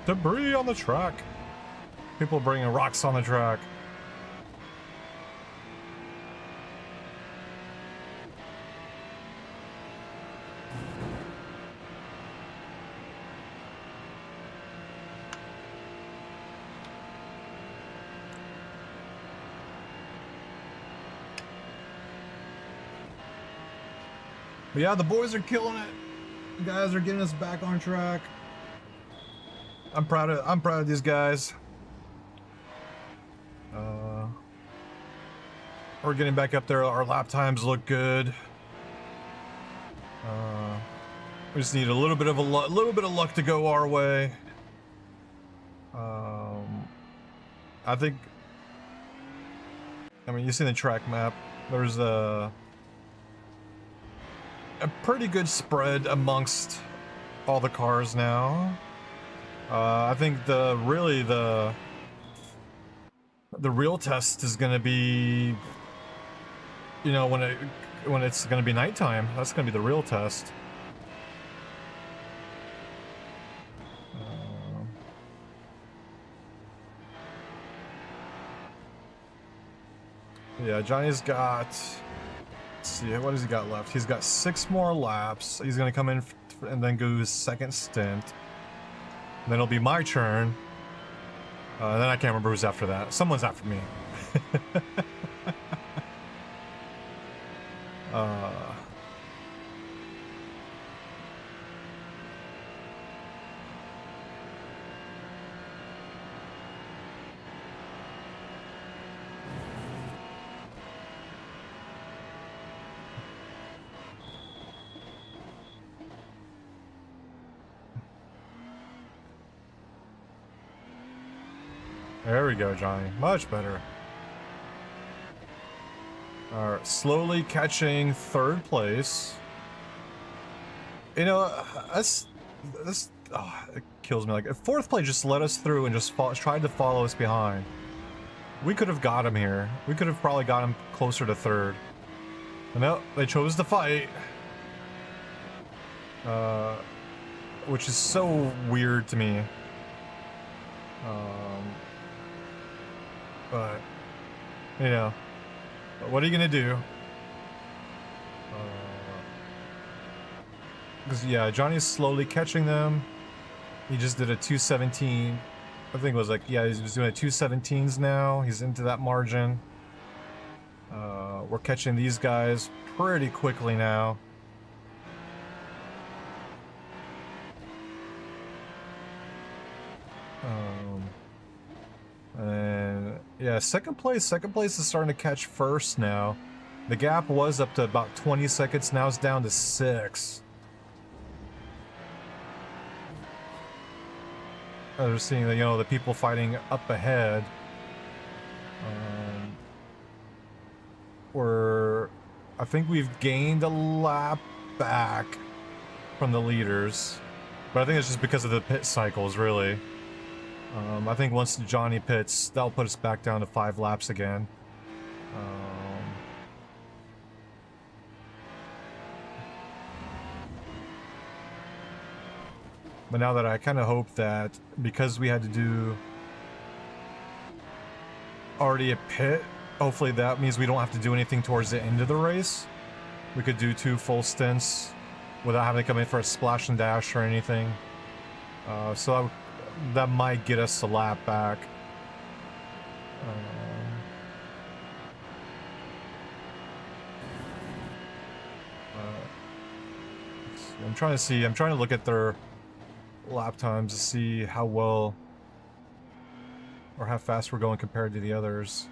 Debris on the track. People bringing rocks on the track. But yeah, the boys are killing it. You guys are getting us back on track. I'm proud of these guys. We're getting back up there. Our lap times look good. We just need a little bit of luck to go our way. I mean, you see the track map. There's a pretty good spread amongst all the cars now. I think the real test is going to be, you know, when it's going to be nighttime. That's going to be the real test. Yeah, Johnny's got, let's see, what has he got left? He's got 6 more laps. He's going to come in and then go his second stint. Then it'll be my turn. Then I can't remember who's after that. Someone's after me. There we go, Johnny. Much better. Alright, slowly catching 3rd place. You know, this it kills me. Like, if 4th place just let us through and just tried to follow us behind, we could have got him here. We could have probably got him closer to 3rd. But no, they chose to fight. Which is so weird to me. But, you know, what are you gonna do? Because, yeah, Johnny's slowly catching them. He just did a 217. I think it was like, yeah, he's doing a 217s now. He's into that margin. We're catching these guys pretty quickly now. And yeah, second place is starting to catch first now. The gap was up to about 20 seconds, now it's down to 6. We're seeing, you know, the people fighting up ahead. I think we've gained a lap back from the leaders, but I think it's just because of the pit cycles, really. I think once Johnny pits, that'll put us back down to 5 laps again. But now that I kind of hope that because we had to do already a pit, hopefully that means we don't have to do anything towards the end of the race. We could do 2 full stints without having to come in for a splash and dash or anything. So that might get us a lap back. I'm trying to look at their lap times to see how well or how fast we're going compared to the others.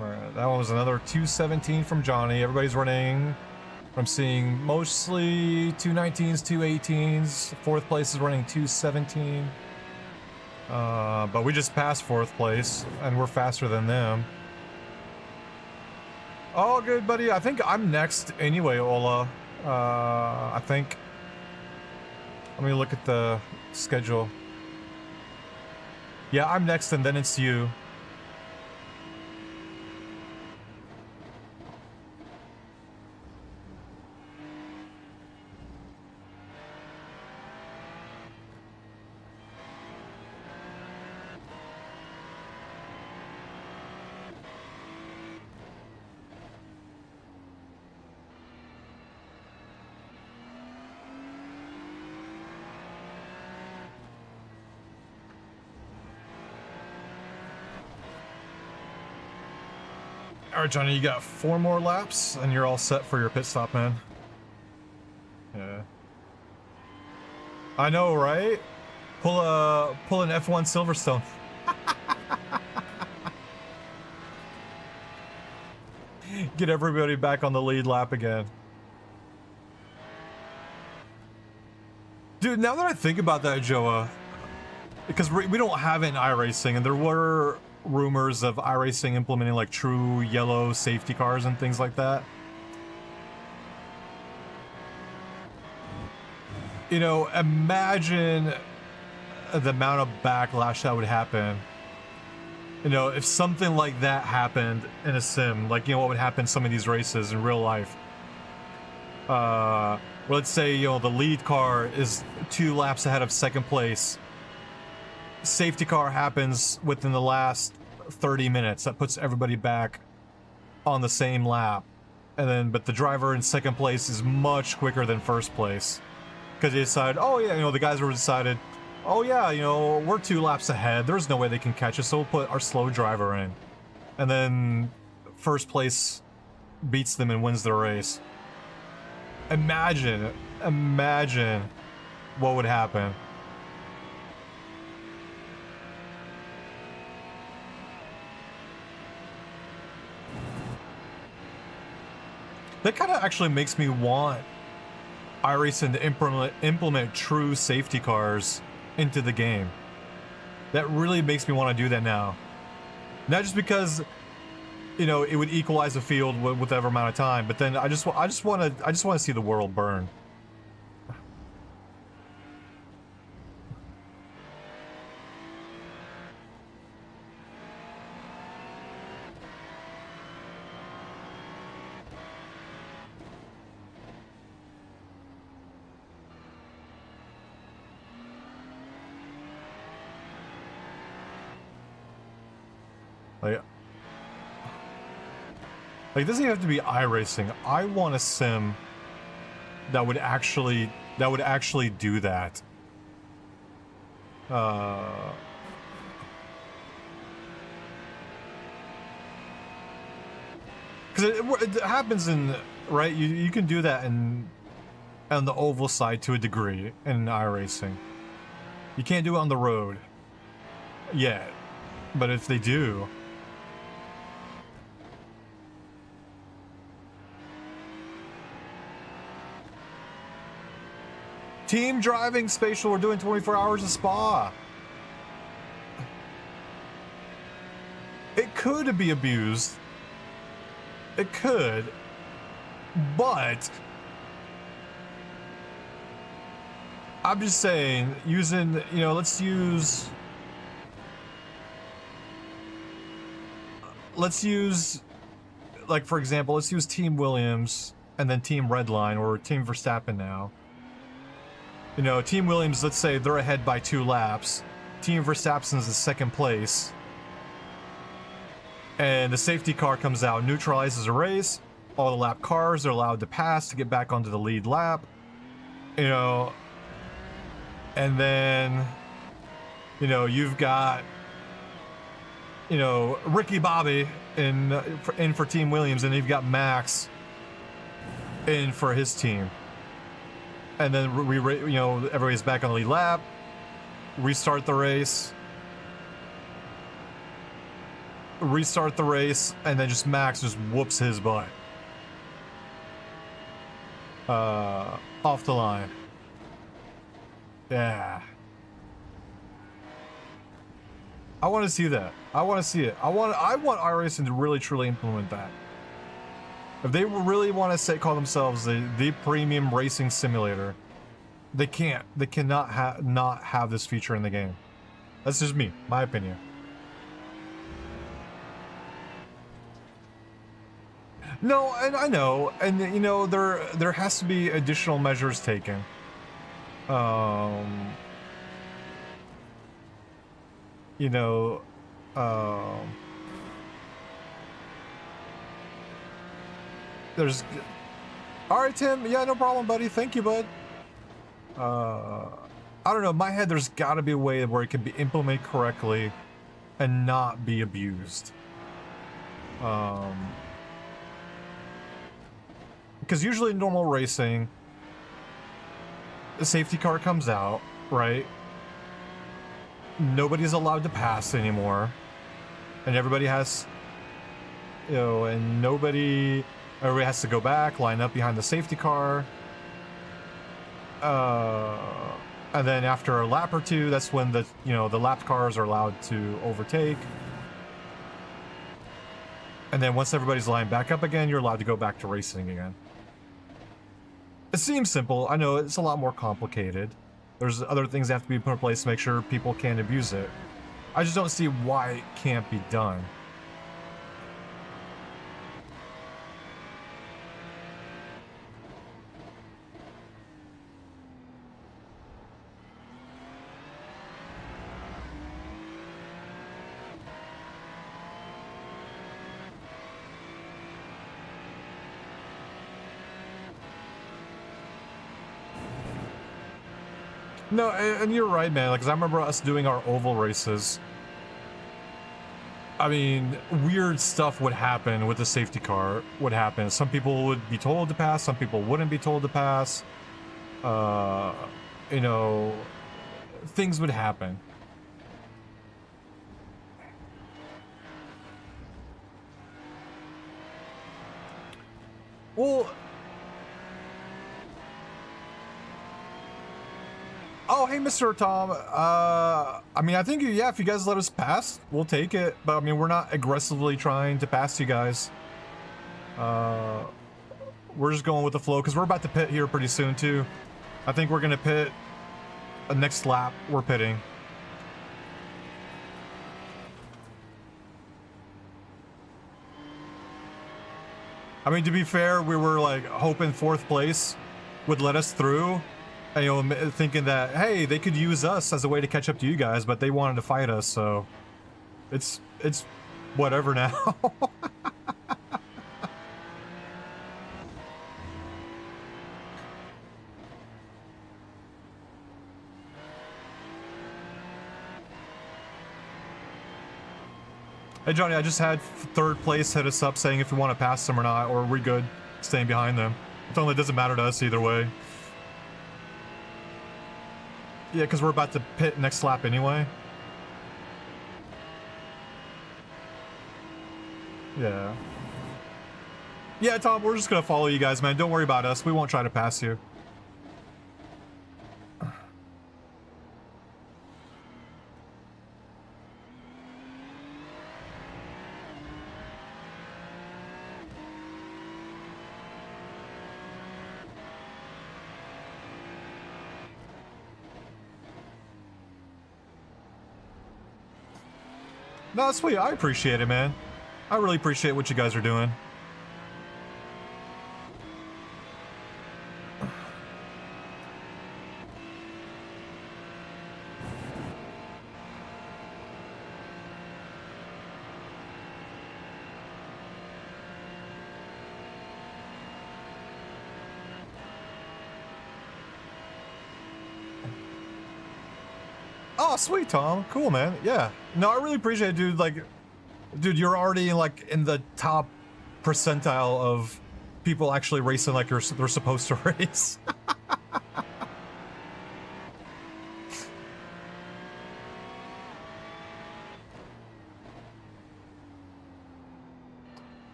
Alright, that one was another 217 from Johnny. Everybody's running. I'm seeing mostly 219s, 218s. Fourth place is running 217. But we just passed fourth place, and we're faster than them. Oh, good, buddy. I think I'm next anyway, Ola. I think. Let me look at the schedule. Yeah, I'm next, and then it's you. Alright, Johnny, you got 4 more laps, and you're all set for your pit stop, man. Yeah. I know, right? Pull an F1 Silverstone. Get everybody back on the lead lap again. Dude, now that I think about that, Joa, because we don't have it in iRacing, and there were rumors of iRacing implementing like true yellow safety cars and things like that. You know, imagine the amount of backlash that would happen. You know, if something like that happened in a sim, like, you know, what would happen in some of these races in real life. Let's say, you know, the lead car is 2 laps ahead of second place. Safety car happens within the last 30 minutes. That puts everybody back on the same lap. And then, but the driver in second place is much quicker than first place. Because they decide, oh yeah, you know, the guys were decided, oh yeah, you know, we're 2 laps ahead. There's no way they can catch us, so we'll put our slow driver in. And then first place beats them and wins the race. Imagine what would happen. That kind of actually makes me want iRacing to implement true safety cars into the game. That really makes me want to do that now. Not just because, you know, it would equalize the field with whatever amount of time, but then I just want to see the world burn. Like, Like, it doesn't have to be iRacing. I want a sim that would actually do that. Because it happens in, right? You can do that on the oval side to a degree in iRacing. You can't do it on the road yet, but if they do, team driving spatial, we're doing 24 hours of Spa. It could be abused. It could, but I'm just saying, using, you know, let's use, like, for example, let's use Team Williams and then Team Redline or Team Verstappen now. You know, Team Williams, let's say they're ahead by 2 laps. Team Verstappen's in second place. And the safety car comes out, neutralizes a race. All the lap cars are allowed to pass to get back onto the lead lap. You know, and then, you know, you've got, you know, Ricky Bobby in for Team Williams, and you've got Max in for his team. And then you know, everybody's back on the lead lap. Restart the race. Restart the race, and then just Max just whoops his butt. Off the line. Yeah. I want to see that. I want to see it. I want iRacing to really truly implement that. If they really want to call themselves the premium racing simulator, they can't. They cannot not have this feature in the game. That's just me, my opinion. No, and I know, and you know, there has to be additional measures taken. You know, there's, all right, Tim. Yeah, no problem, buddy. Thank you, bud. I don't know. In my head, there's got to be a way where it can be implemented correctly and not be abused. Because usually in normal racing, the safety car comes out, right? Nobody's allowed to pass anymore. And everybody has, you know, and everybody has to go back, line up behind the safety car. And then after a lap or two, that's when the lap cars are allowed to overtake. And then once everybody's lined back up again, you're allowed to go back to racing again. It seems simple. I know it's a lot more complicated. There's other things that have to be put in place to make sure people can't abuse it. I just don't see why it can't be done. No, and you're right, man. Like, 'cause I remember us doing our oval races. I mean, weird stuff would happen with the safety car. Would happen. Some people would be told to pass. Some people wouldn't be told to pass. You know, things would happen. Well. Oh, hey, Mr. Tom. I mean, I think, yeah, if you guys let us pass, we'll take it. But, I mean, we're not aggressively trying to pass you guys. We're just going with the flow, because we're about to pit here pretty soon, too. I think we're going to pit next lap. We're pitting. I mean, to be fair, we were, like, hoping 4th place would let us through. And, you know, thinking that, hey, they could use us as a way to catch up to you guys, but they wanted to fight us, so it's whatever now. Hey Johnny, I just had third place hit us up saying if we want to pass them or not, or we're good staying behind them. It only doesn't matter to us either way. Yeah, because we're about to pit next lap anyway. Yeah. Yeah, Tom, we're just gonna follow you guys, man. Don't worry about us. We won't try to pass you. No, sweet. I appreciate it, man. I really appreciate what you guys are doing. Oh, sweet, Tom. Cool, man. Yeah. No, I really appreciate it, dude. Like, dude, you're already, like, in the top percentile of people actually racing like they're supposed to race.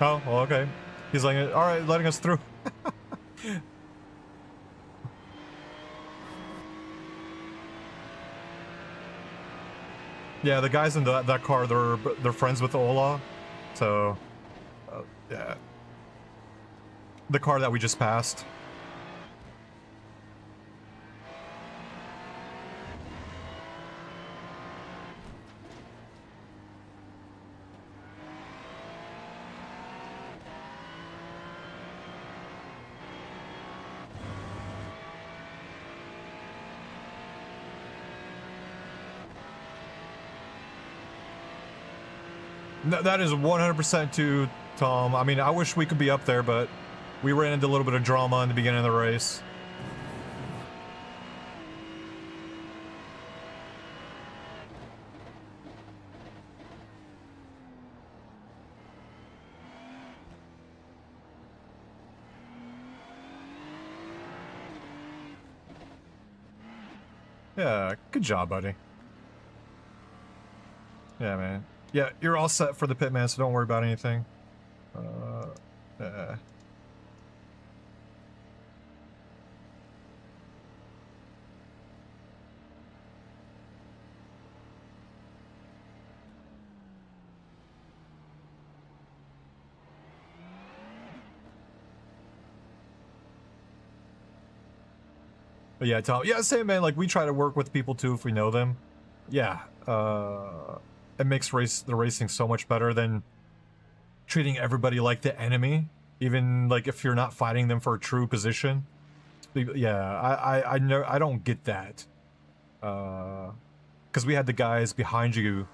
Oh, well, okay. He's like, all right, letting us through. Yeah, the guys in that car, they're friends with Ola, so yeah. The car that we just passed. No, that is 100% to Tom. I mean, I wish we could be up there, but we ran into a little bit of drama in the beginning of the race. Yeah, good job, buddy. Yeah, man. Yeah, you're all set for the pit, man, so don't worry about anything. But yeah, Tom. Yeah, same, man. Like, we try to work with people, too, if we know them. Yeah, it makes the racing so much better than treating everybody like the enemy, even like if you're not fighting them for a true position. Yeah, I know, I don't get that. Because we had the guys behind you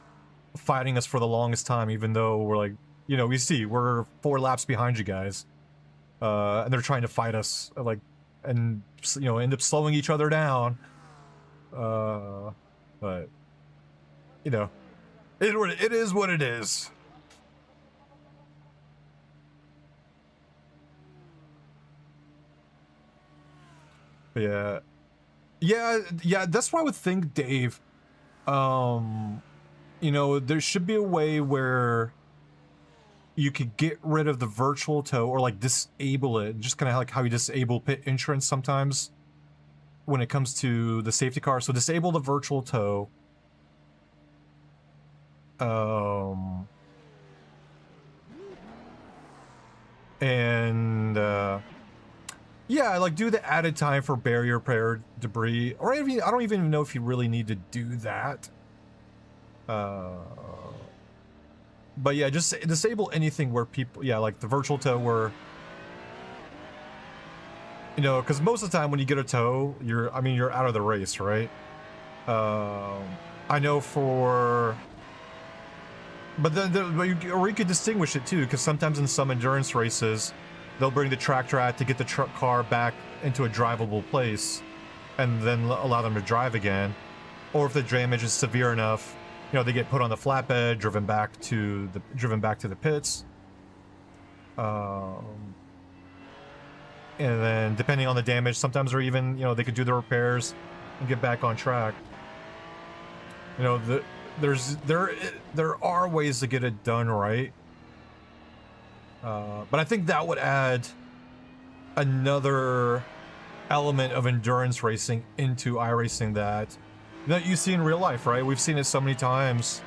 fighting us for the longest time, even though we're like, you know, we're 4 laps behind you guys, and they're trying to fight us, like, and you know, end up slowing each other down. But you know, it is what it is. But yeah, that's why I would think, Dave, you know, there should be a way where you could get rid of the virtual tow, or like disable it, just kind of like how you disable pit insurance sometimes when it comes to the safety car. So disable the virtual tow. Yeah, like do the added time for barrier repair debris, or even, I don't even know if you really need to do that. But yeah, just disable anything where people, yeah, like the virtual tow where, you know, because most of the time when you get a tow, you're out of the race, right? I know for But or you could distinguish it too, because sometimes in some endurance races, they'll bring the tractor out to get the truck car back into a drivable place, and then allow them to drive again. Or if the damage is severe enough, you know, they get put on the flatbed, driven back to the pits. And then depending on the damage, sometimes they're even, you know, they could do the repairs and get back on track. You know, there are ways to get it done right. But I think that would add another element of endurance racing into iRacing that you see in real life, right? We've seen it so many times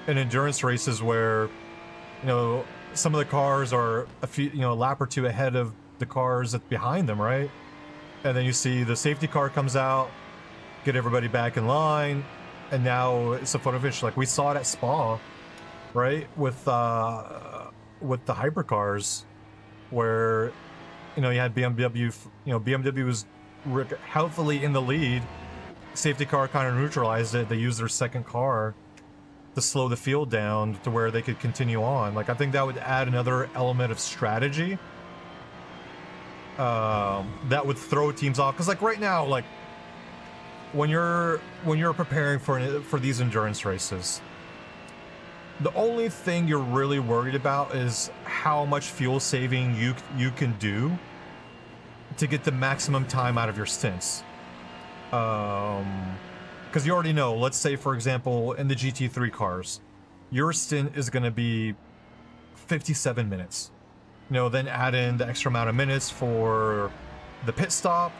in endurance races where, you know, some of the cars are a lap or two ahead of the cars that's behind them, right? And then you see the safety car comes out, get everybody back in line, and now it's a photo finish. Like we saw it at Spa, right? With the hypercars, where, you know, you had BMW, you know, BMW was healthily in the lead. Safety car kind of neutralized it. They used their second car to slow the field down to where they could continue on. Like, I think that would add another element of strategy that would throw teams off. Because like right now, like when you're preparing for these endurance races, the only thing you're really worried about is how much fuel saving you can do to get the maximum time out of your stints. Because you already know, let's say for example in the GT3 cars, your stint is going to be 57 minutes. You know, then add in the extra amount of minutes for the pit stop,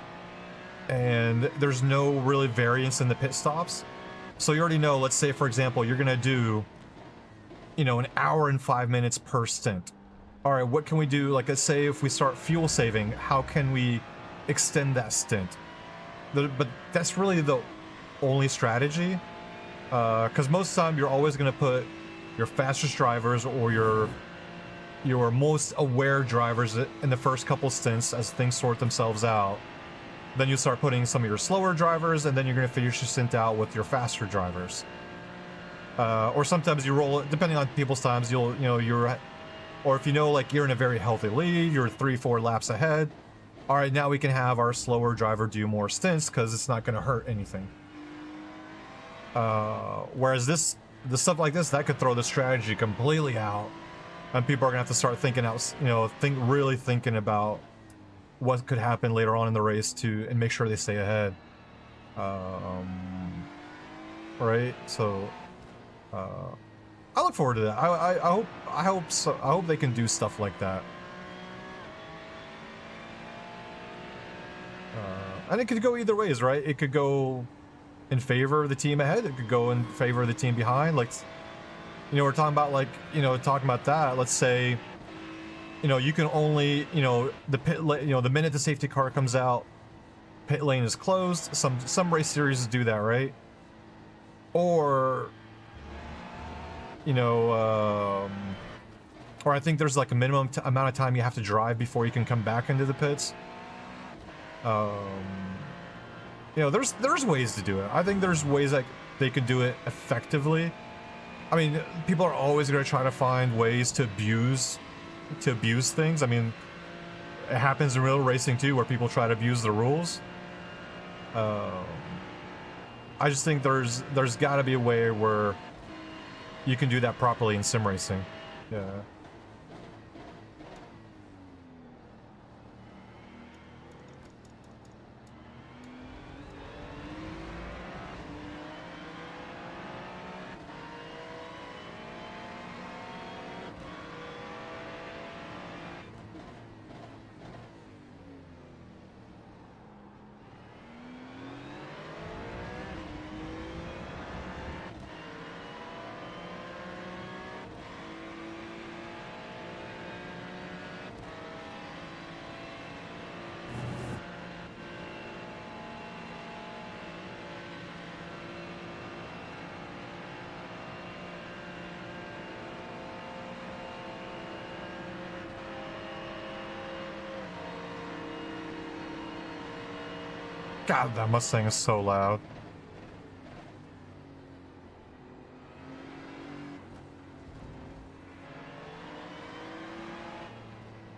and there's no really variance in the pit stops. So you already know, let's say for example you're going to do, you know, an hour and 5 minutes per stint. All right, what can we do? Like, let's say if we start fuel saving, how can we extend that stint? But that's really the only strategy, because most of the time you're always going to put your fastest drivers or your most aware drivers in the first couple stints as things sort themselves out. Then you start putting some of your slower drivers, and then you're going to finish your stint out with your faster drivers. Or sometimes you roll it, depending on people's times, or if you know, like you're in a very healthy lead, you're 3-4 laps ahead. All right, now we can have our slower driver do more stints because it's not going to hurt anything. Whereas the stuff like this, that could throw the strategy completely out, and people are going to have to start thinking out, you know, really thinking about what could happen later on in the race and make sure they stay ahead. Right? So, I look forward to that. I hope they can do stuff like that. And it could go either ways, right? It could go in favor of the team ahead. It could go in favor of the team behind. Like, you know, we're talking about, like, you know, talking about that. Let's say, you know, you can only, you know, the minute the safety car comes out, pit lane is closed. Some race series do that, right? Or, you know, or I think there's like a minimum amount of time you have to drive before you can come back into the pits. You know, there's ways to do it. I think there's ways that they could do it effectively. I mean, people are always going to try to find ways to abuse things. I mean, it happens in real racing too, where people try to abuse the rules. I just think there's got to be a way where you can do that properly in sim racing. Yeah. God, that Mustang is so loud.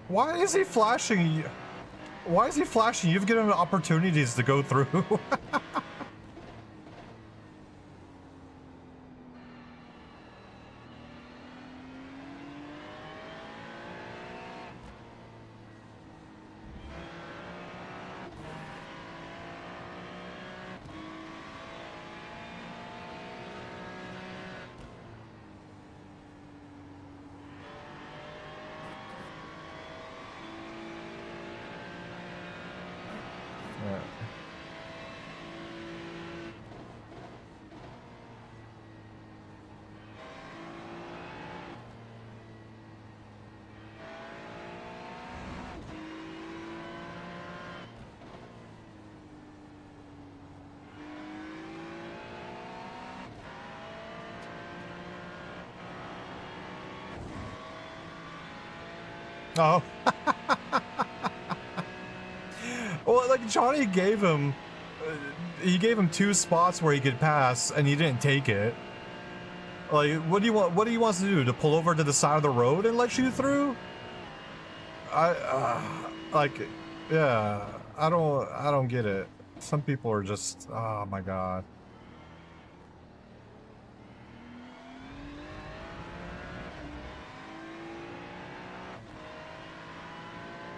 Why is he flashing? Why is he flashing? You've given him opportunities to go through. Oh. Well, like Johnny gave him, he gave him 2 spots where he could pass, and he didn't take it. Like, what do you want? What do he wants to do? To pull over to the side of the road and let you through? Like, yeah, I don't get it. Some people are just, oh my god.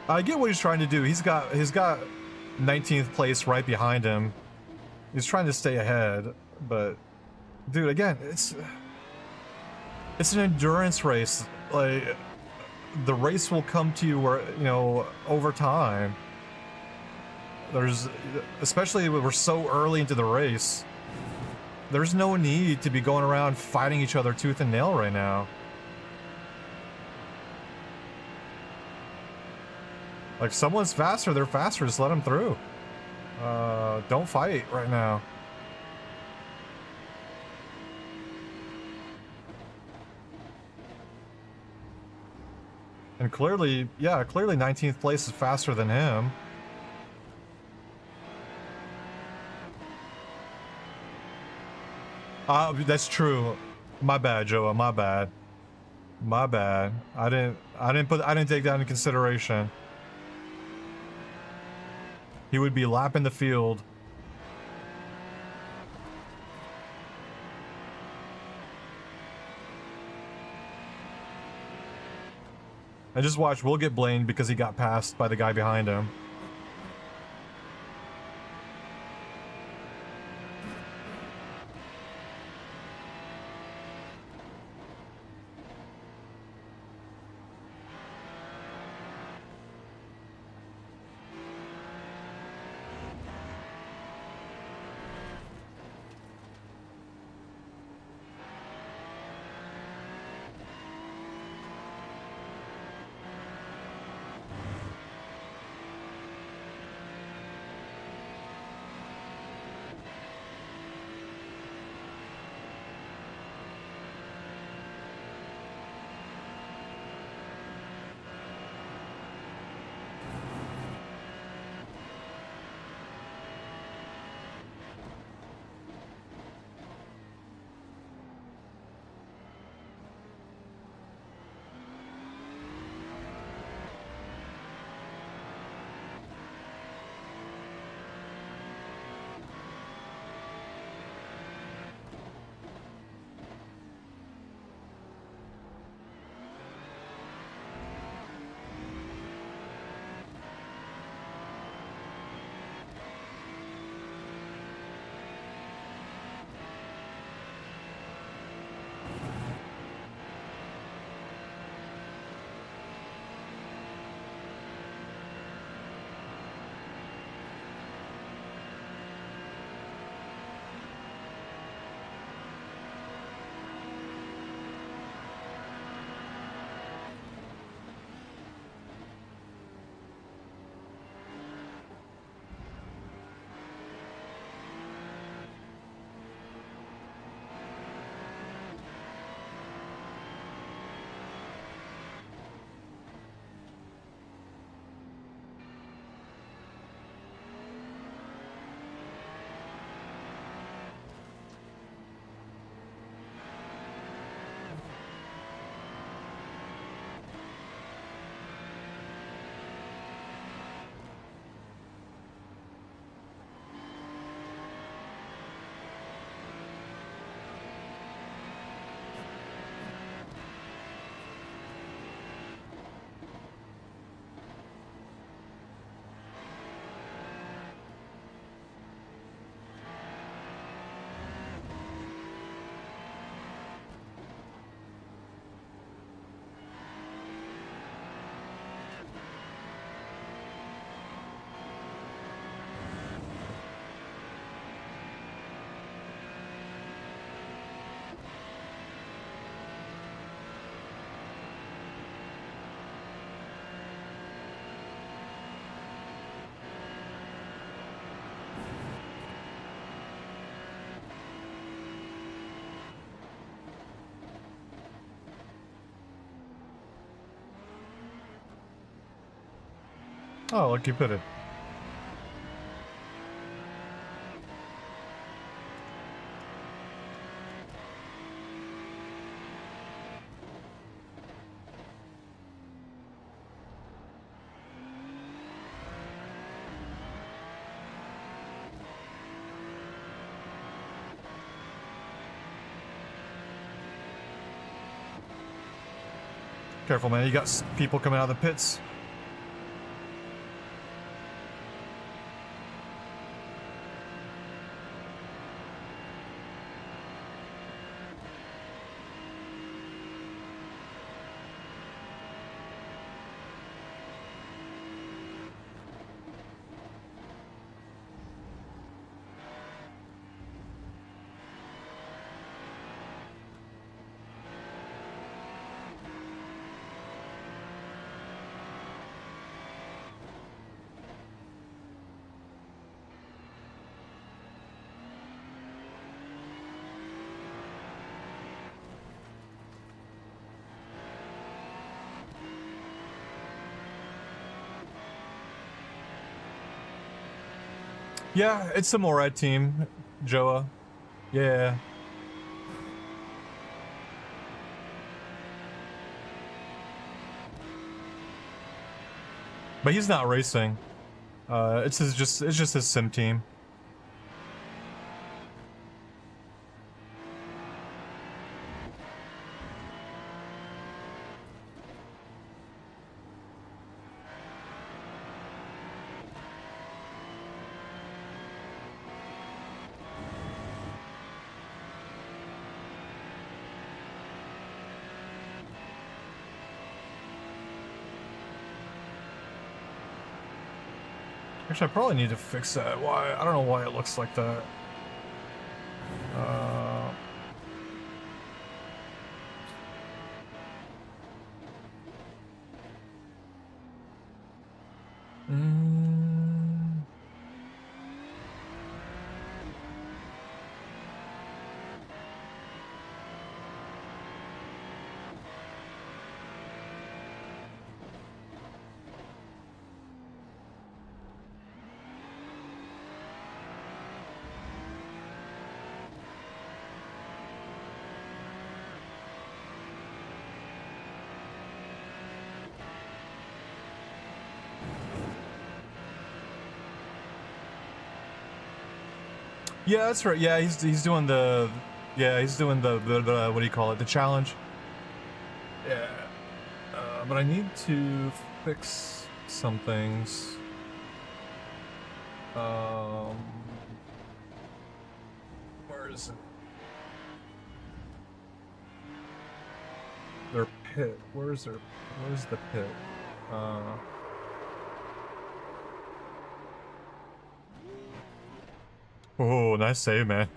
I get what he's trying to do. He's got 19th place right behind him. He's trying to stay ahead, but dude, again, it's an endurance race. Like, the race will come to you where, you know, over time. Especially when we're so early into the race, there's no need to be going around fighting each other tooth and nail right now. Like, someone's faster, they're faster, just let them through. Don't fight right now. And clearly, yeah, clearly 19th place is faster than him. That's true. My bad, Joa, my bad. My bad. I didn't take that into consideration. He would be lapping the field. And just watch, we'll get blamed because he got passed by the guy behind him. Oh, look, you put it. Careful, man. You got people coming out of the pits. Yeah, it's the Morad team, Joa. Yeah. But he's not racing. It's just his sim team. Actually, I probably need to fix that. Why? I don't know why it looks like that. Mm. Yeah, that's right. Yeah, he's doing the what do you call it? The challenge. Yeah. But I need to fix some things. Where is it? Their pit. Where's the pit? Oh, nice save, man.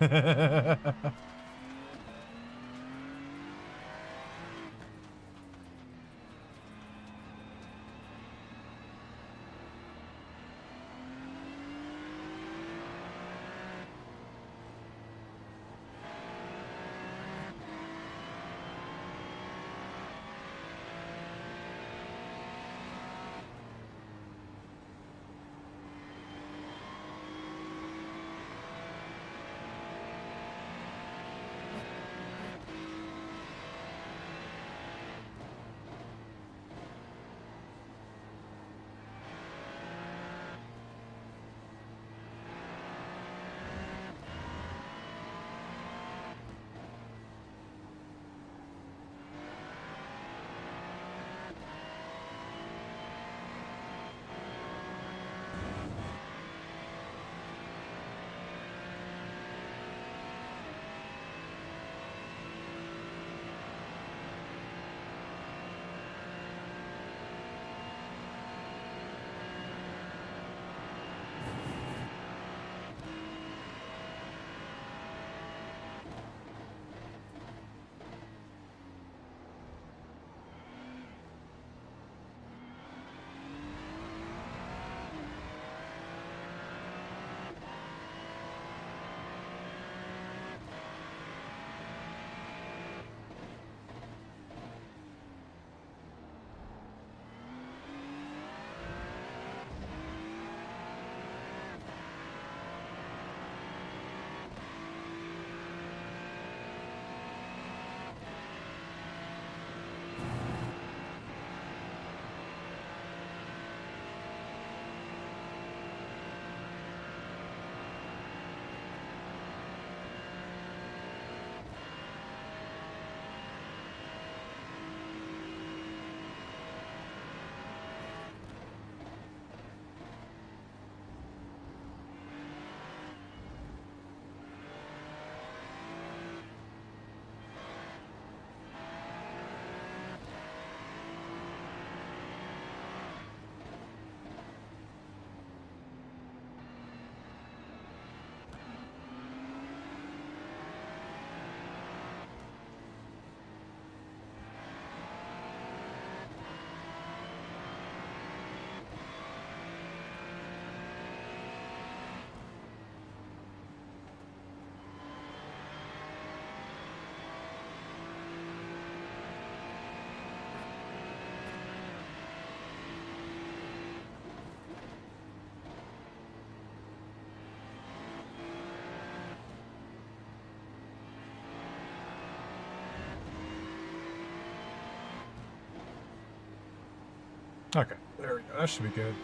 Okay, there we go. That should be good.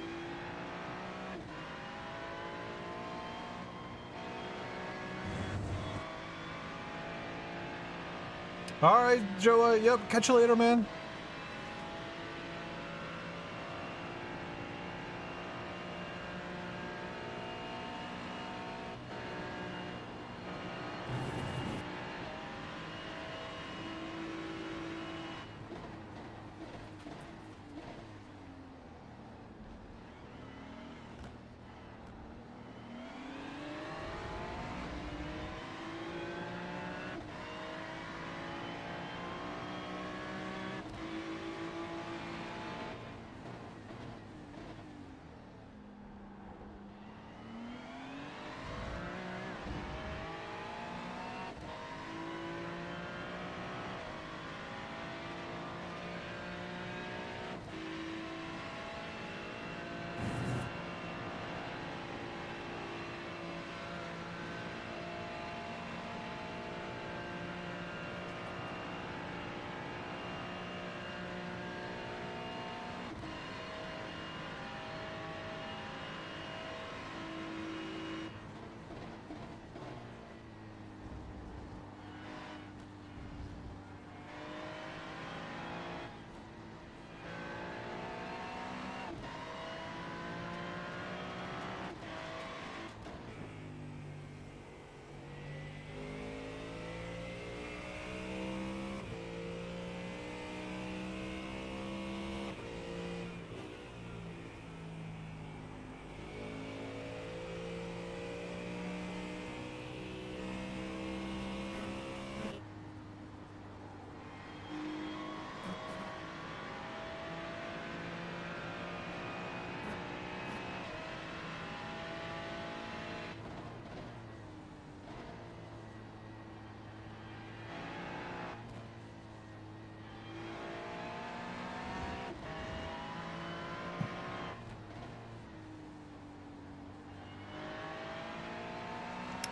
All right, Joe. Yep. Catch you later, man.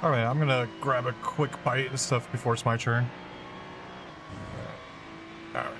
All right, I'm gonna grab a quick bite and stuff before it's my turn. All right.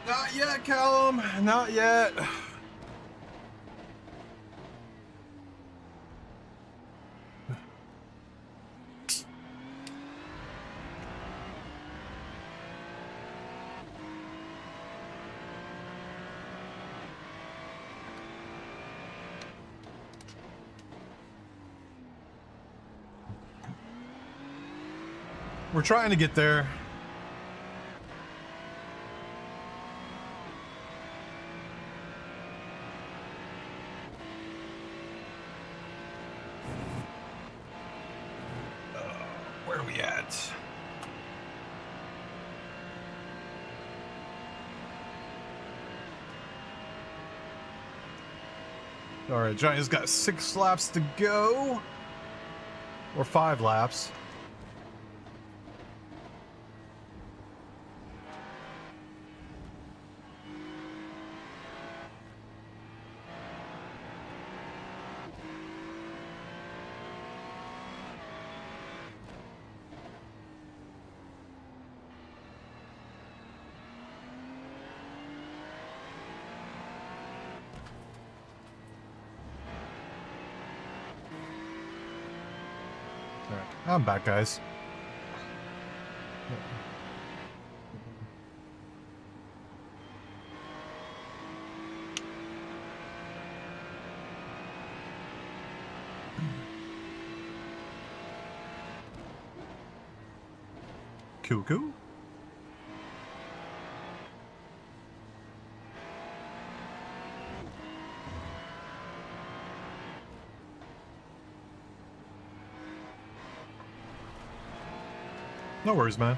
Not yet, Callum. Not yet. We're trying to get there. Where are we at? All right, Johnny's got 6 laps to go. Or 5 laps. All right, I'm back, guys. Cuckoo? No worries, man.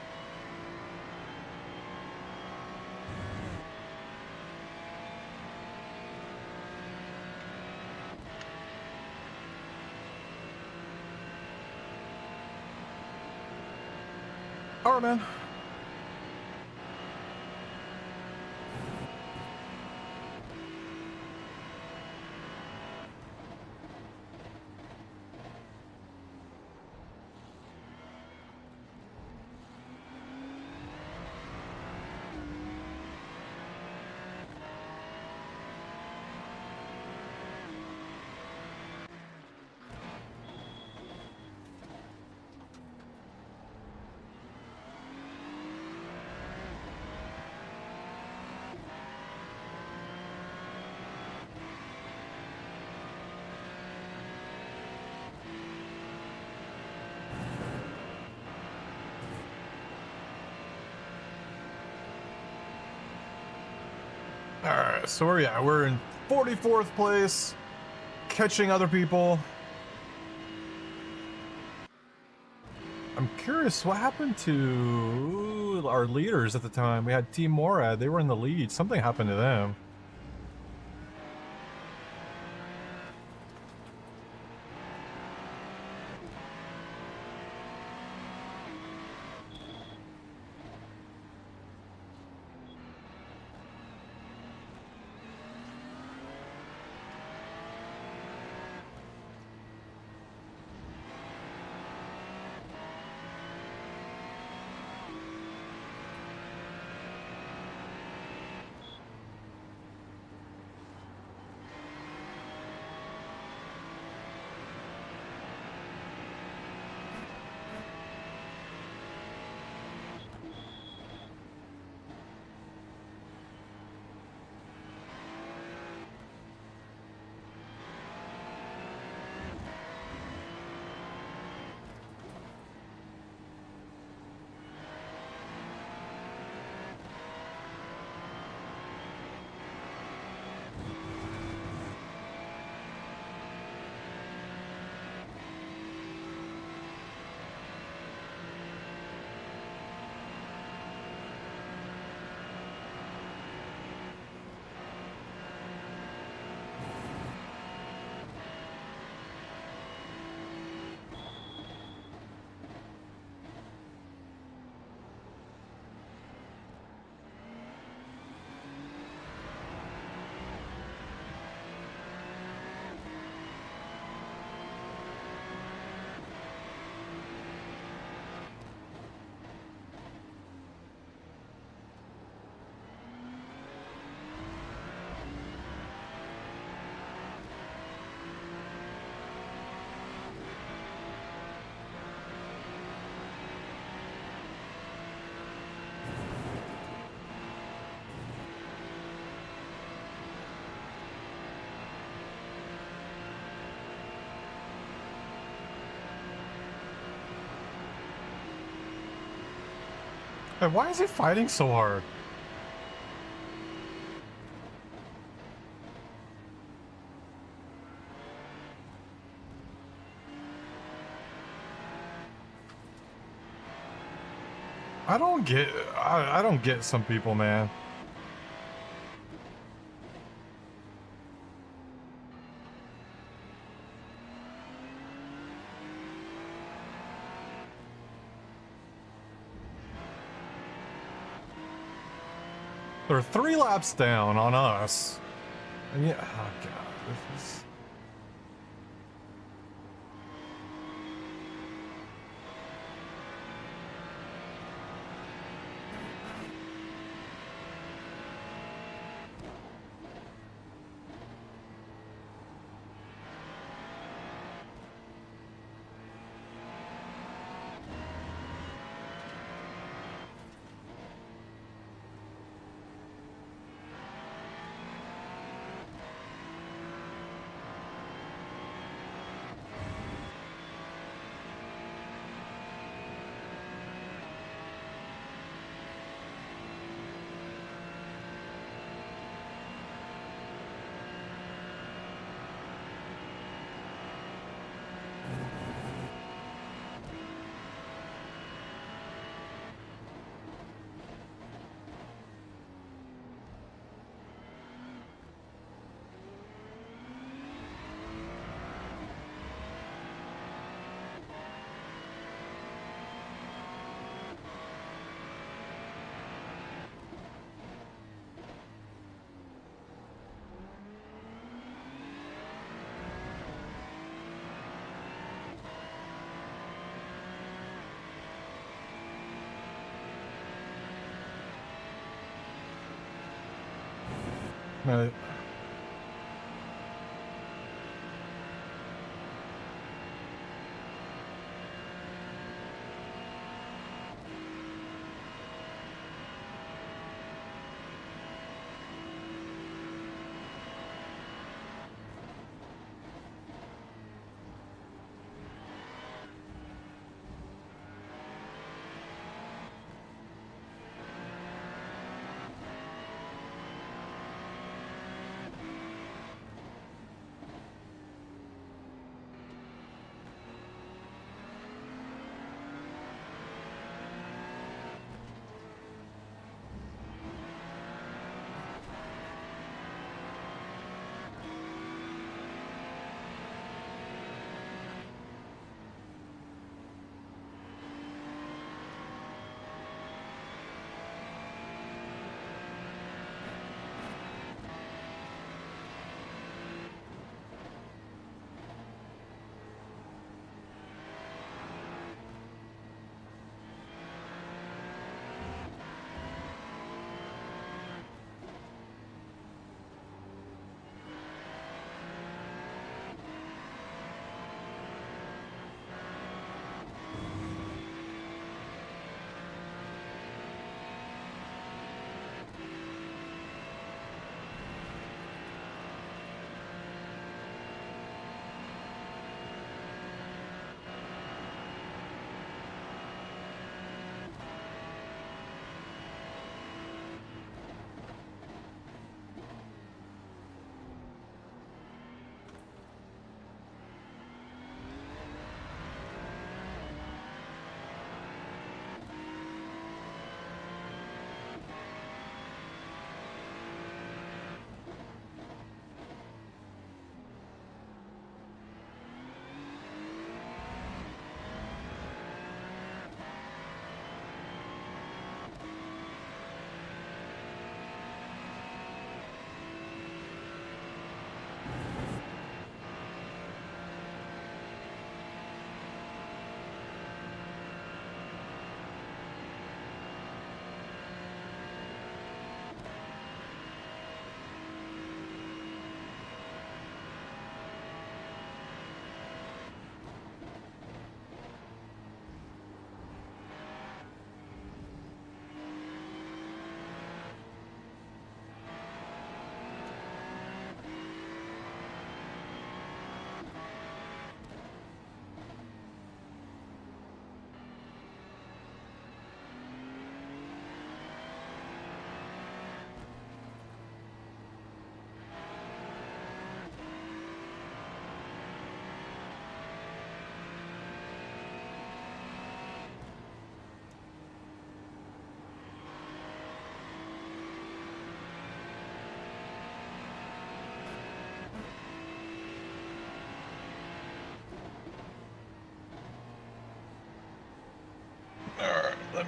All right, man. All right, so we're in 44th place, catching other people. I'm curious what happened to our leaders at the time. We had Team Morad, they were in the lead. Something happened to them. Hey, why is he fighting so hard? I don't get some people, man. They're 3 laps down on us. And yeah, oh god, this is... No.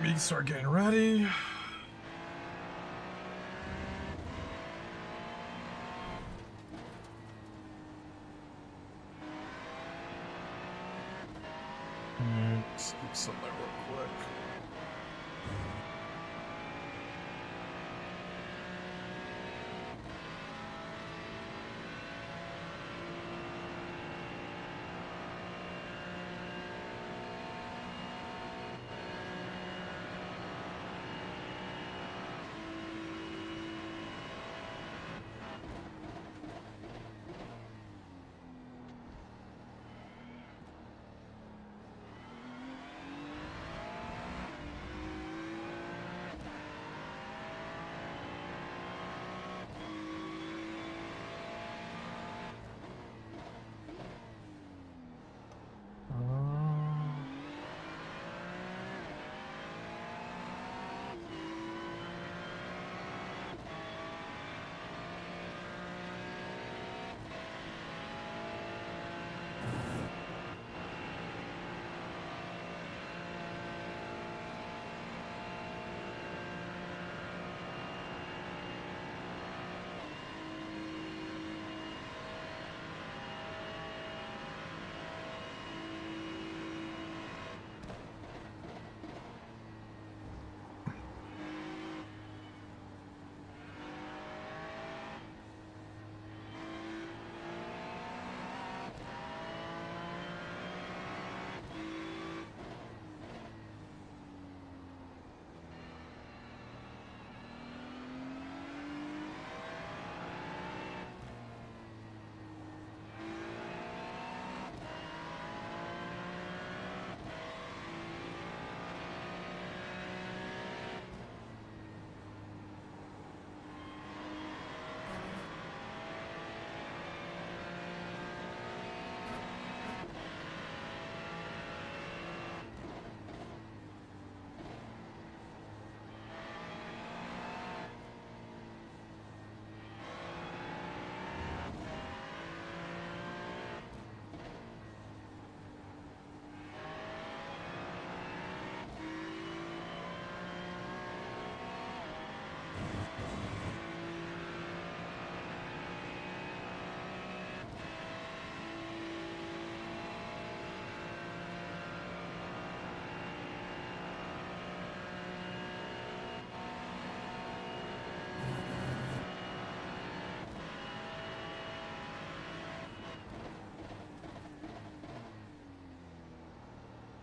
Let me start getting ready. Let's get something real quick.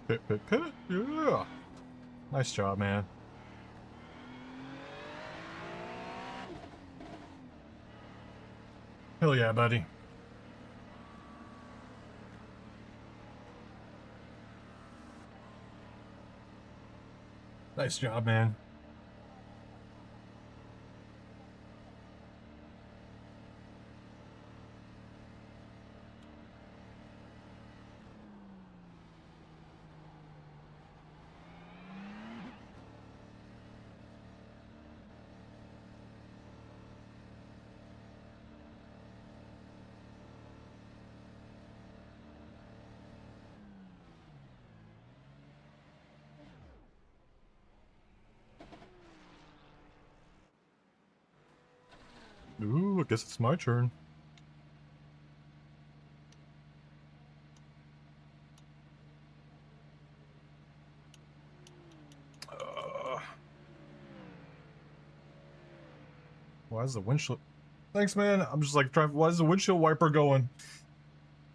Pit, pit, pit. Yeah. Nice job, man. Hell yeah, buddy. Nice job, man. Ooh, I guess it's my turn. Why is the windshield... Thanks, man. I'm just like trying... Why is the windshield wiper going?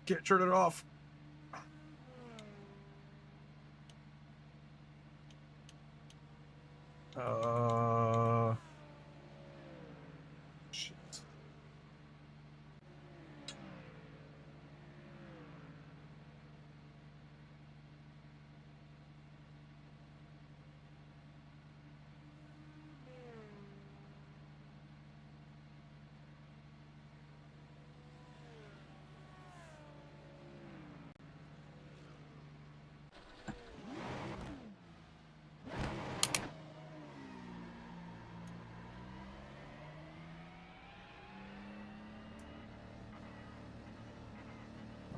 Can't turn it off. Shit.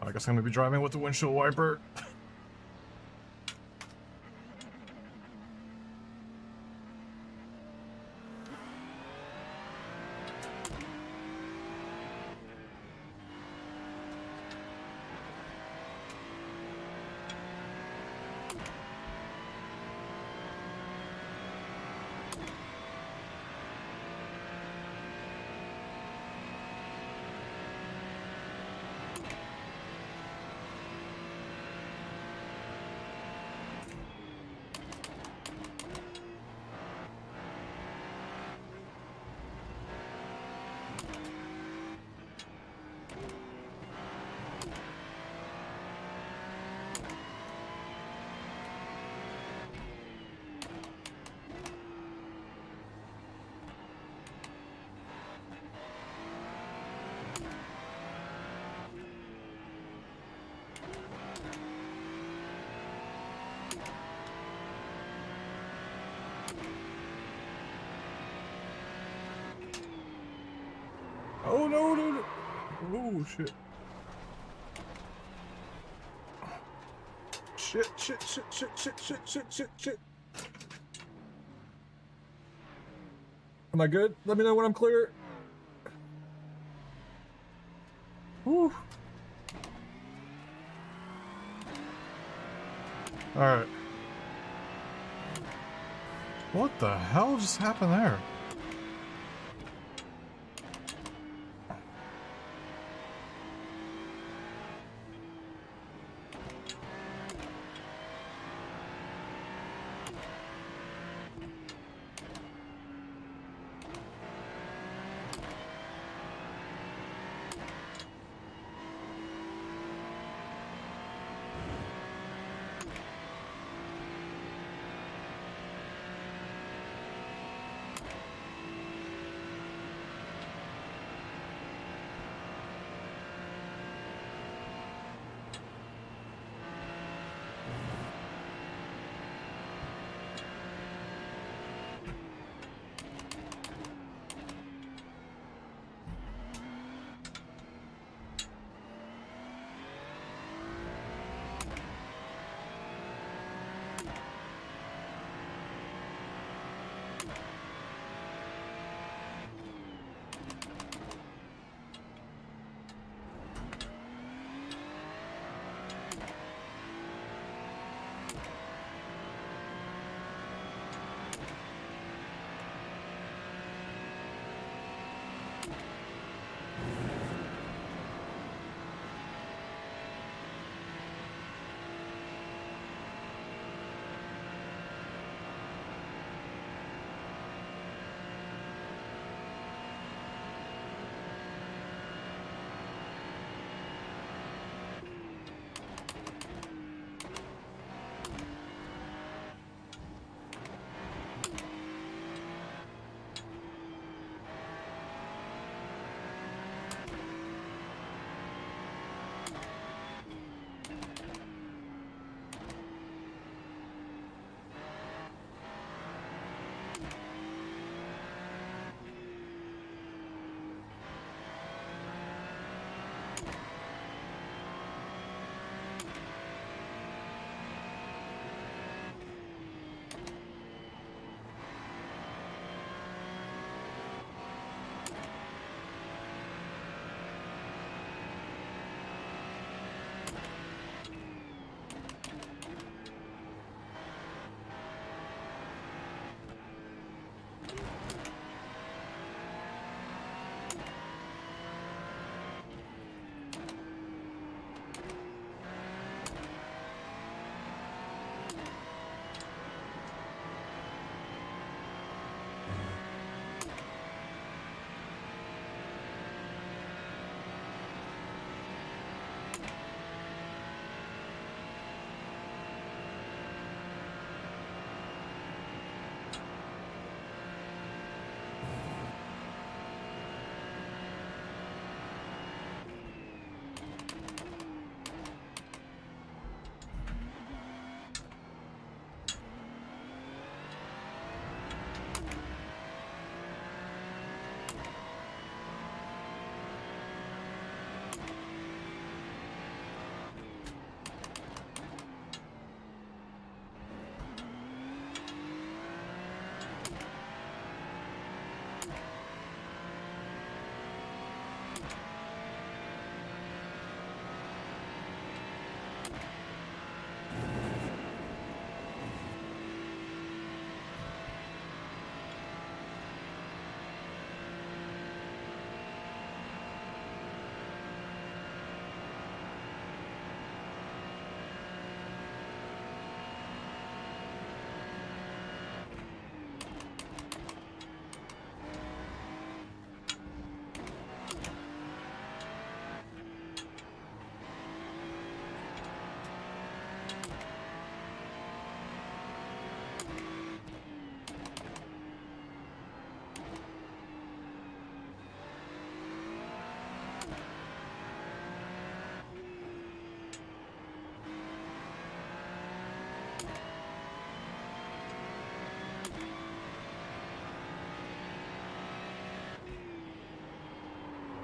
I guess I'm gonna be driving with the windshield wiper. Oh no, no, no. Oh shit. Shit, shit, shit, shit, shit, shit, shit, shit, shit. Am I good? Let me know when I'm clear. Whew. Alright. What the hell just happened there?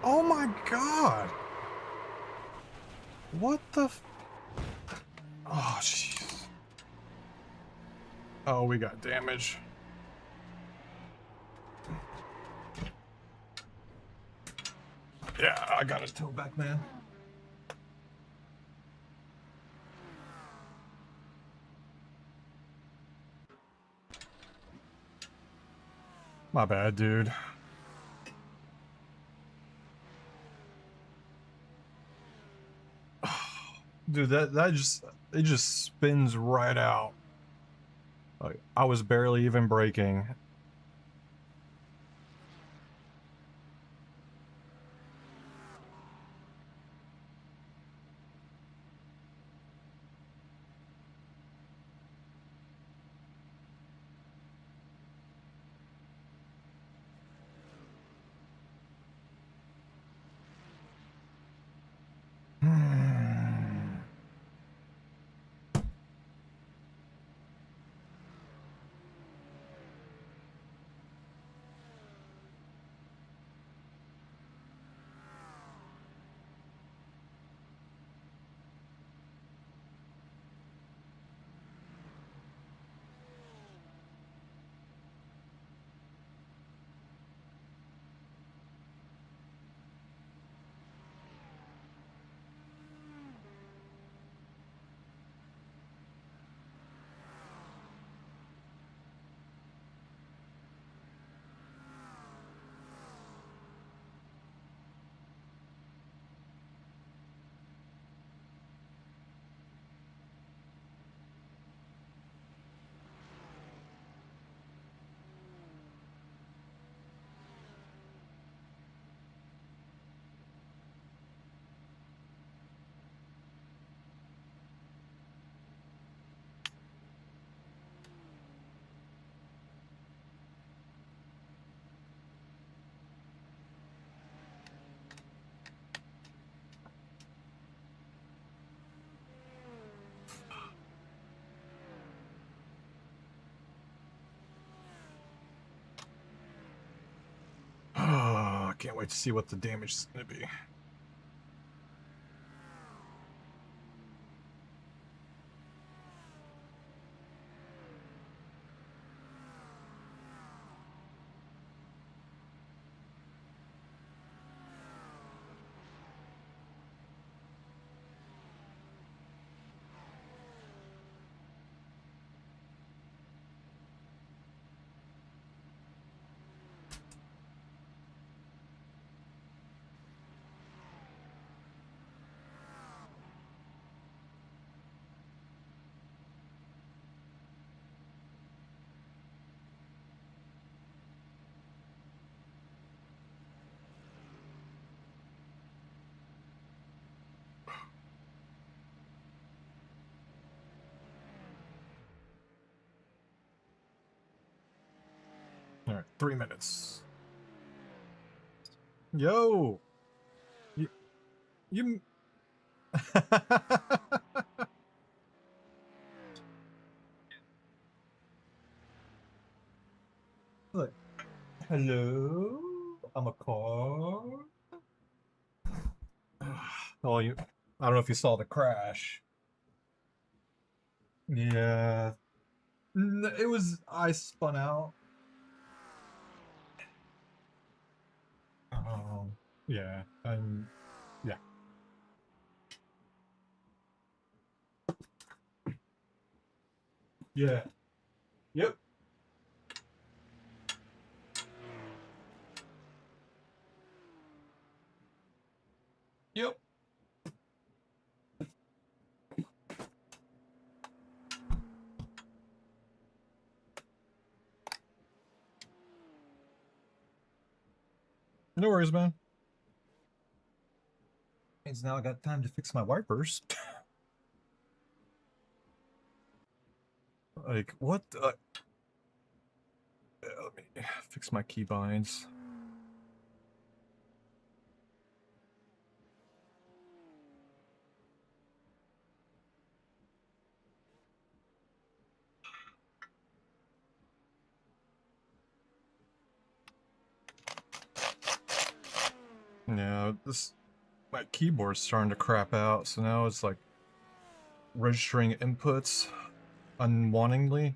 Oh my god! What the oh, jeez. Oh, we got damage. Yeah, I got his toe back, man. My bad, dude. Dude, that just it just spins right out. Like I was barely even braking. I can't wait to see what the damage is going to be. All right, 3 minutes. Yo, you. Look, hello. I'm a car. Oh, you. I don't know if you saw the crash. Yeah, it was. I spun out. Yeah, yeah. Yeah. Yep. Yep. No worries, man. Means now I got time to fix my wipers. Like, what? Let me fix my keybinds. Yeah, my keyboard's starting to crap out, so now it's like registering inputs unwantingly.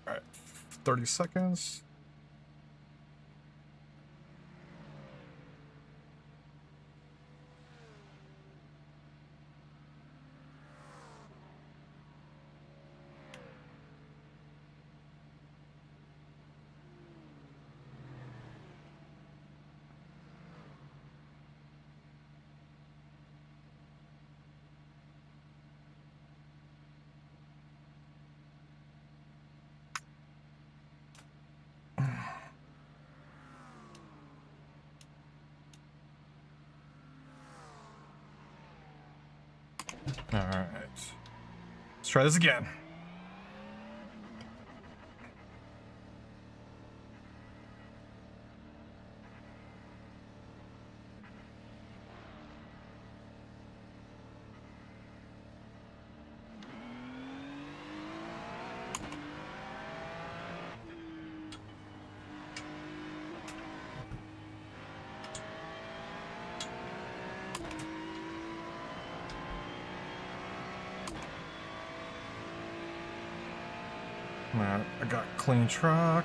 All right, 30 seconds. All right, let's try this again. All right, I got clean track.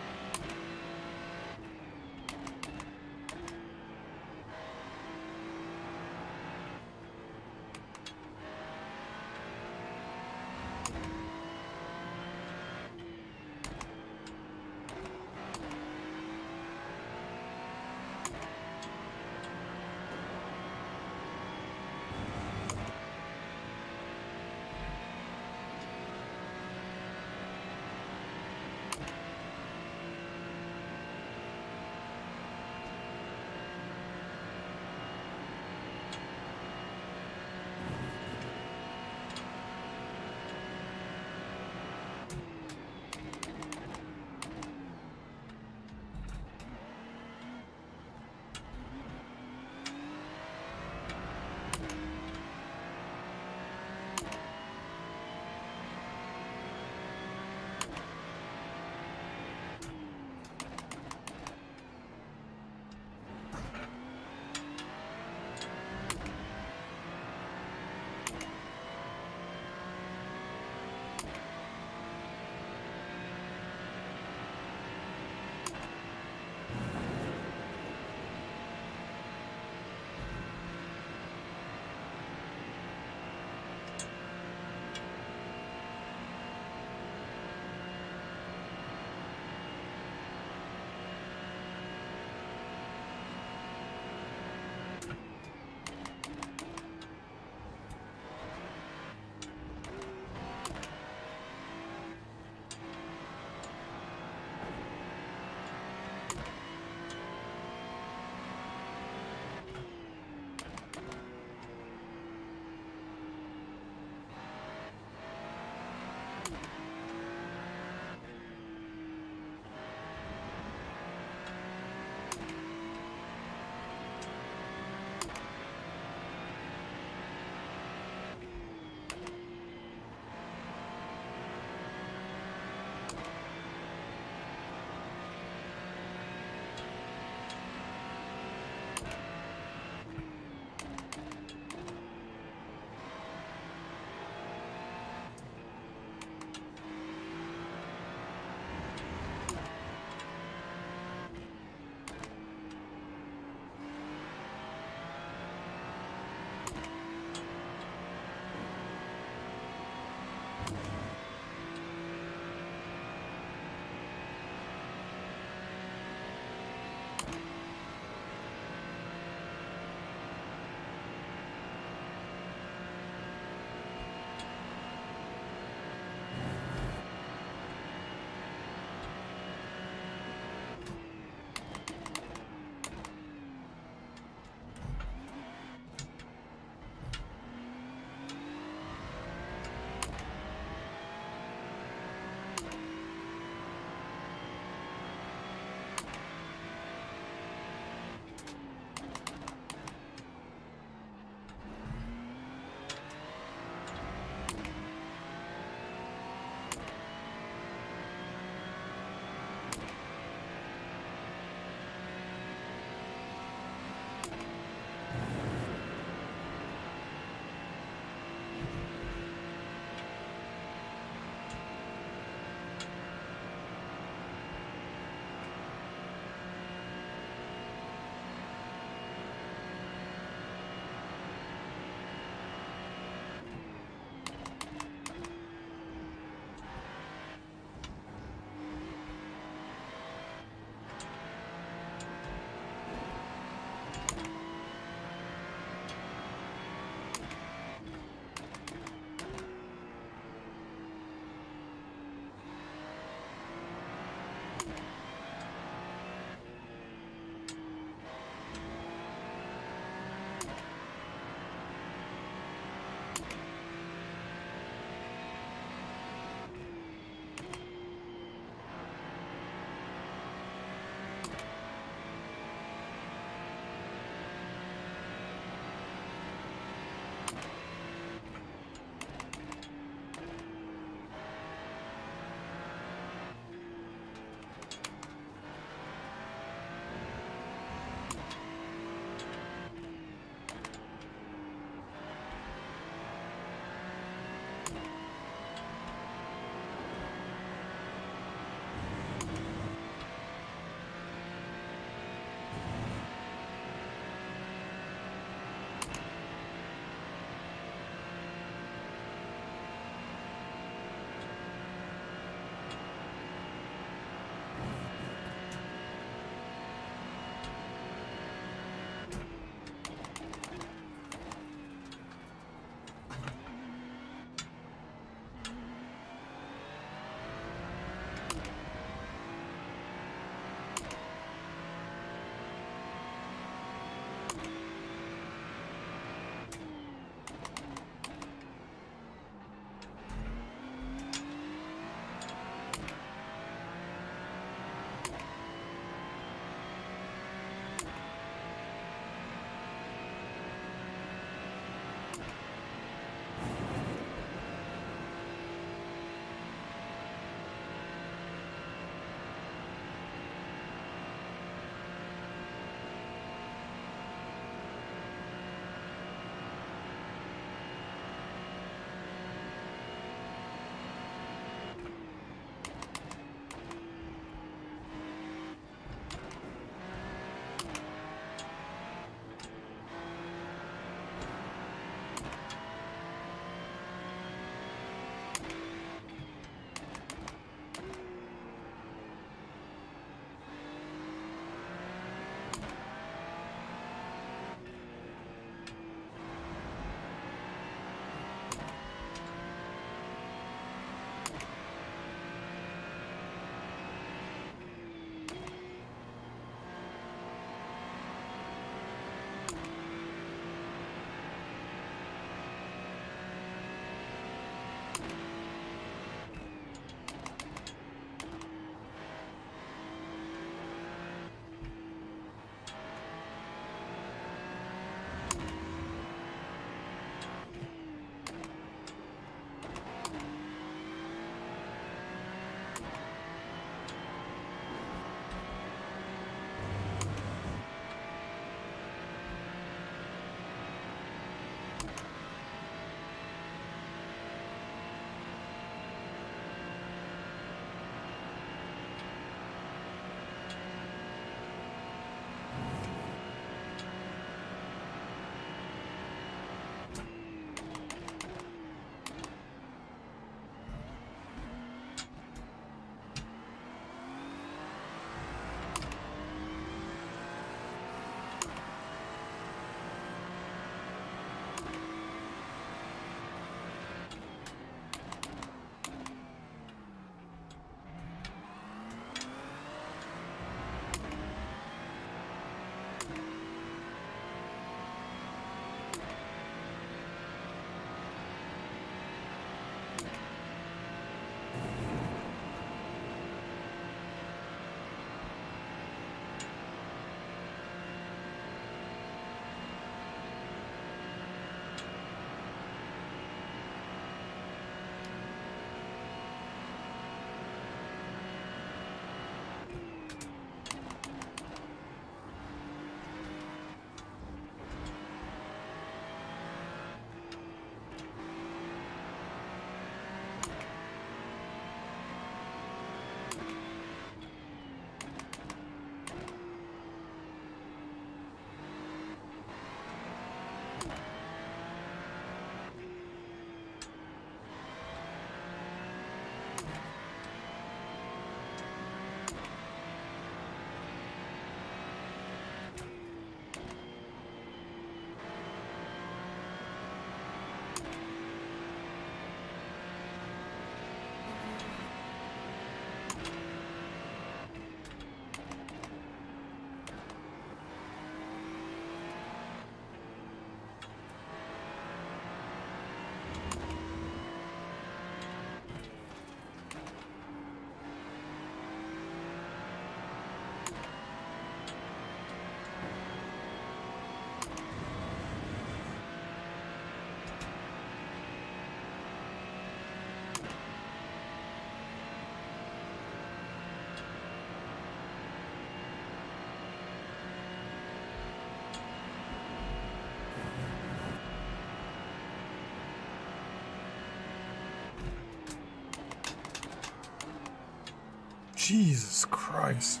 Jesus Christ.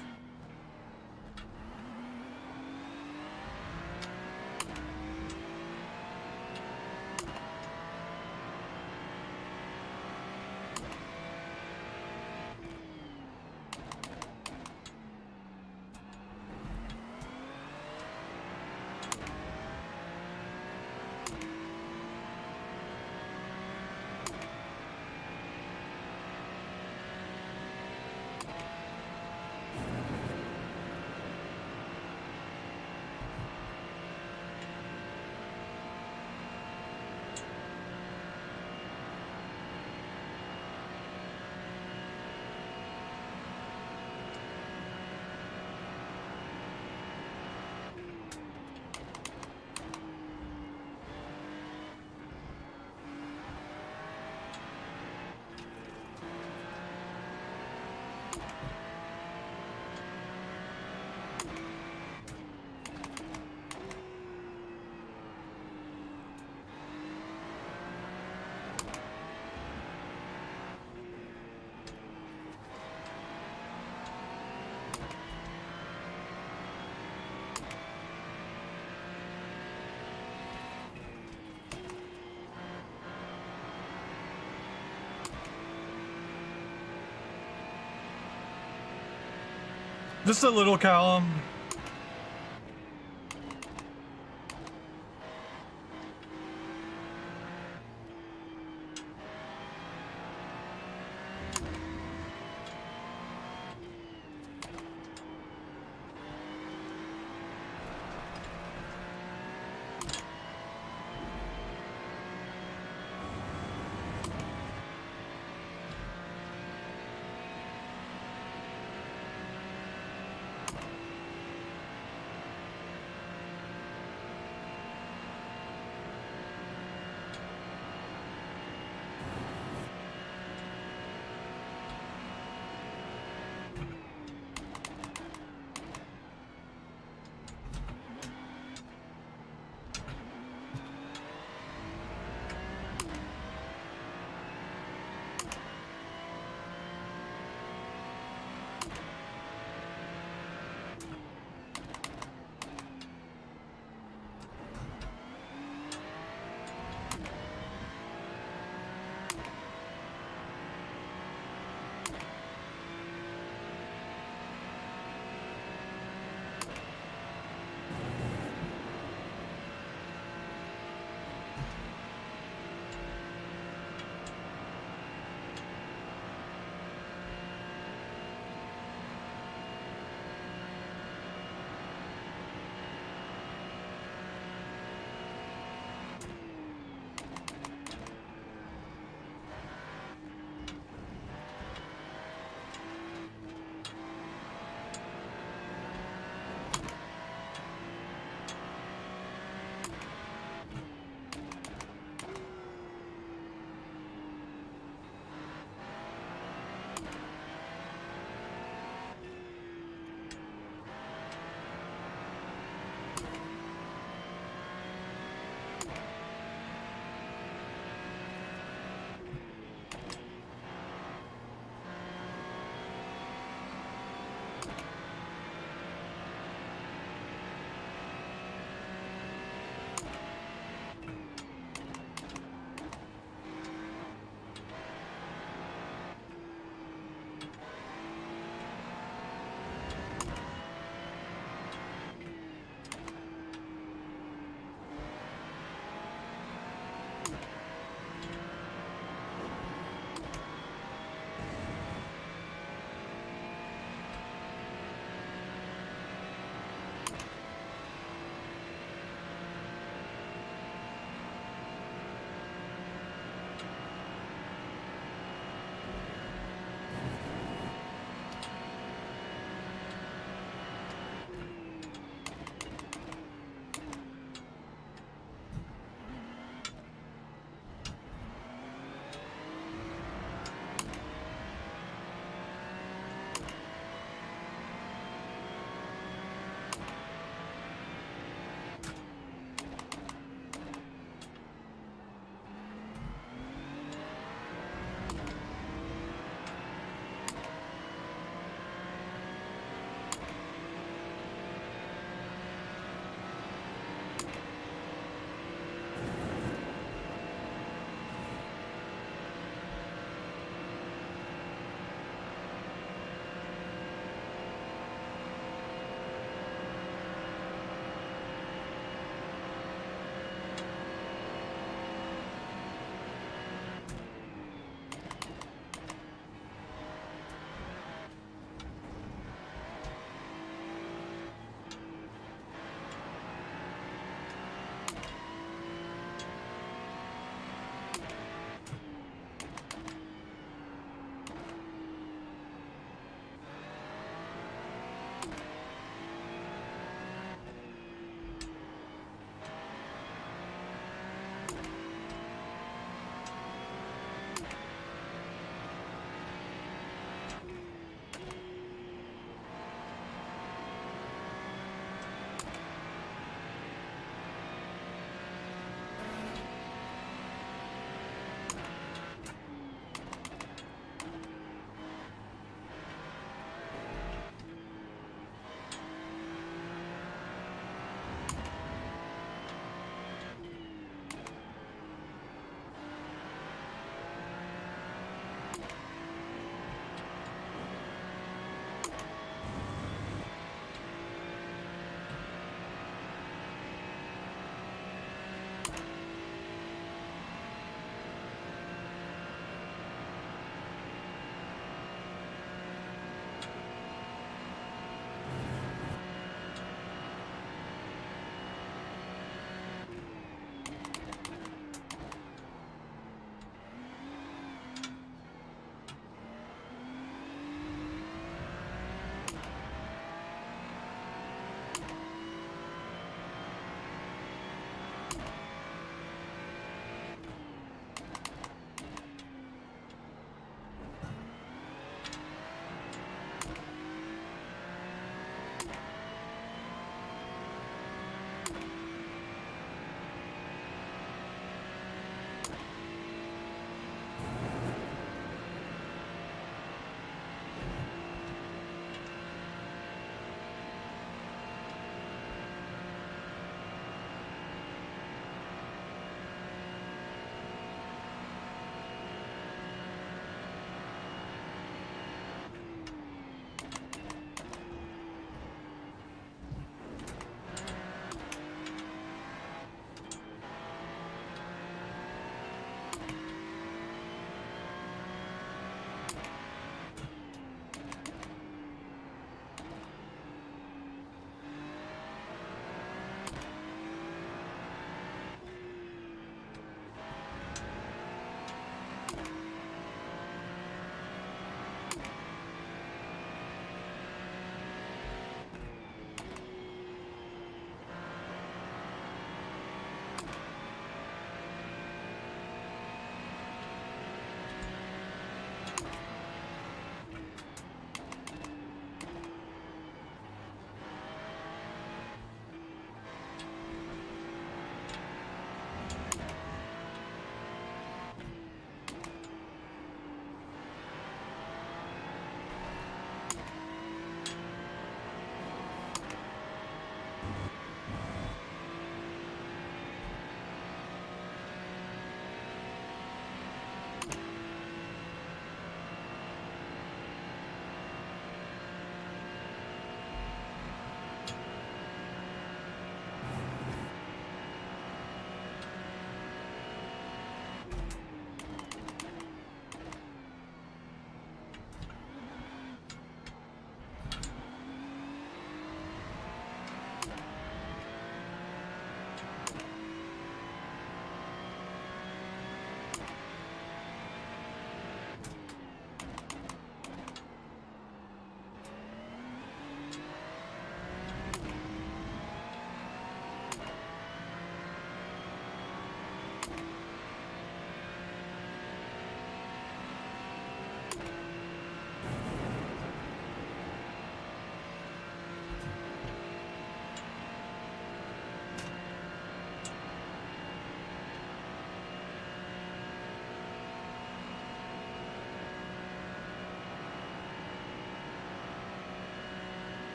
Just a little, Callum.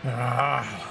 Ah.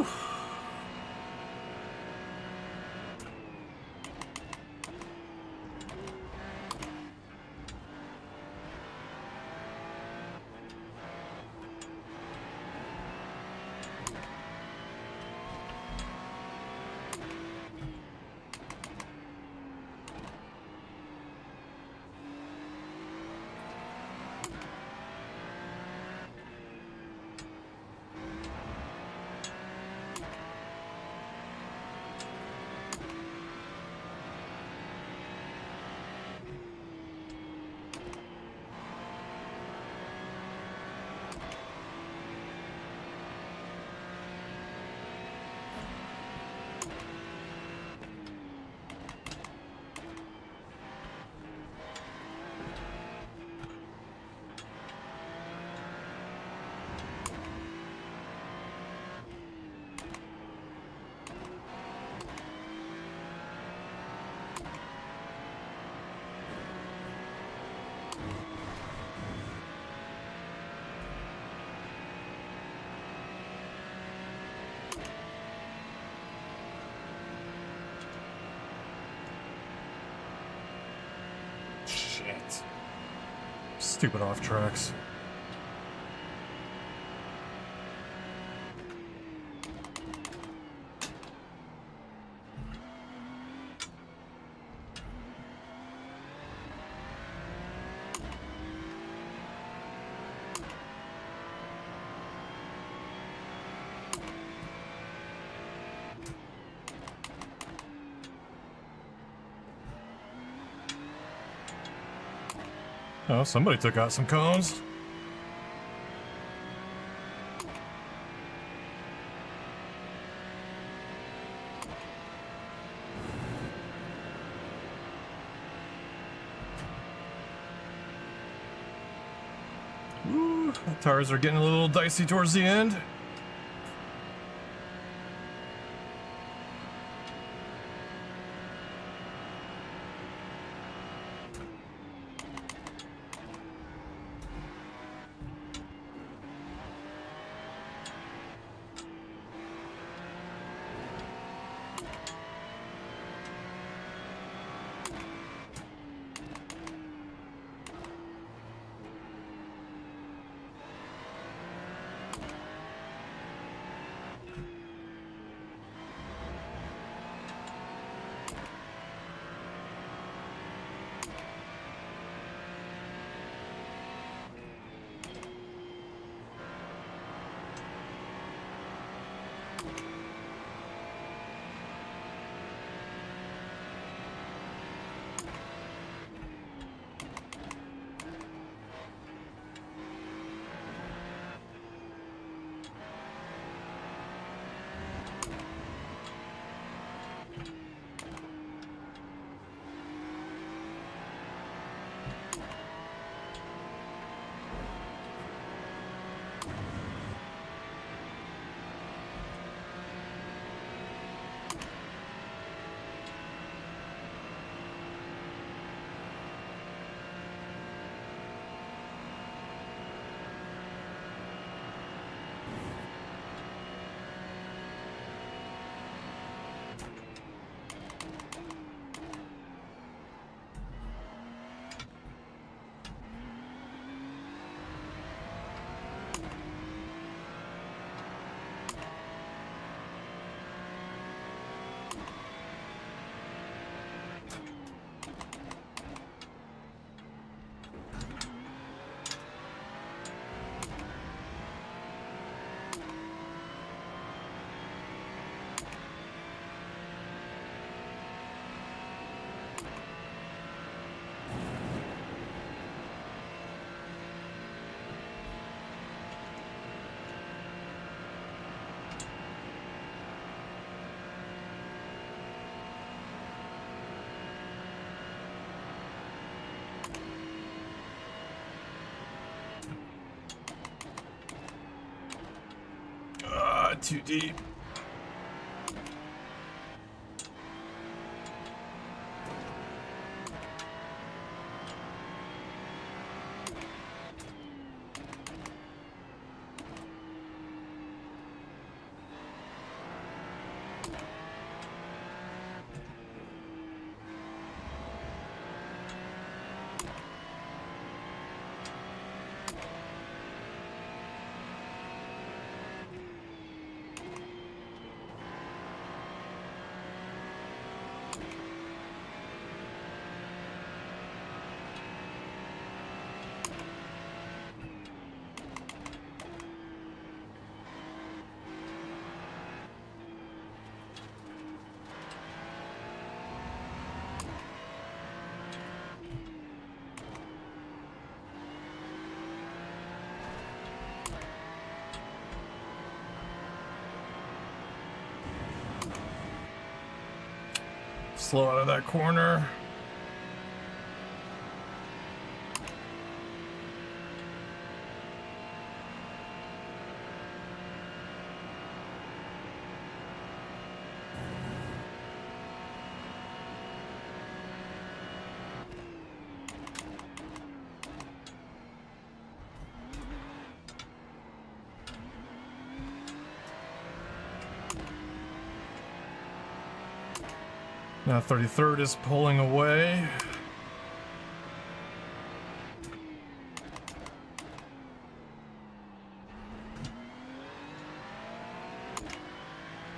Whew. Shit. Stupid off tracks. Oh, somebody took out some cones. Ooh, the tires are getting a little dicey towards the end. Too deep. slow out of that corner. Now 33rd is pulling away.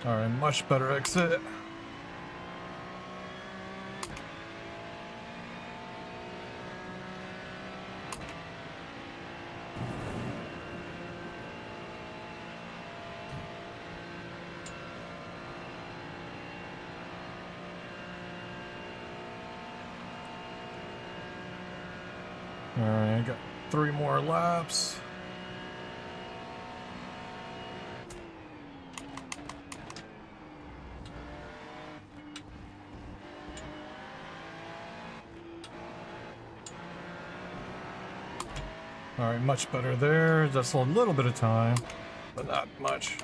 All right, much better exit. All right, I got 3 more laps. All right, much better there. Just a little bit of time, but not much.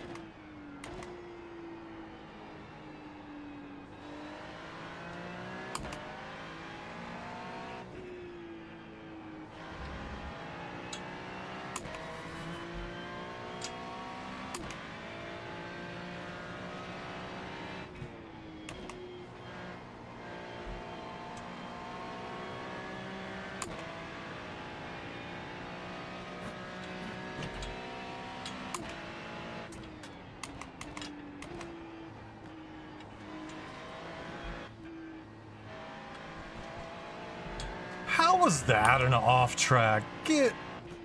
How was that an off track? Get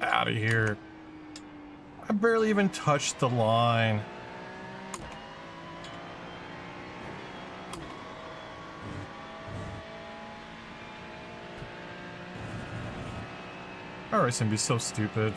out of here. I barely even touched the line. iRacing be so stupid.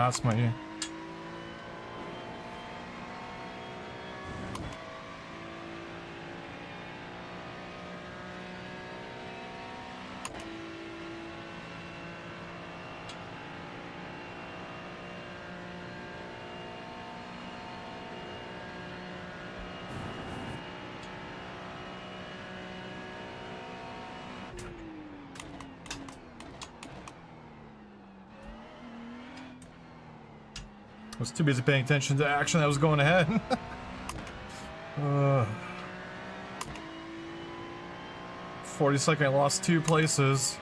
That's my... was too busy paying attention to action that was going ahead. 42nd, lost 2 places.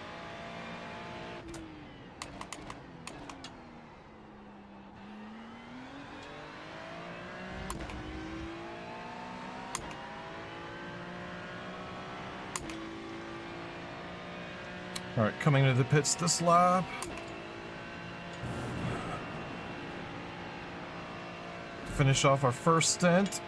All right, coming into the pits this lap. Finish off our first stint.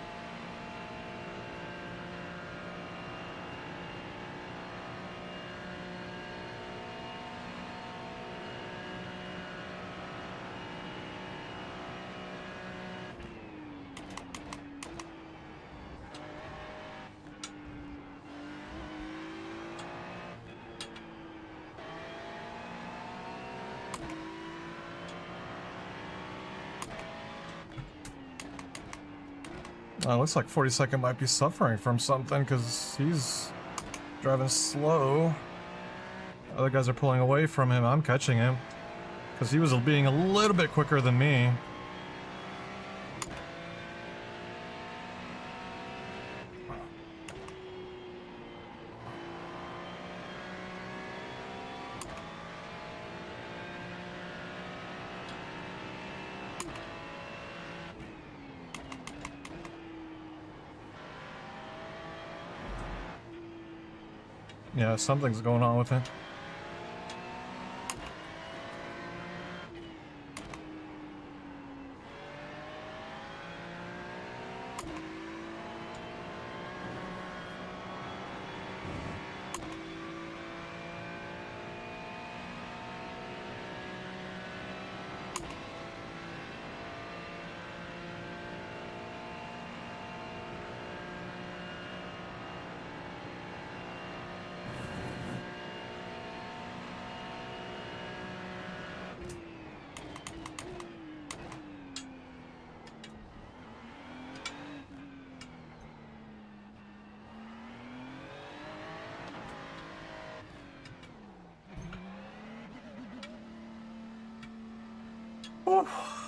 Looks like 42nd might be suffering from something because he's driving slow. Other guys are pulling away from him. I'm catching him because he was being a little bit quicker than me. Yeah, something's going on with it. Oof.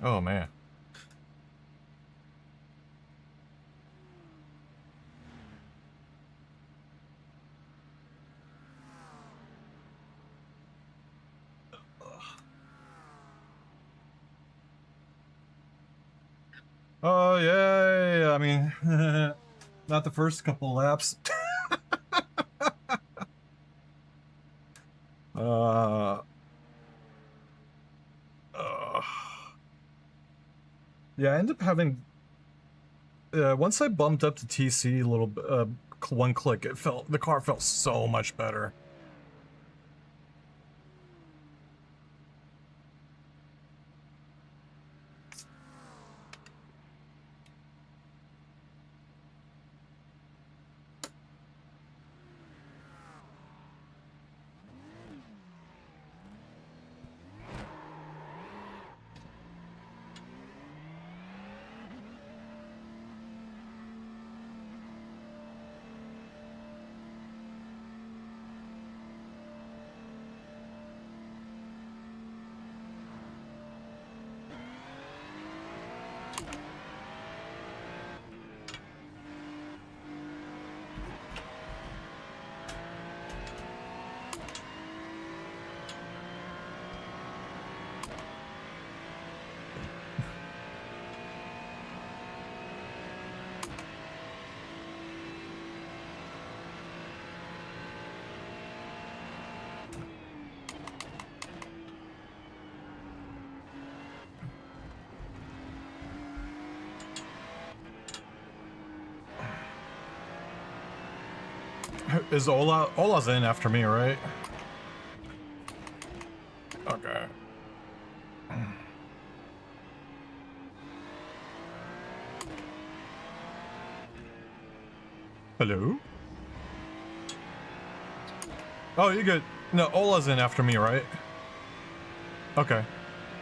Oh man. Oh yay! I mean, not the first couple laps. Yeah, I ended up having. Once I bumped up to TC a little bit, one click, the car felt so much better. Is Ola's in after me, right? Hello? Oh, you good. No, Ola's in after me, right? Okay.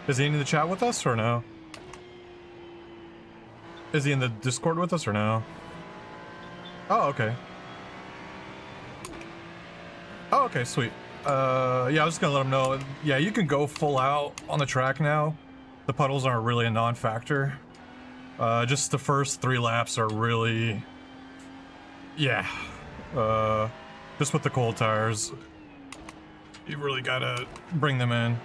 Is he in the chat with us or no? Is he in the Discord with us or no? Oh, okay. Oh, okay, sweet. Yeah, I was just gonna let him know. Yeah, you can go full out on the track now. The puddles aren't really a non-factor. Just the first 3 laps are really... Yeah. Just with the cold tires. You really gotta bring them in.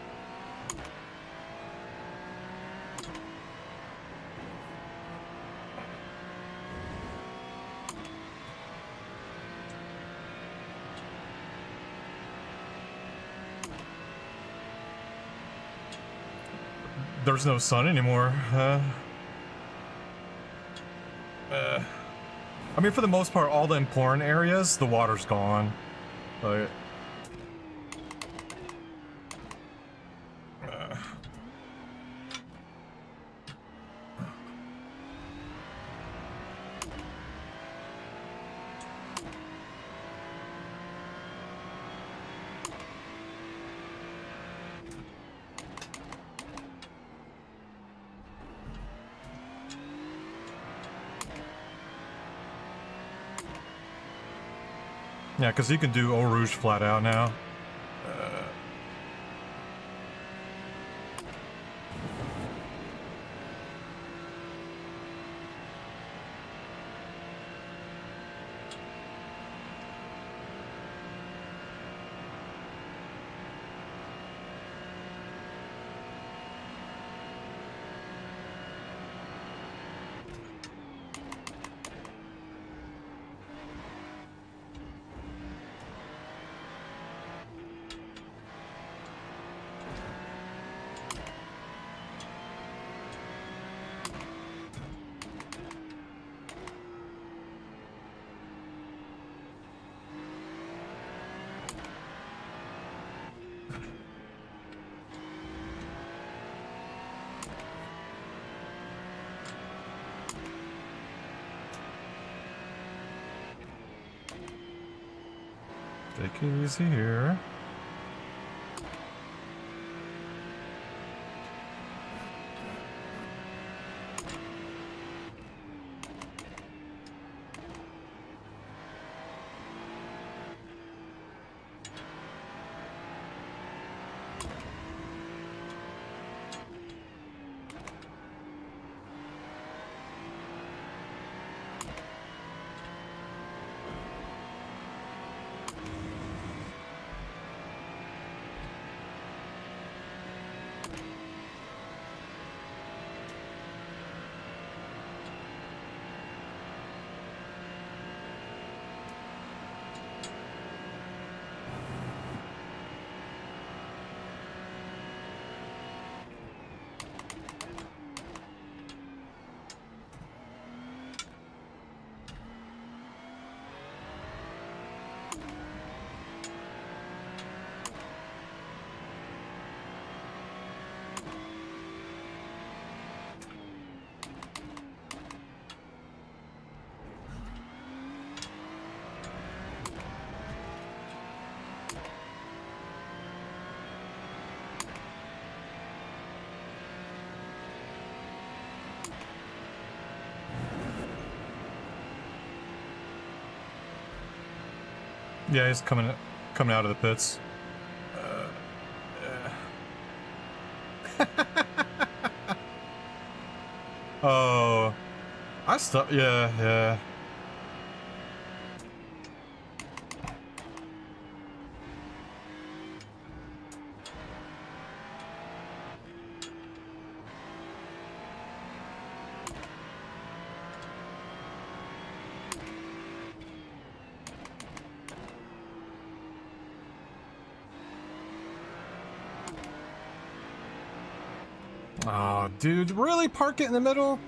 There's no sun anymore. I mean, for the most part, all the important areas, the water's gone. Like, yeah, because you can do Eau Rouge flat out now. Take it easy here. Yeah, he's coming out of the pits. Oh, I stopped. Yeah, yeah. Oh, dude, really? Park it in the middle?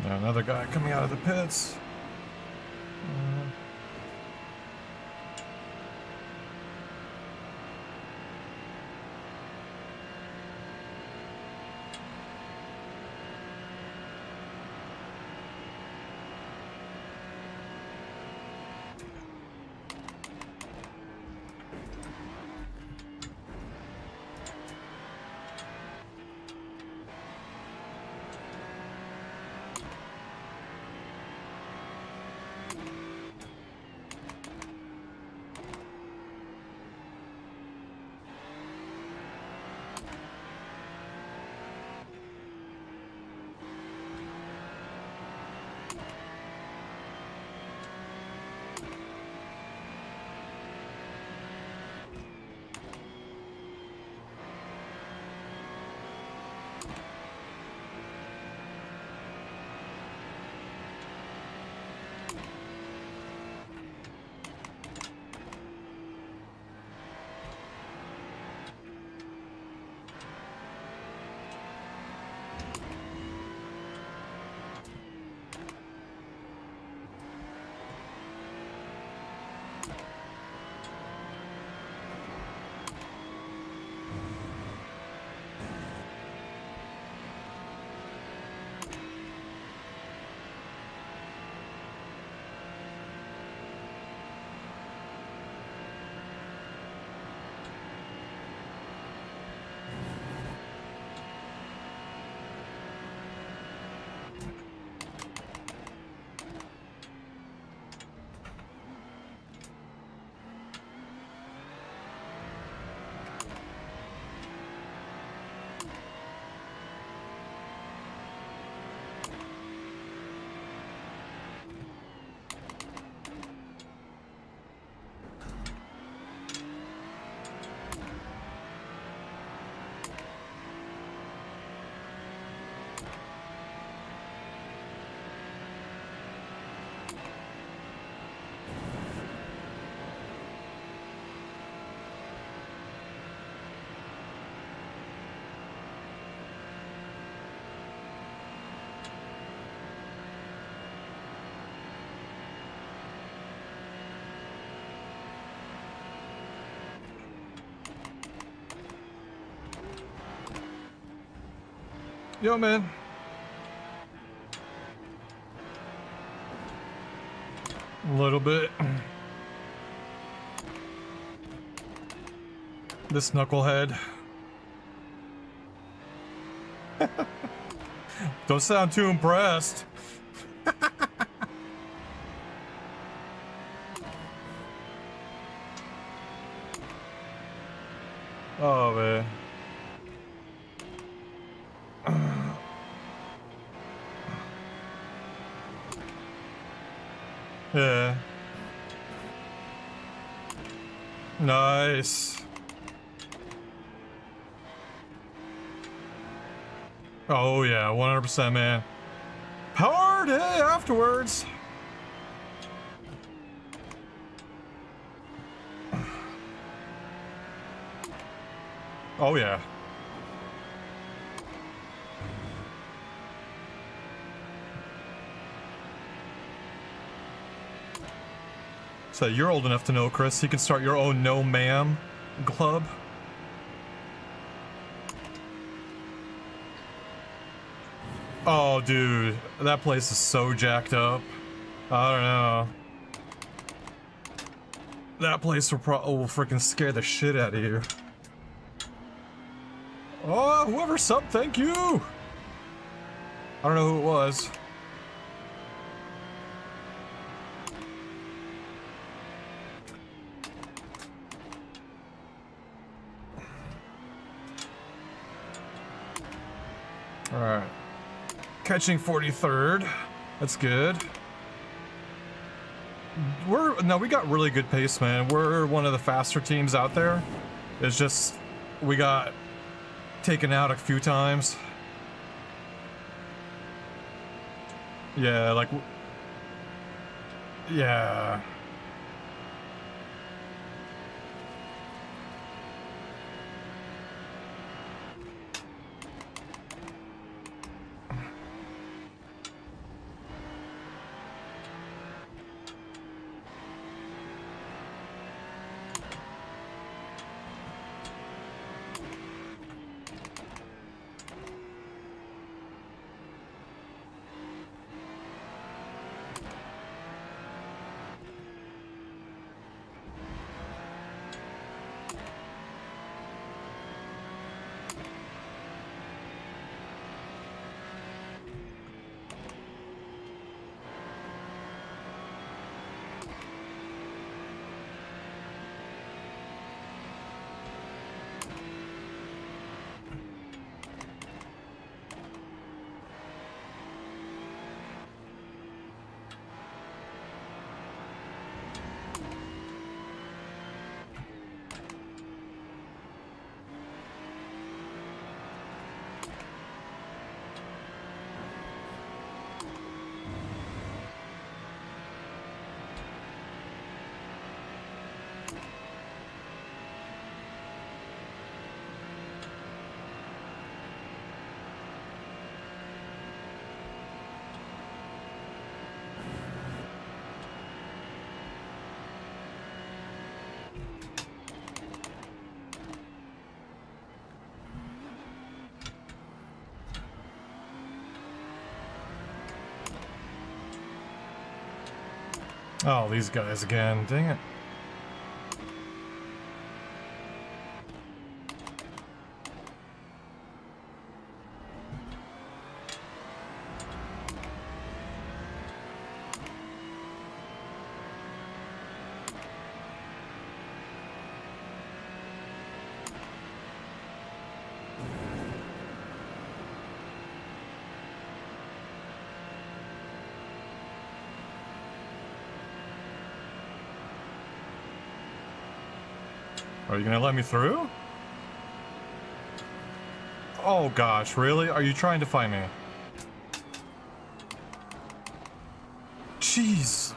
Yeah, another guy coming out of the pits. Yo, man. A little bit. This knucklehead. Don't sound too impressed. Oh, man. Yeah. Nice. Oh yeah, 100%, man. Hard day afterwards. Oh yeah. So you're old enough to know, Chris, you can start your own no ma'am club. Oh, dude, that place is so jacked up. I don't know. That place will freaking scare the shit out of you. Oh, whoever subbed, thank you. I don't know who it was. All right. Catching 43rd. That's good. We got really good pace, man. We're one of the faster teams out there. It's just we got taken out a few times. Yeah, like yeah. Oh, these guys again. Dang it. Are you gonna let me through? Oh gosh, really? Are you trying to fight me? Jeez.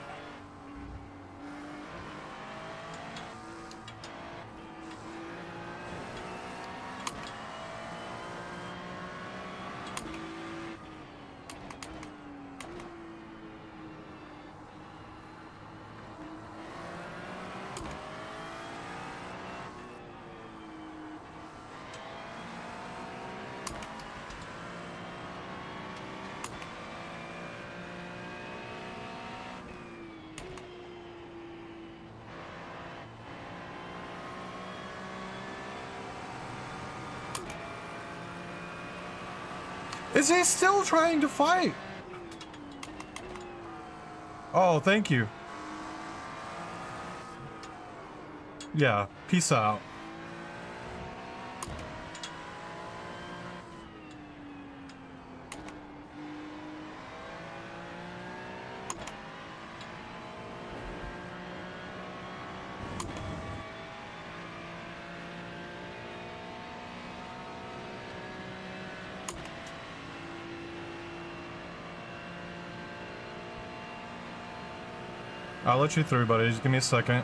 Is he still trying to fight? Oh, thank you. Yeah, peace out. I'll let you through, buddy. Just give me a second.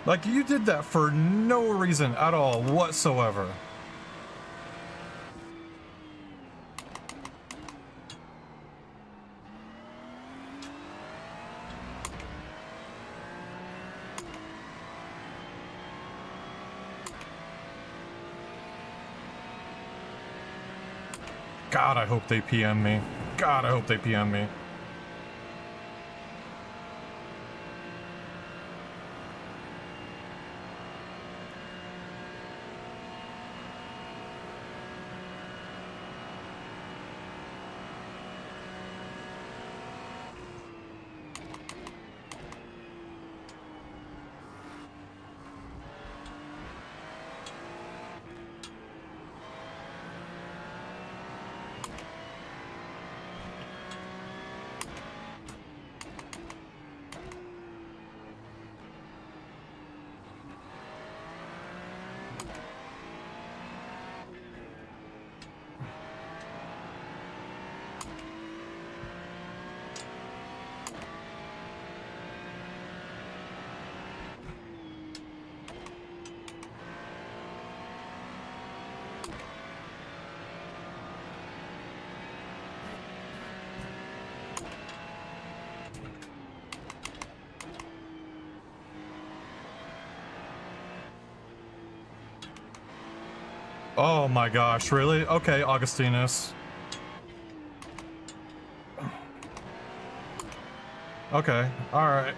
Like, you did that for no reason at all whatsoever. God, I hope they PM me. God, I hope they PM me. Oh my gosh, really? Okay, Augustinus. Okay, alright.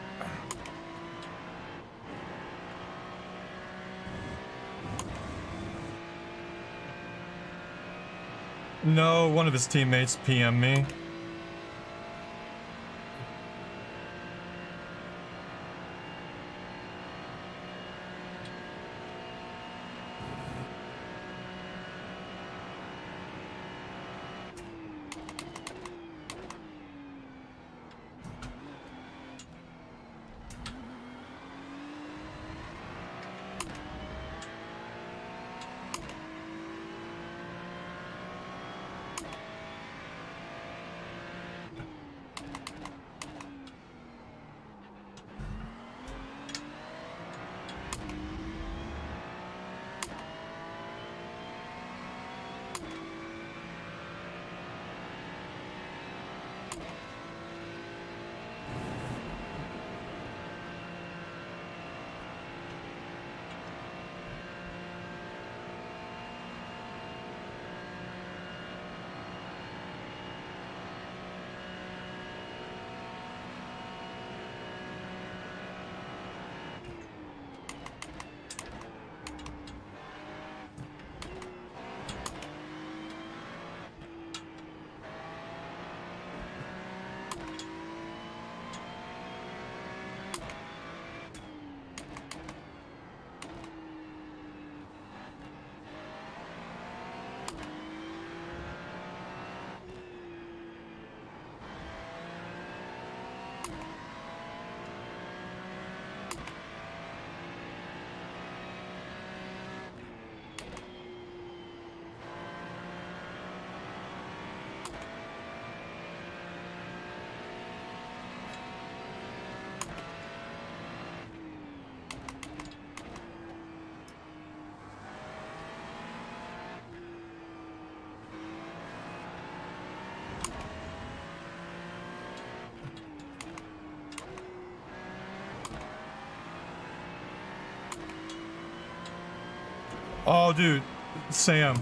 No, one of his teammates PM me. Oh, dude. Sam,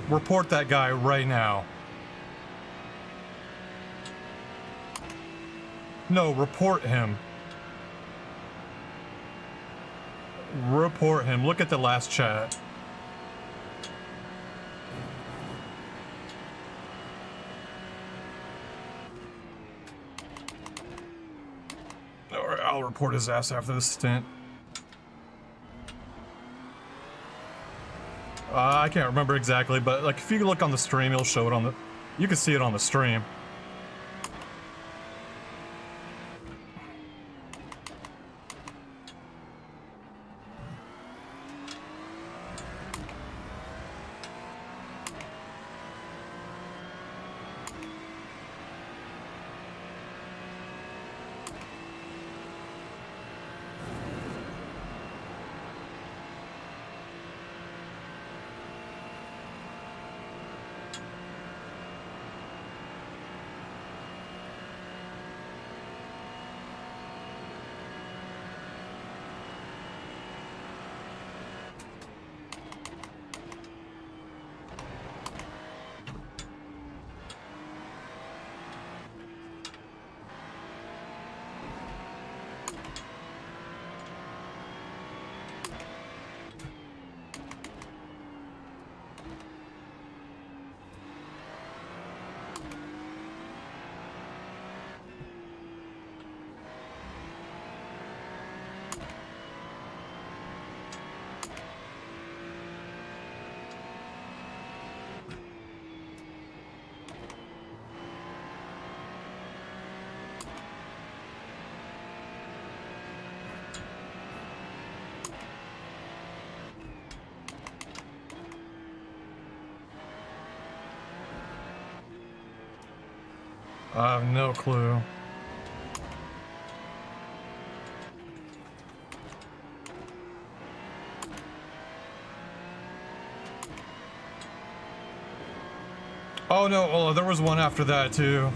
report that guy right now. No, report him. Report him. Look at the last chat. Alright, I'll report his ass after this stint. I can't remember exactly, but like if you look on the stream, it'll show it on the... You can see it on the stream. I have no clue. Oh no, oh, there was one after that too.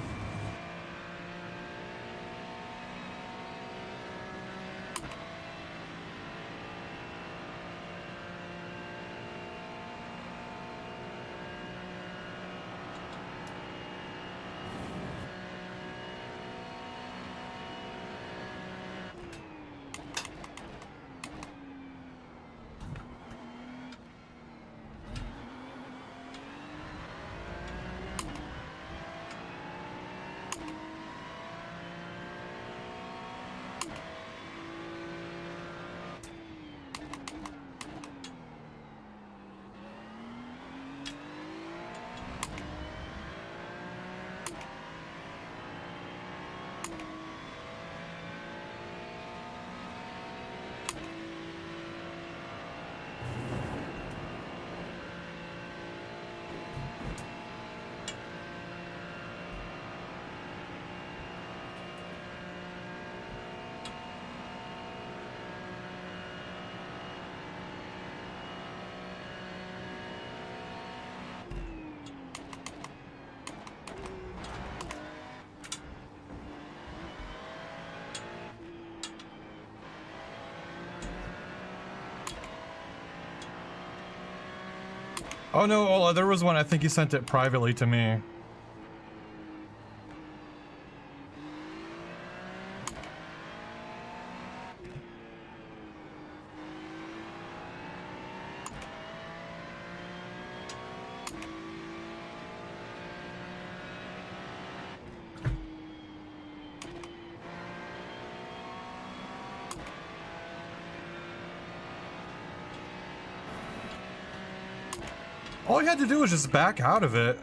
Oh no, Ola, there was one, I think he sent it privately to me. All you had to do was just back out of it.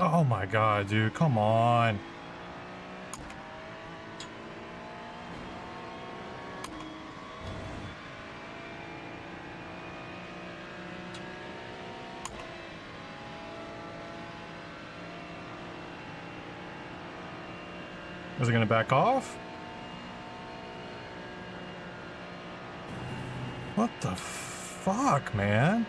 Oh my god, dude, come on. Is it gonna back off? What the fuck, man?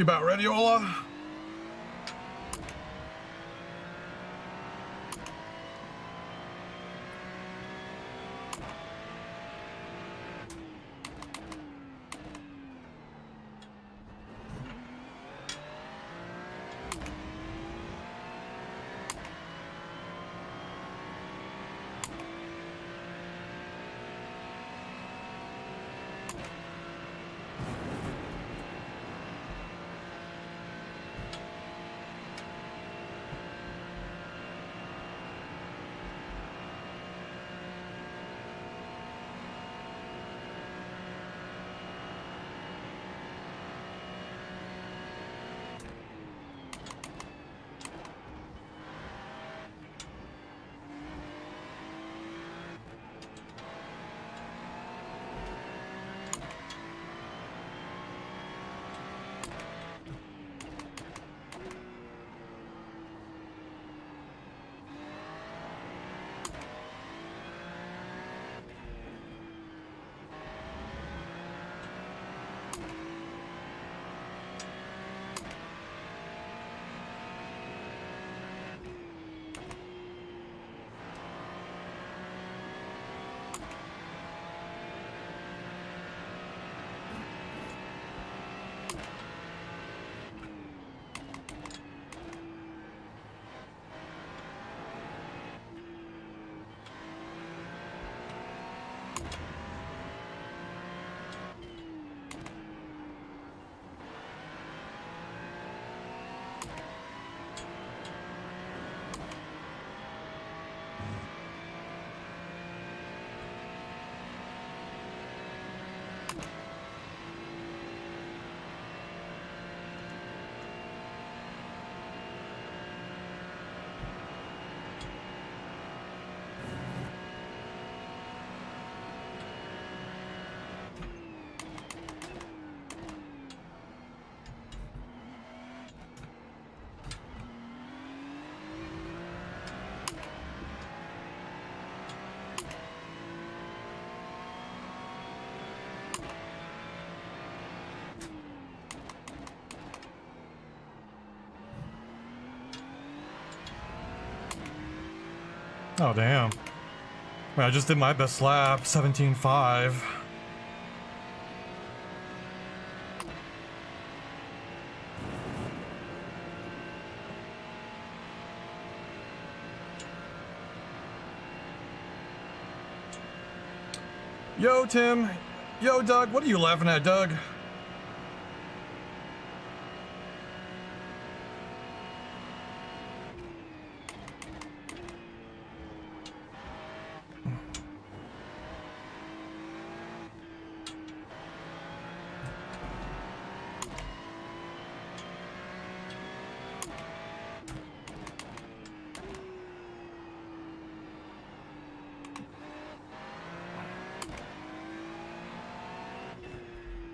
You about ready, Ola? Oh, damn. I just did my best lap, 17.5. Yo, Tim. Yo, Doug. What are you laughing at, Doug?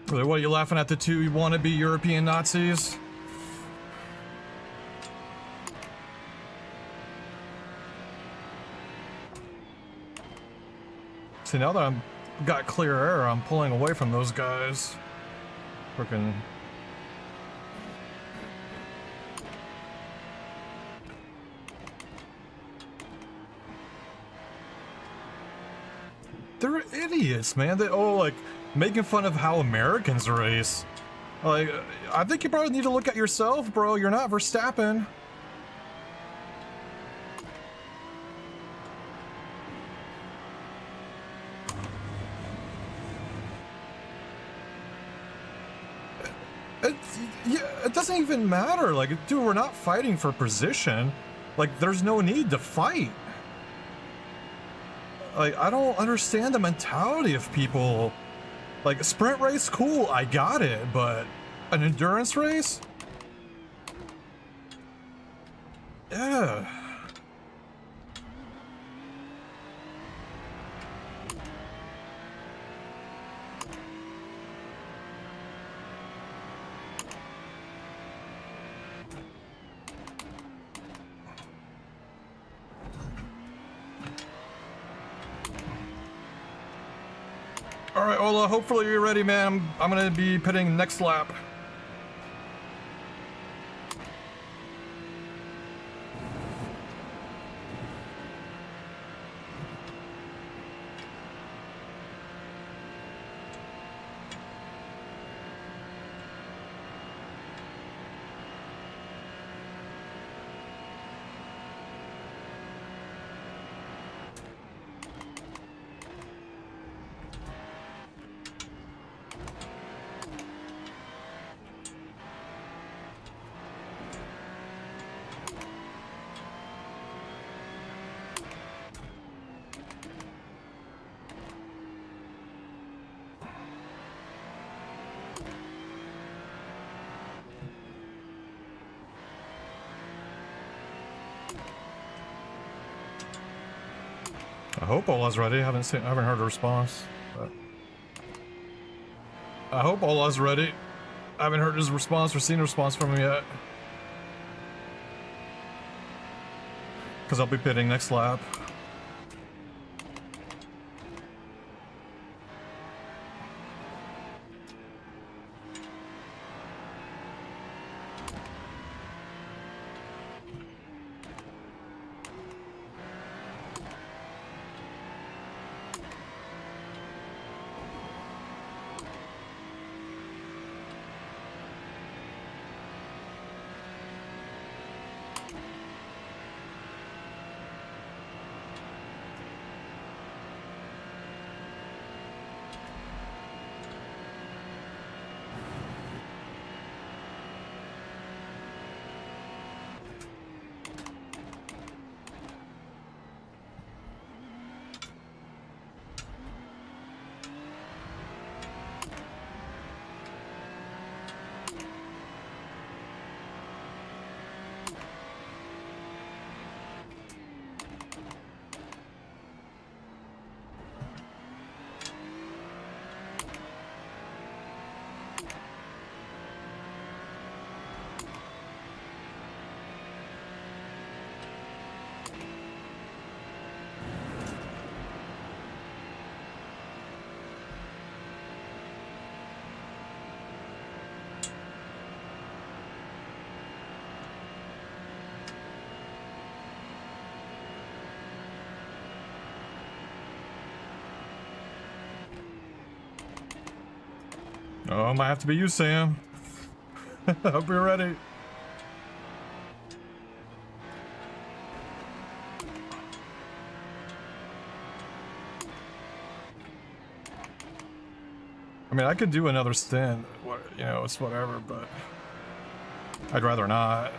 What are you laughing at, the two wannabe European Nazis? See, now that I'm got clear air, I'm pulling away from those guys. Freaking. They're idiots, man. They like making fun of how Americans race. Like, I think you probably need to look at yourself, bro. You're not Verstappen. It doesn't even matter. Like, dude, we're not fighting for position. Like, there's no need to fight. Like, I don't understand the mentality of people. Like, a sprint race, cool, I got it, but an endurance race? Yeah. All right, Ola, hopefully you're ready, man. I'm gonna be pitting next lap. hope Ola's ready. I haven't heard a response. But I hope Ola's ready. I haven't heard his response or seen a response from him yet. Because I'll be pitting next lap. Oh, might have to be you, Sam. Hope you're ready. I mean, I could do another stint. You know, it's whatever, but I'd rather not.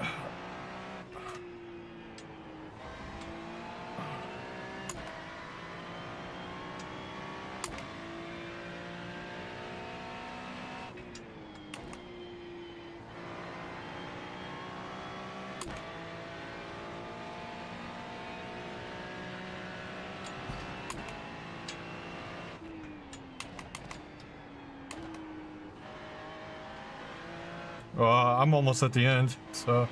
I'm almost at the end, so.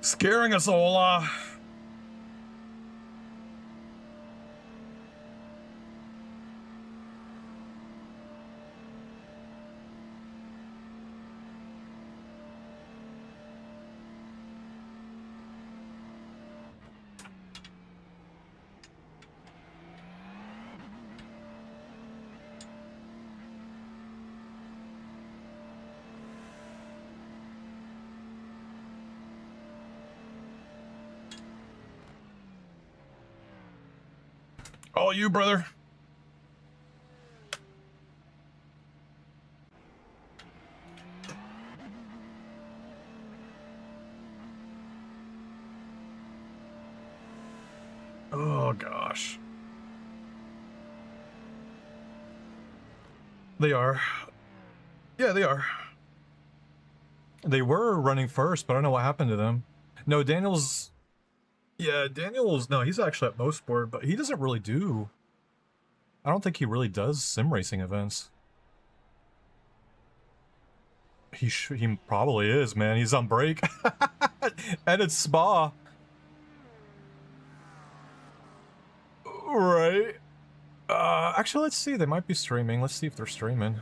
Scaring us all. All you, brother. Oh, gosh. They are. Yeah, they are. They were running first, but I don't know what happened to them. No, Daniel's... Yeah, Daniel's... No, he's actually at most board, but he doesn't really do... I don't think he really does sim racing events. He probably is, man. He's on break. And it's Spa. Right. Actually, let's see. They might be streaming. Let's see if they're streaming.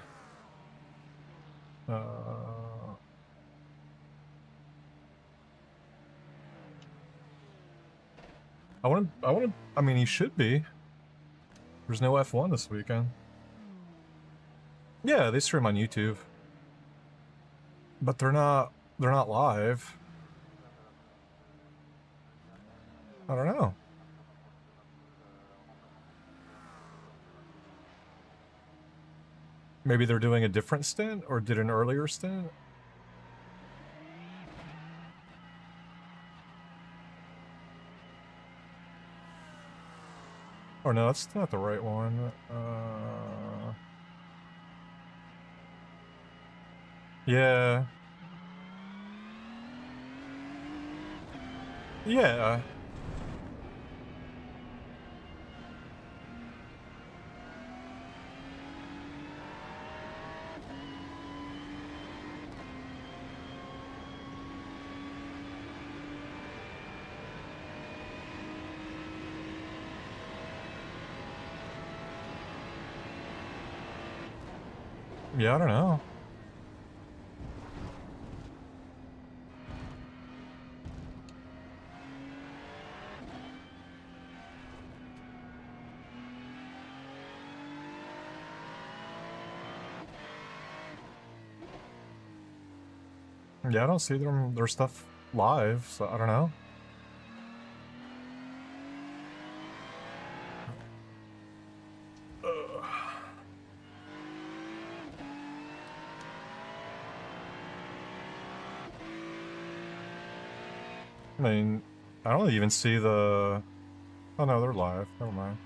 I mean, he should be. There's no F1 this weekend. Yeah, they stream on YouTube. But they're not live. I don't know. Maybe they're doing a different stint or did an earlier stint? Oh no, that's not the right one. Yeah. Yeah. Yeah, I don't know. Yeah, I don't see their stuff live, so I don't know. I mean, I don't even see the... Oh no, they're live. Never mind.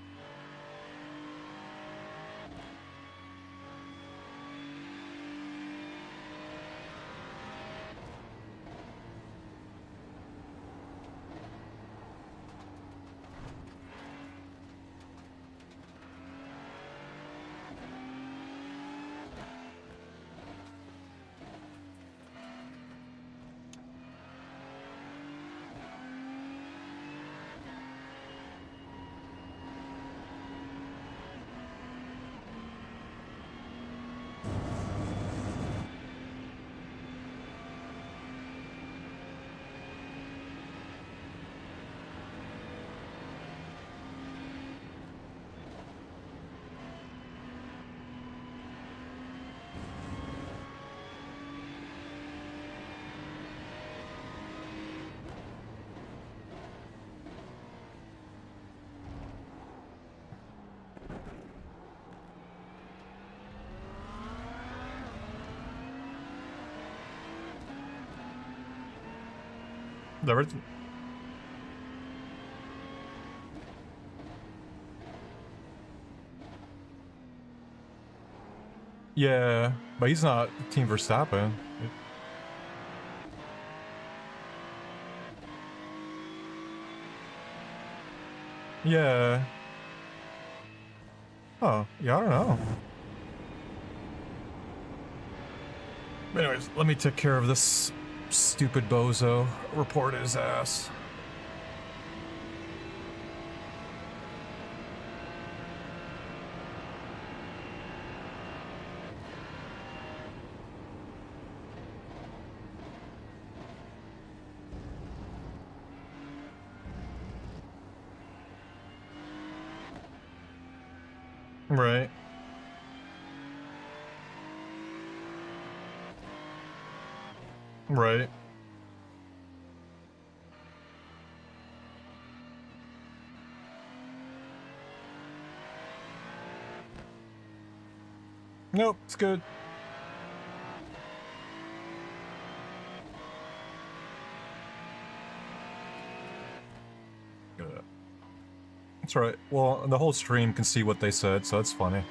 Everything... Yeah, but he's not Team Verstappen. Yeah. Oh, yeah, I don't know. Anyways, let me take care of this stupid bozo. Report his ass. Right. Right. Nope, it's good. Good. That's right. Well, the whole stream can see what they said, so that's funny.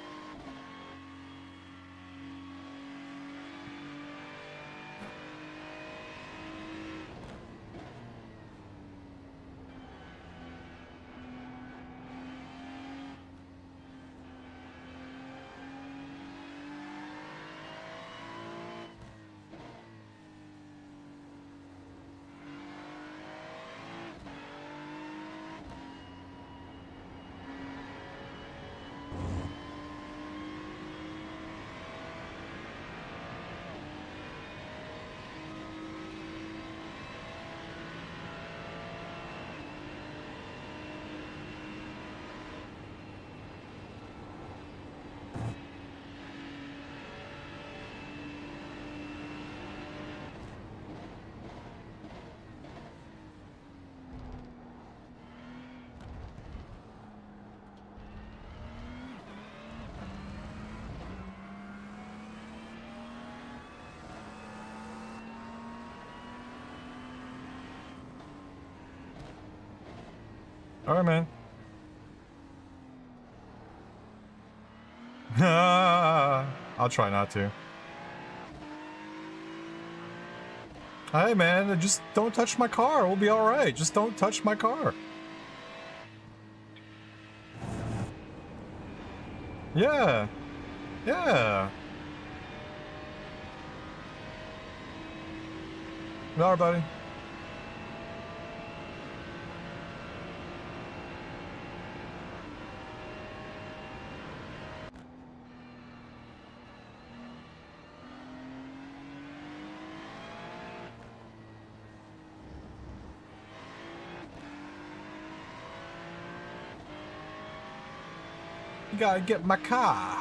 All right, man. I'll try not to. Hey, man, just don't touch my car. We'll be all right. Just don't touch my car. Yeah. Yeah. All right, buddy. You gotta get my car.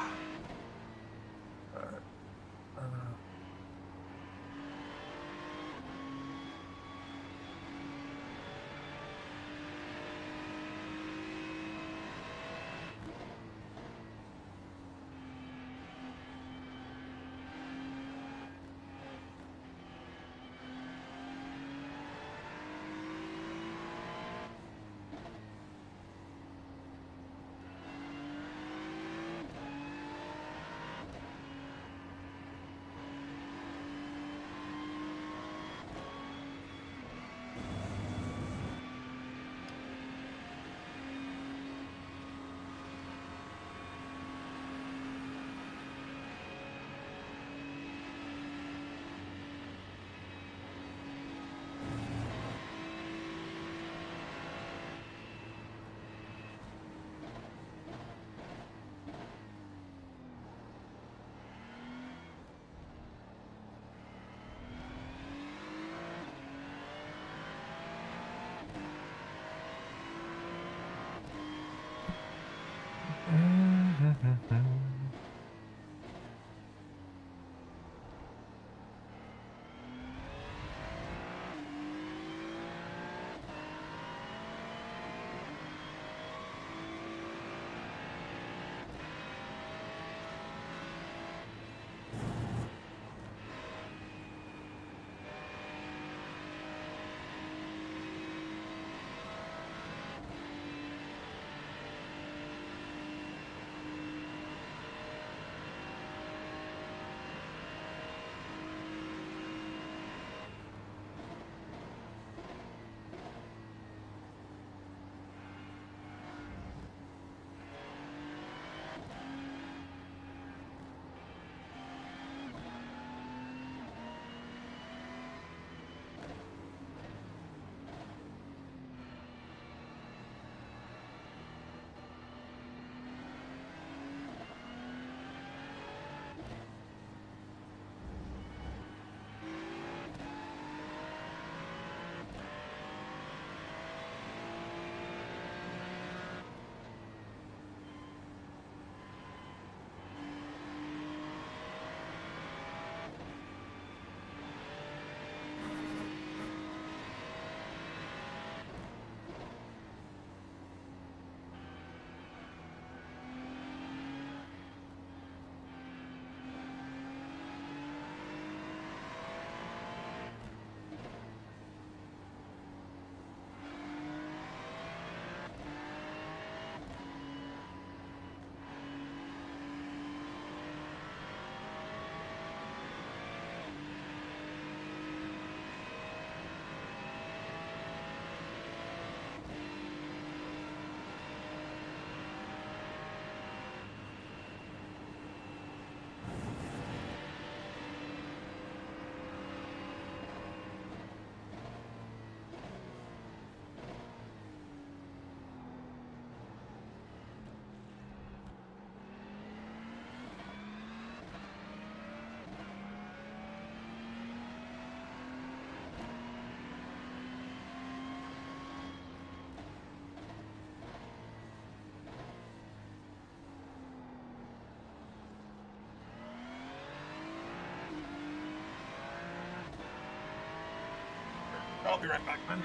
I'll be right back, man.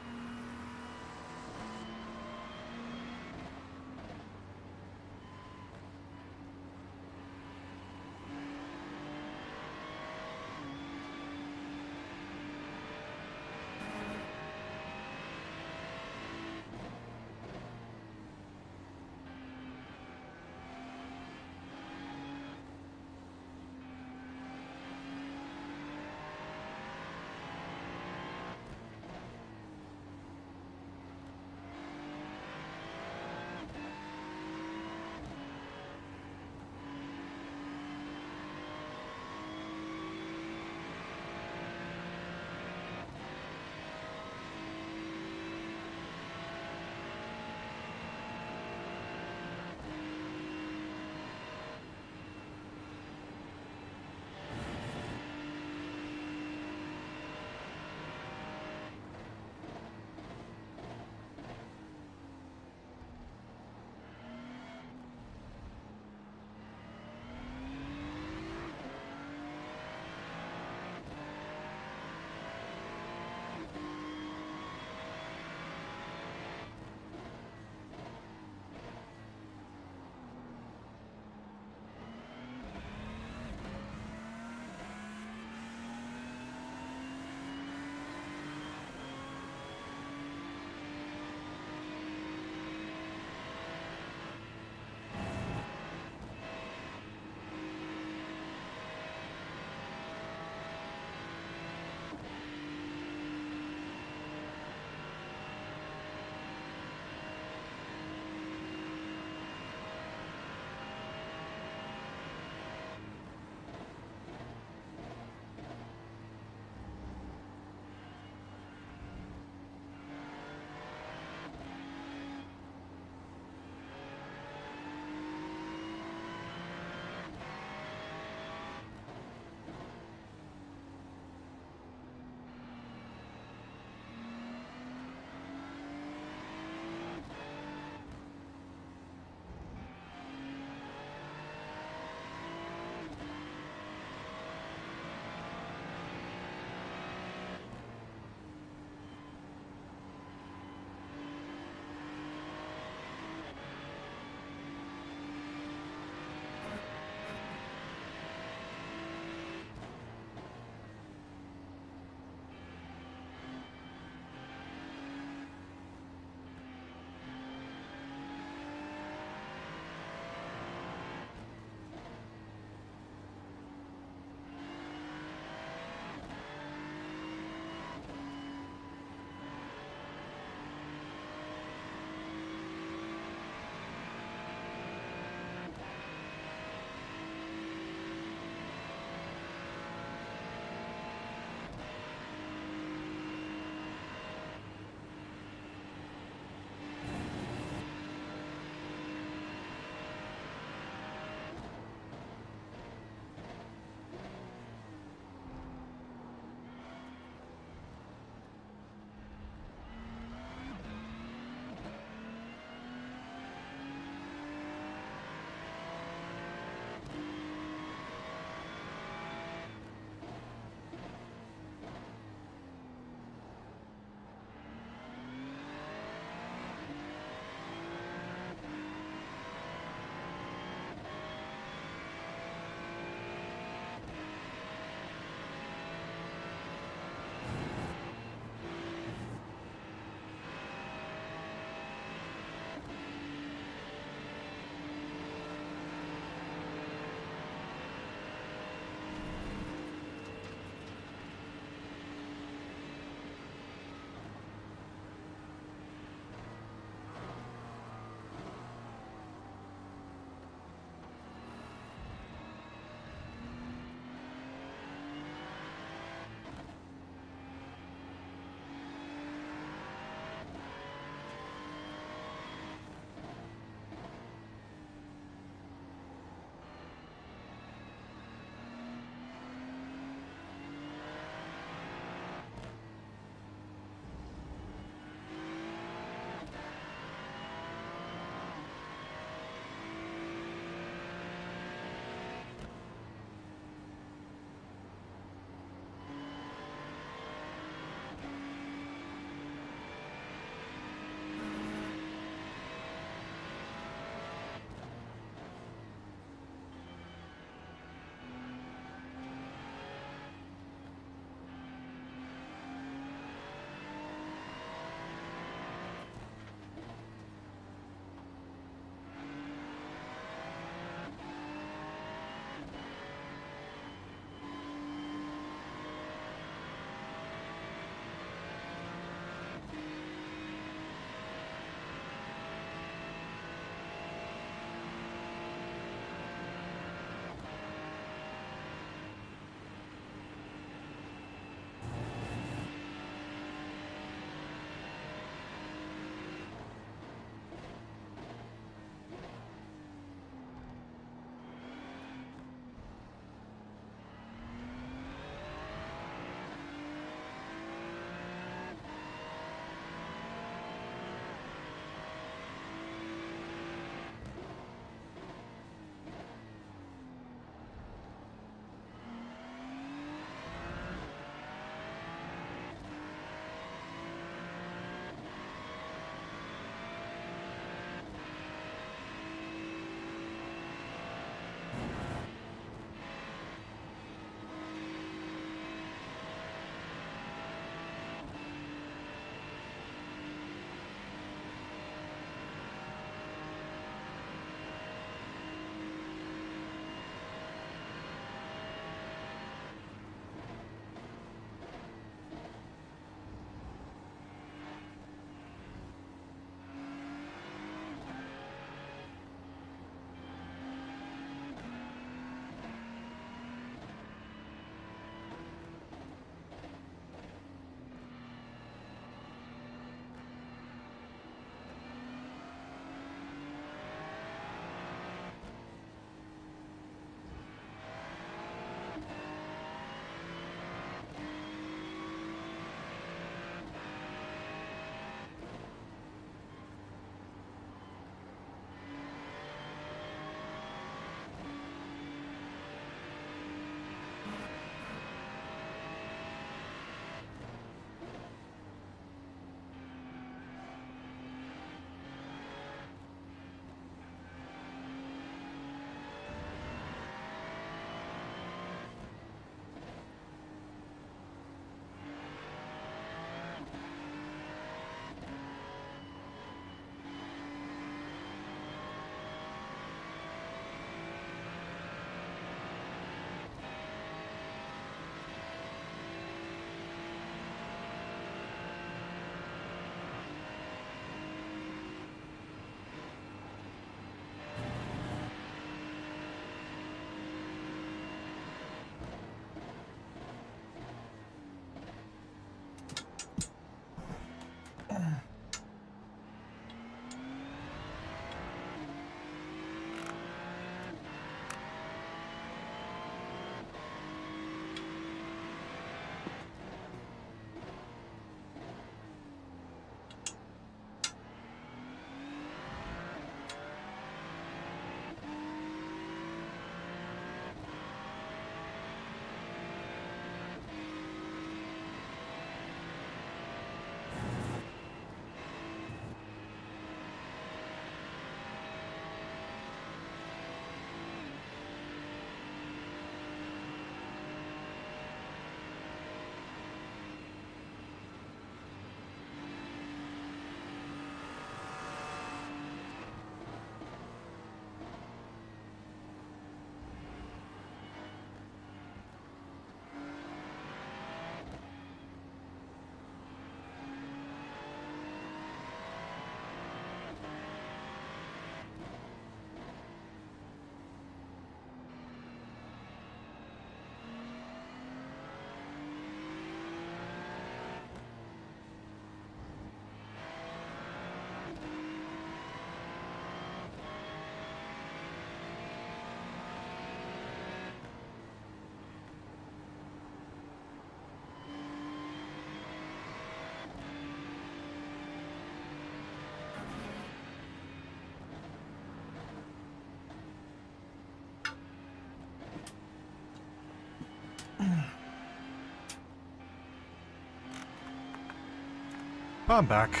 I'm back.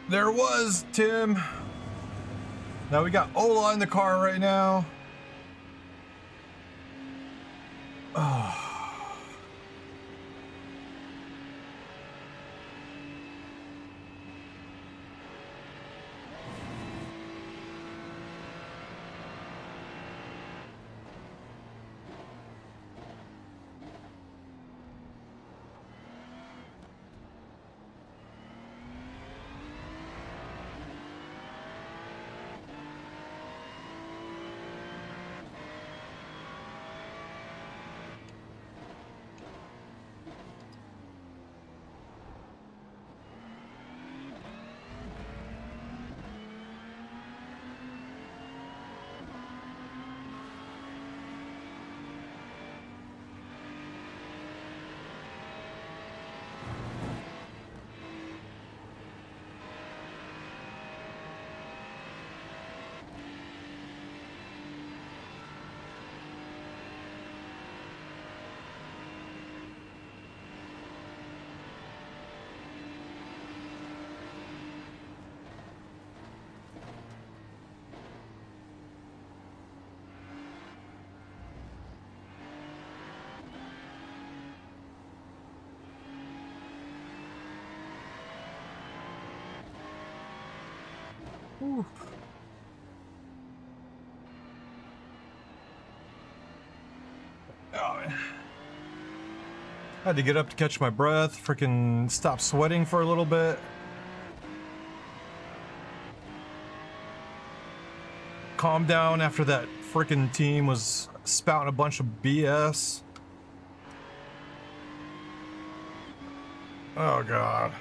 There was Tim. Now we got Ola in the car right now. Oh. Oof. Oh, man. Had to get up to catch my breath, freaking stop sweating for a little bit. Calm down after that freaking team was spouting a bunch of BS. Oh, God.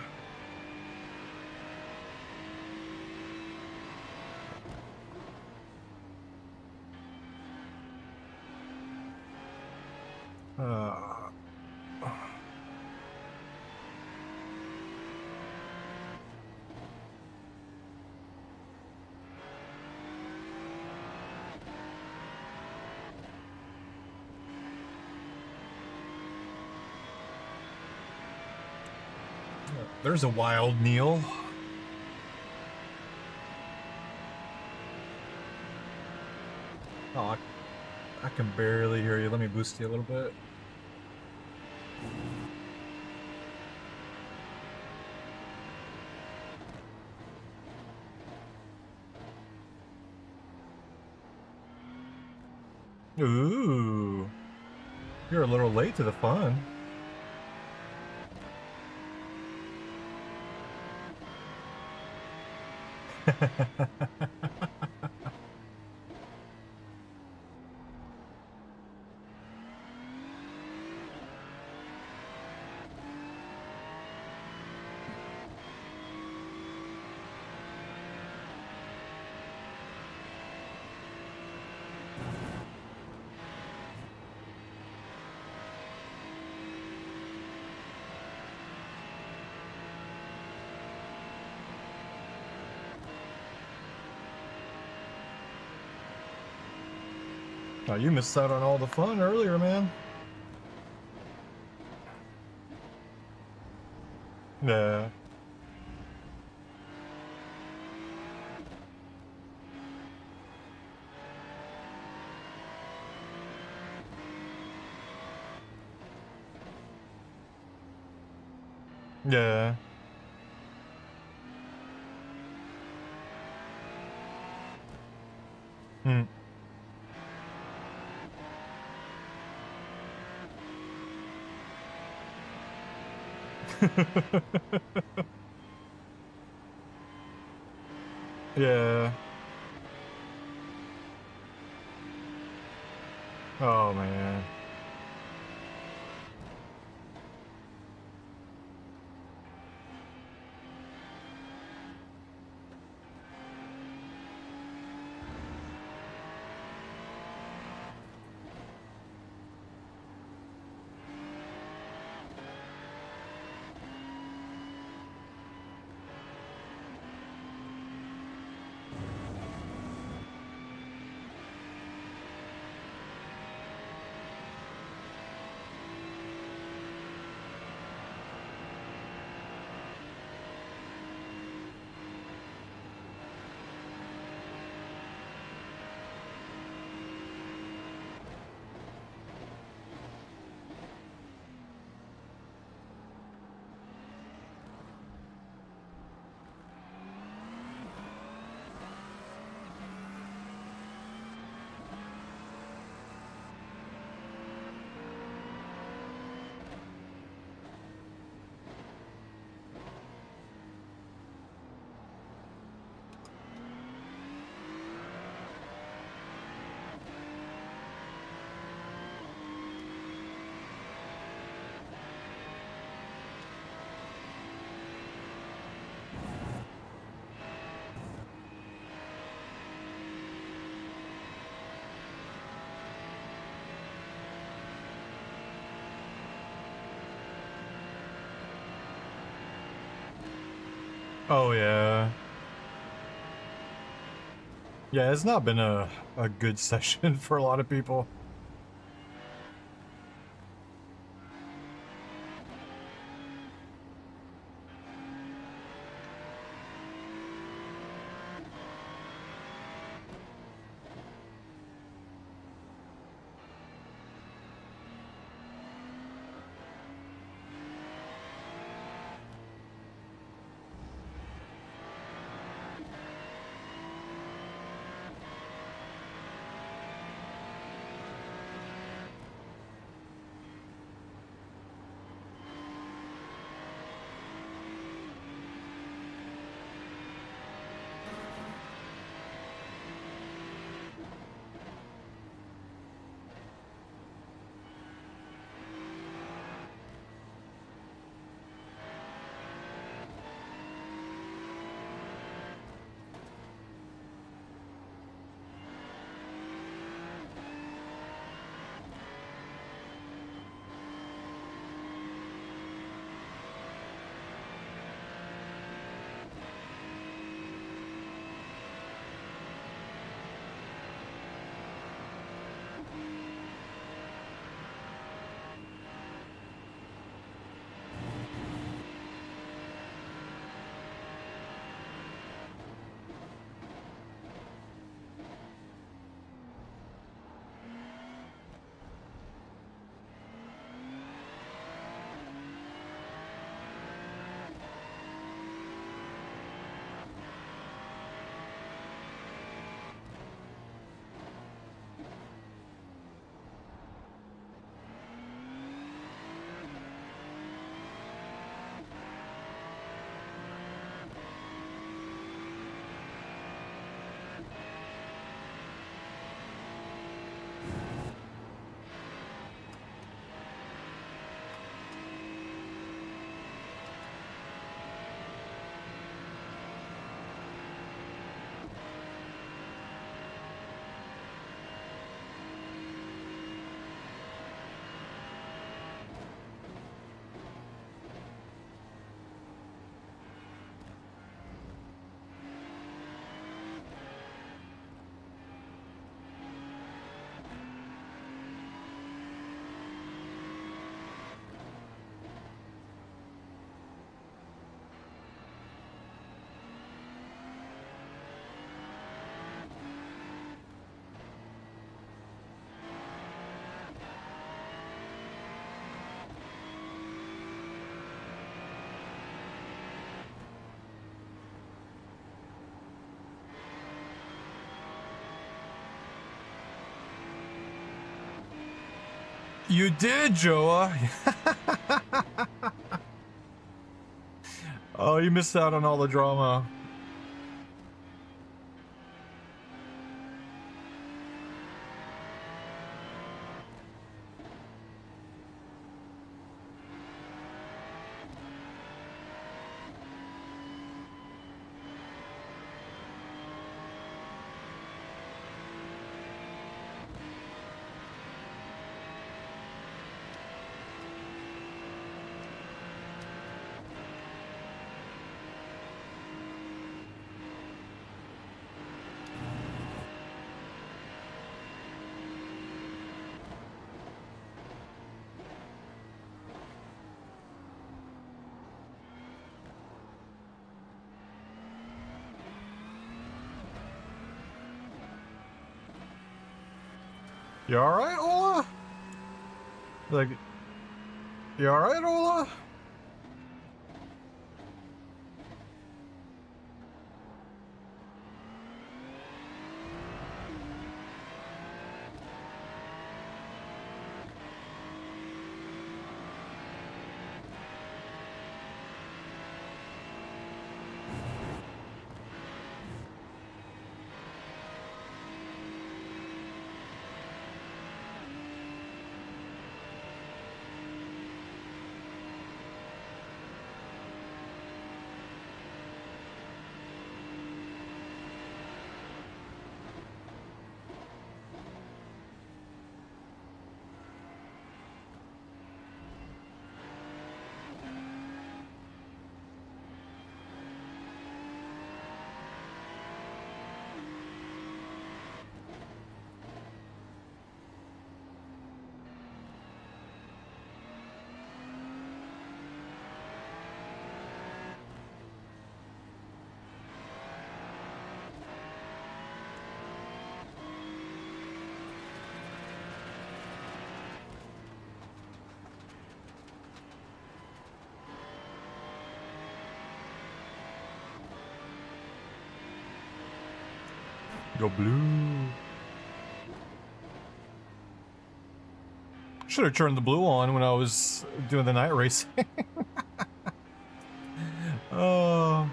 There's a wild Neil. Oh, I can barely hear you. Let me boost you a little bit. Ooh. You're a little late to the fun. Oh, you missed out on all the fun earlier, man. Yeah. Yeah. Hmm. Yeah. Oh, man. Oh yeah. Yeah, it's not been a good session for a lot of people. You did, Joa. Oh, you missed out on all the drama. You alright, Ola? Like, you alright, Ola? Go blue. Should have turned the blue on when I was doing the night racing. Oh.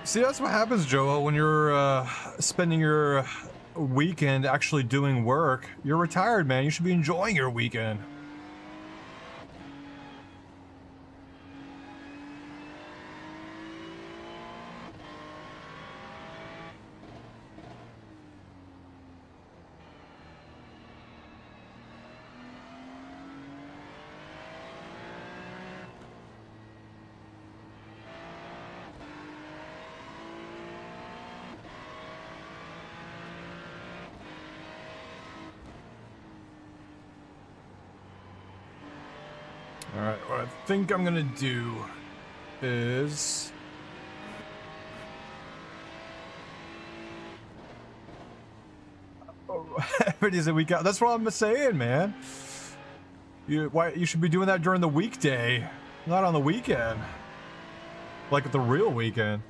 See, that's what happens, Joe, when you're spending your weekend actually doing work. You're retired, man. You should be enjoying your weekend. Alright, what I think I'm gonna do is... Everybody said we got... That's what I'm saying, man. You should be doing that during the weekday, not on the weekend. Like the real weekend.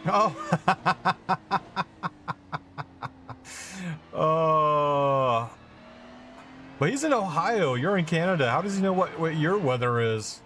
Oh. Oh. But he's in Ohio. You're in Canada. How does he know what your weather is?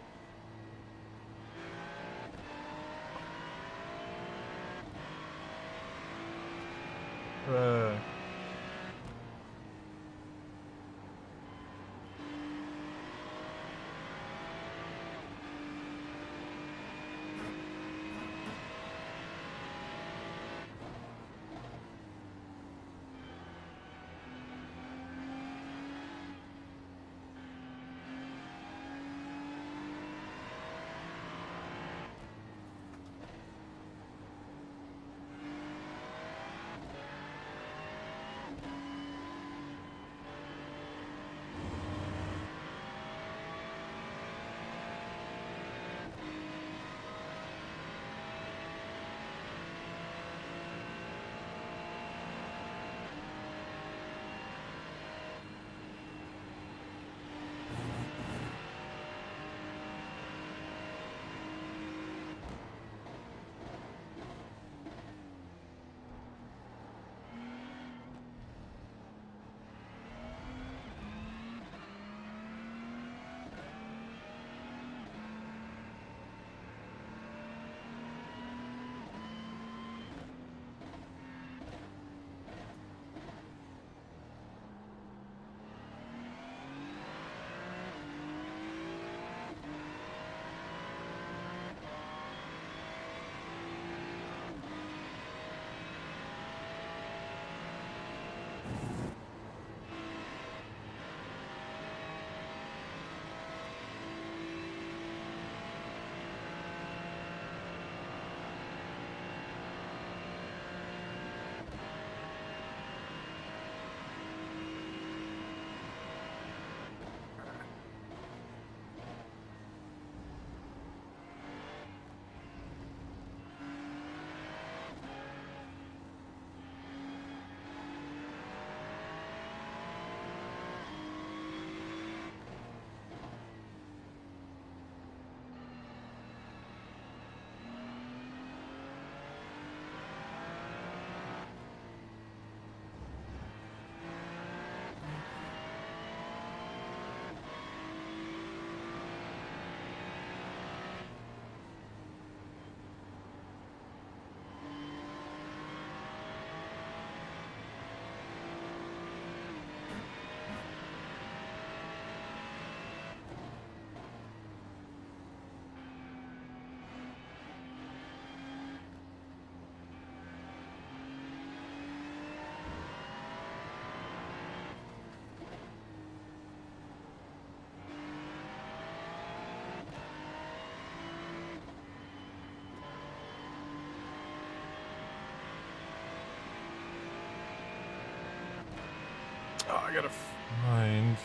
gotta find.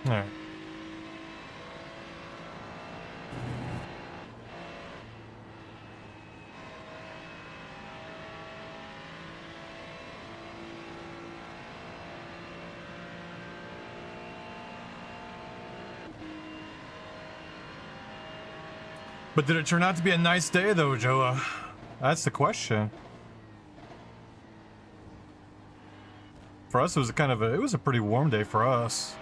All right. But did it turn out to be a nice day though, Joa? That's the question. For us, it was it was a pretty warm day for us.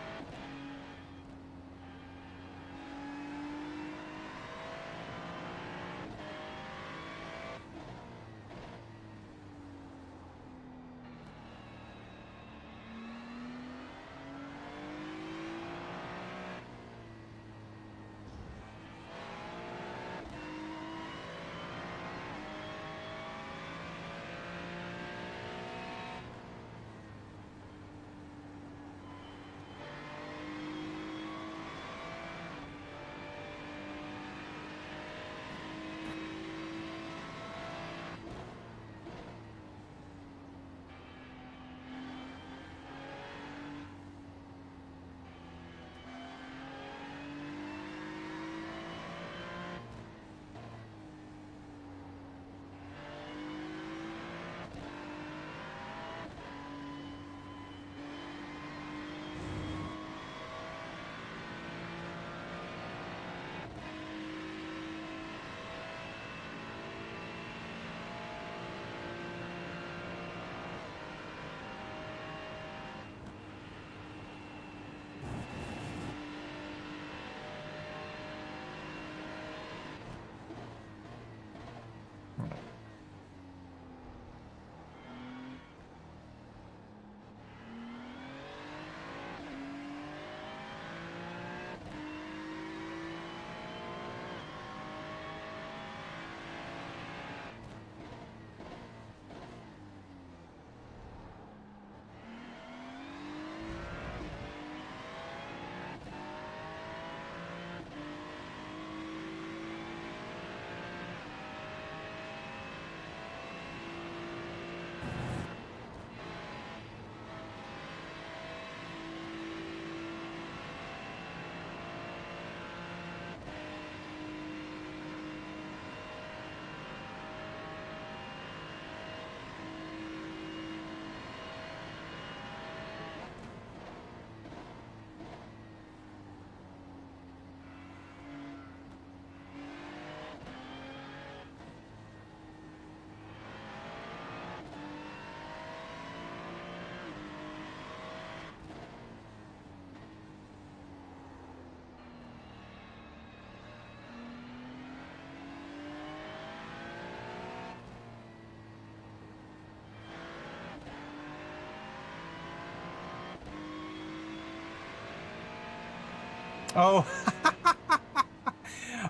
Oh,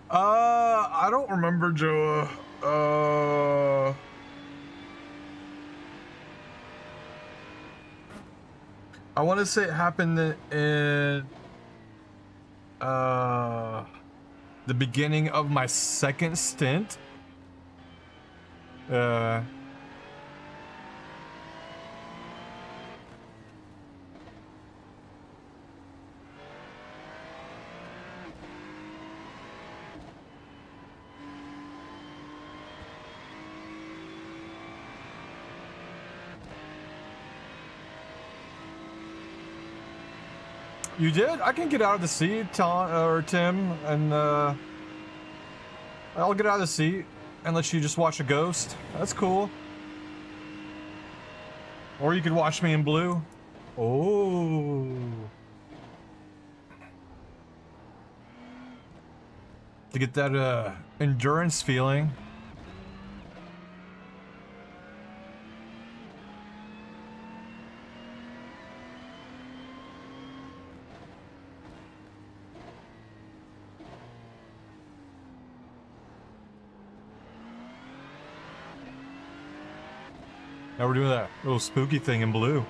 I don't remember, Joa. I want to say it happened in the beginning of my second stint. You did? I can get out of the seat, Tim, and I'll get out of the seat and let you just watch a ghost. That's cool. Or you could watch me in blue, Oh. To get that endurance feeling. Now we're doing that little spooky thing in blue.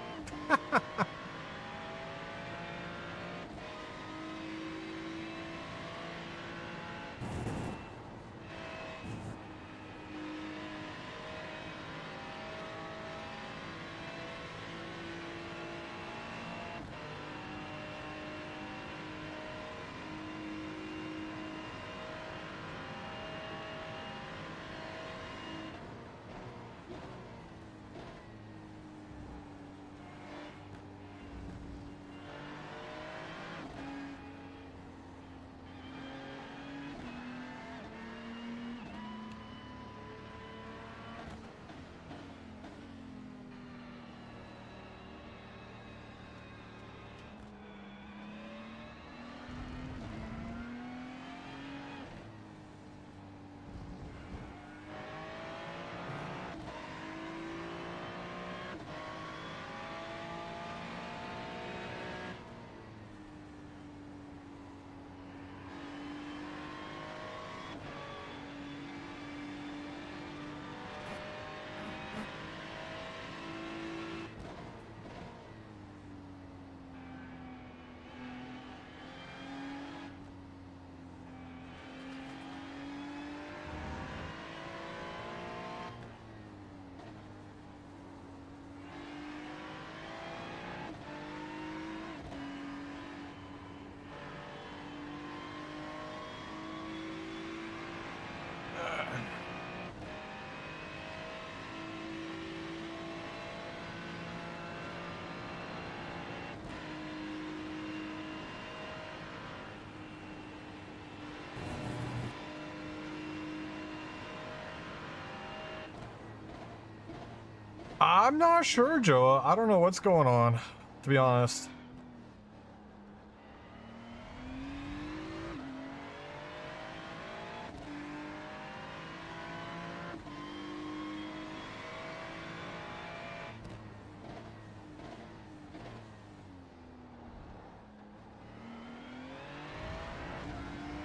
I'm not sure, Joe. I don't know what's going on, to be honest.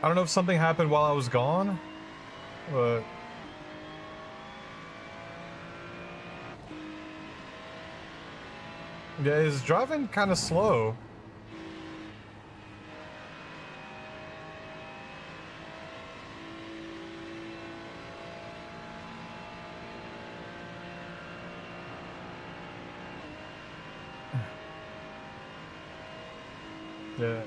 I don't know if something happened while I was gone, but... yeah, he's driving kind of slow. Yeah.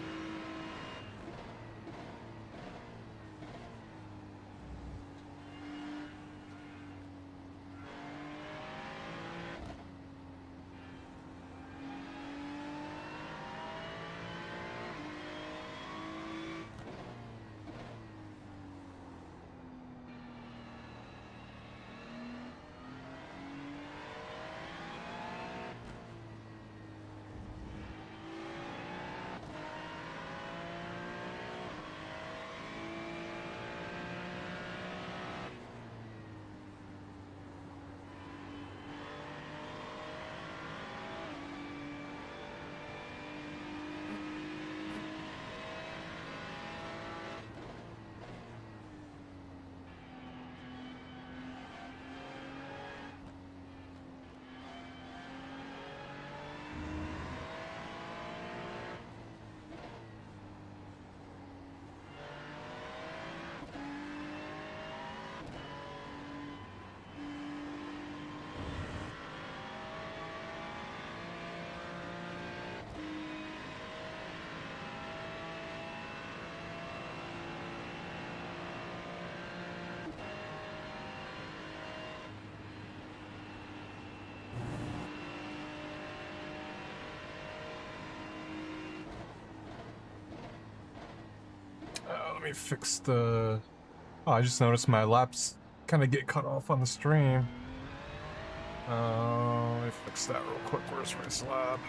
Let me fix the... oh, I just noticed my laps kind of get cut off on the stream. Let me fix that real quick. Where's race lab?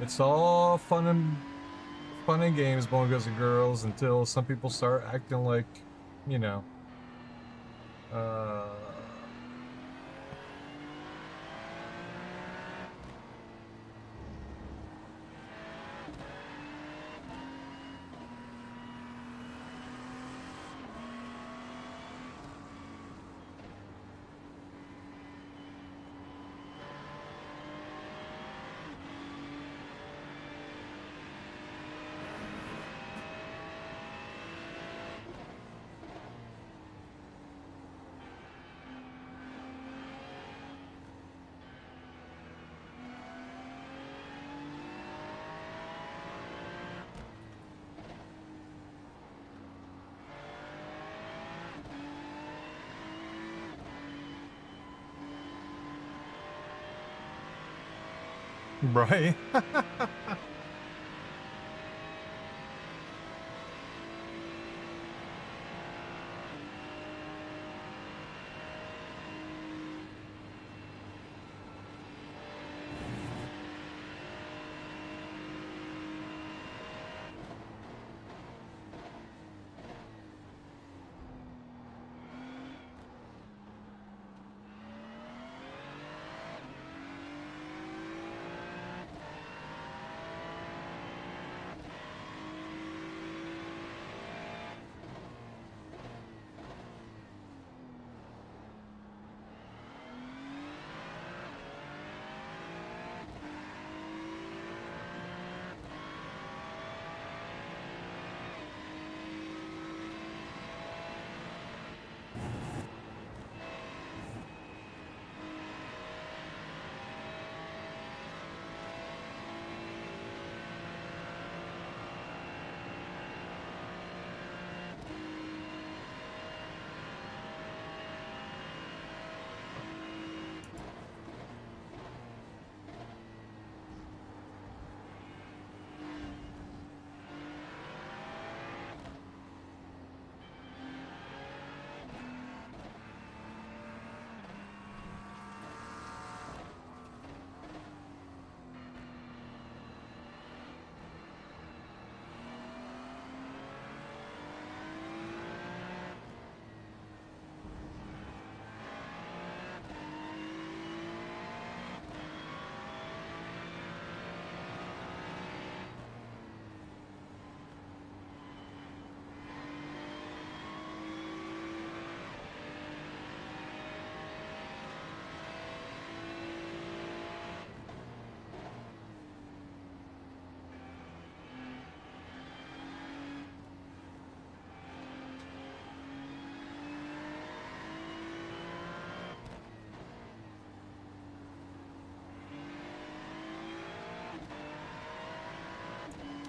It's all fun and games, boys and girls, until some people start acting like, you know, right?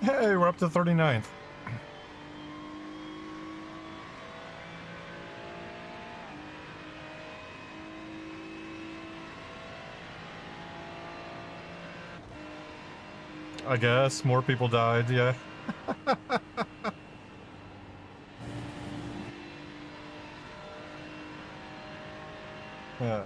Hey, we're up to 39th. I guess more people died, yeah. Yeah.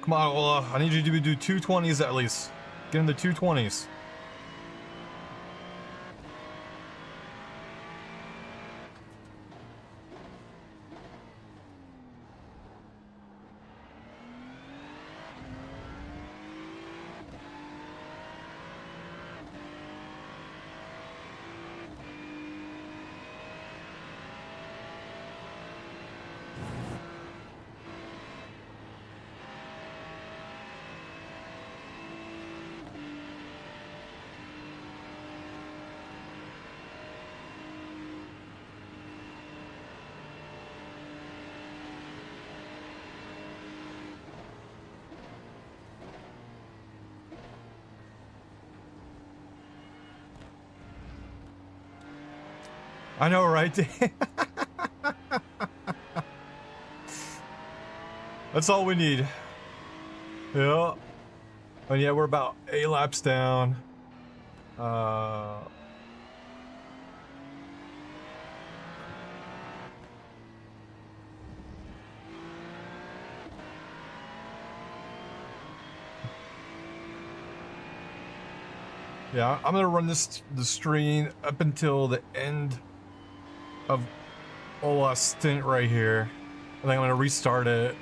Come on, Ola. I need you to do 220s at least. Get in the 220s. I know, right? That's all we need. Yeah. And yeah, we're about 8 laps down. Yeah, I'm gonna run the stream up until the end of Ola's stint right here. I think I'm gonna restart it.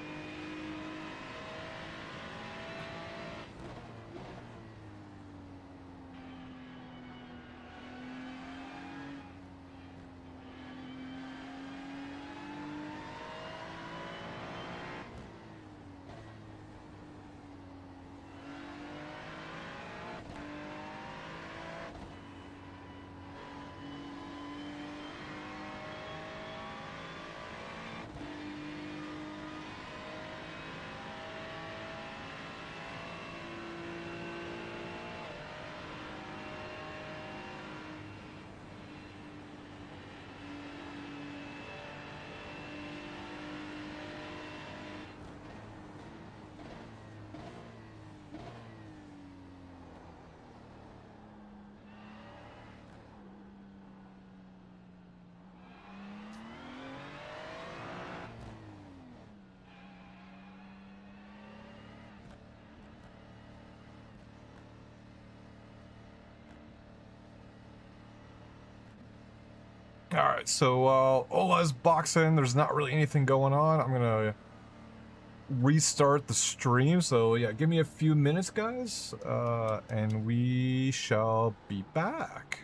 Alright, so Ola's boxing. There's not really anything going on. I'm gonna restart the stream. So yeah, give me a few minutes, guys, and we shall be back.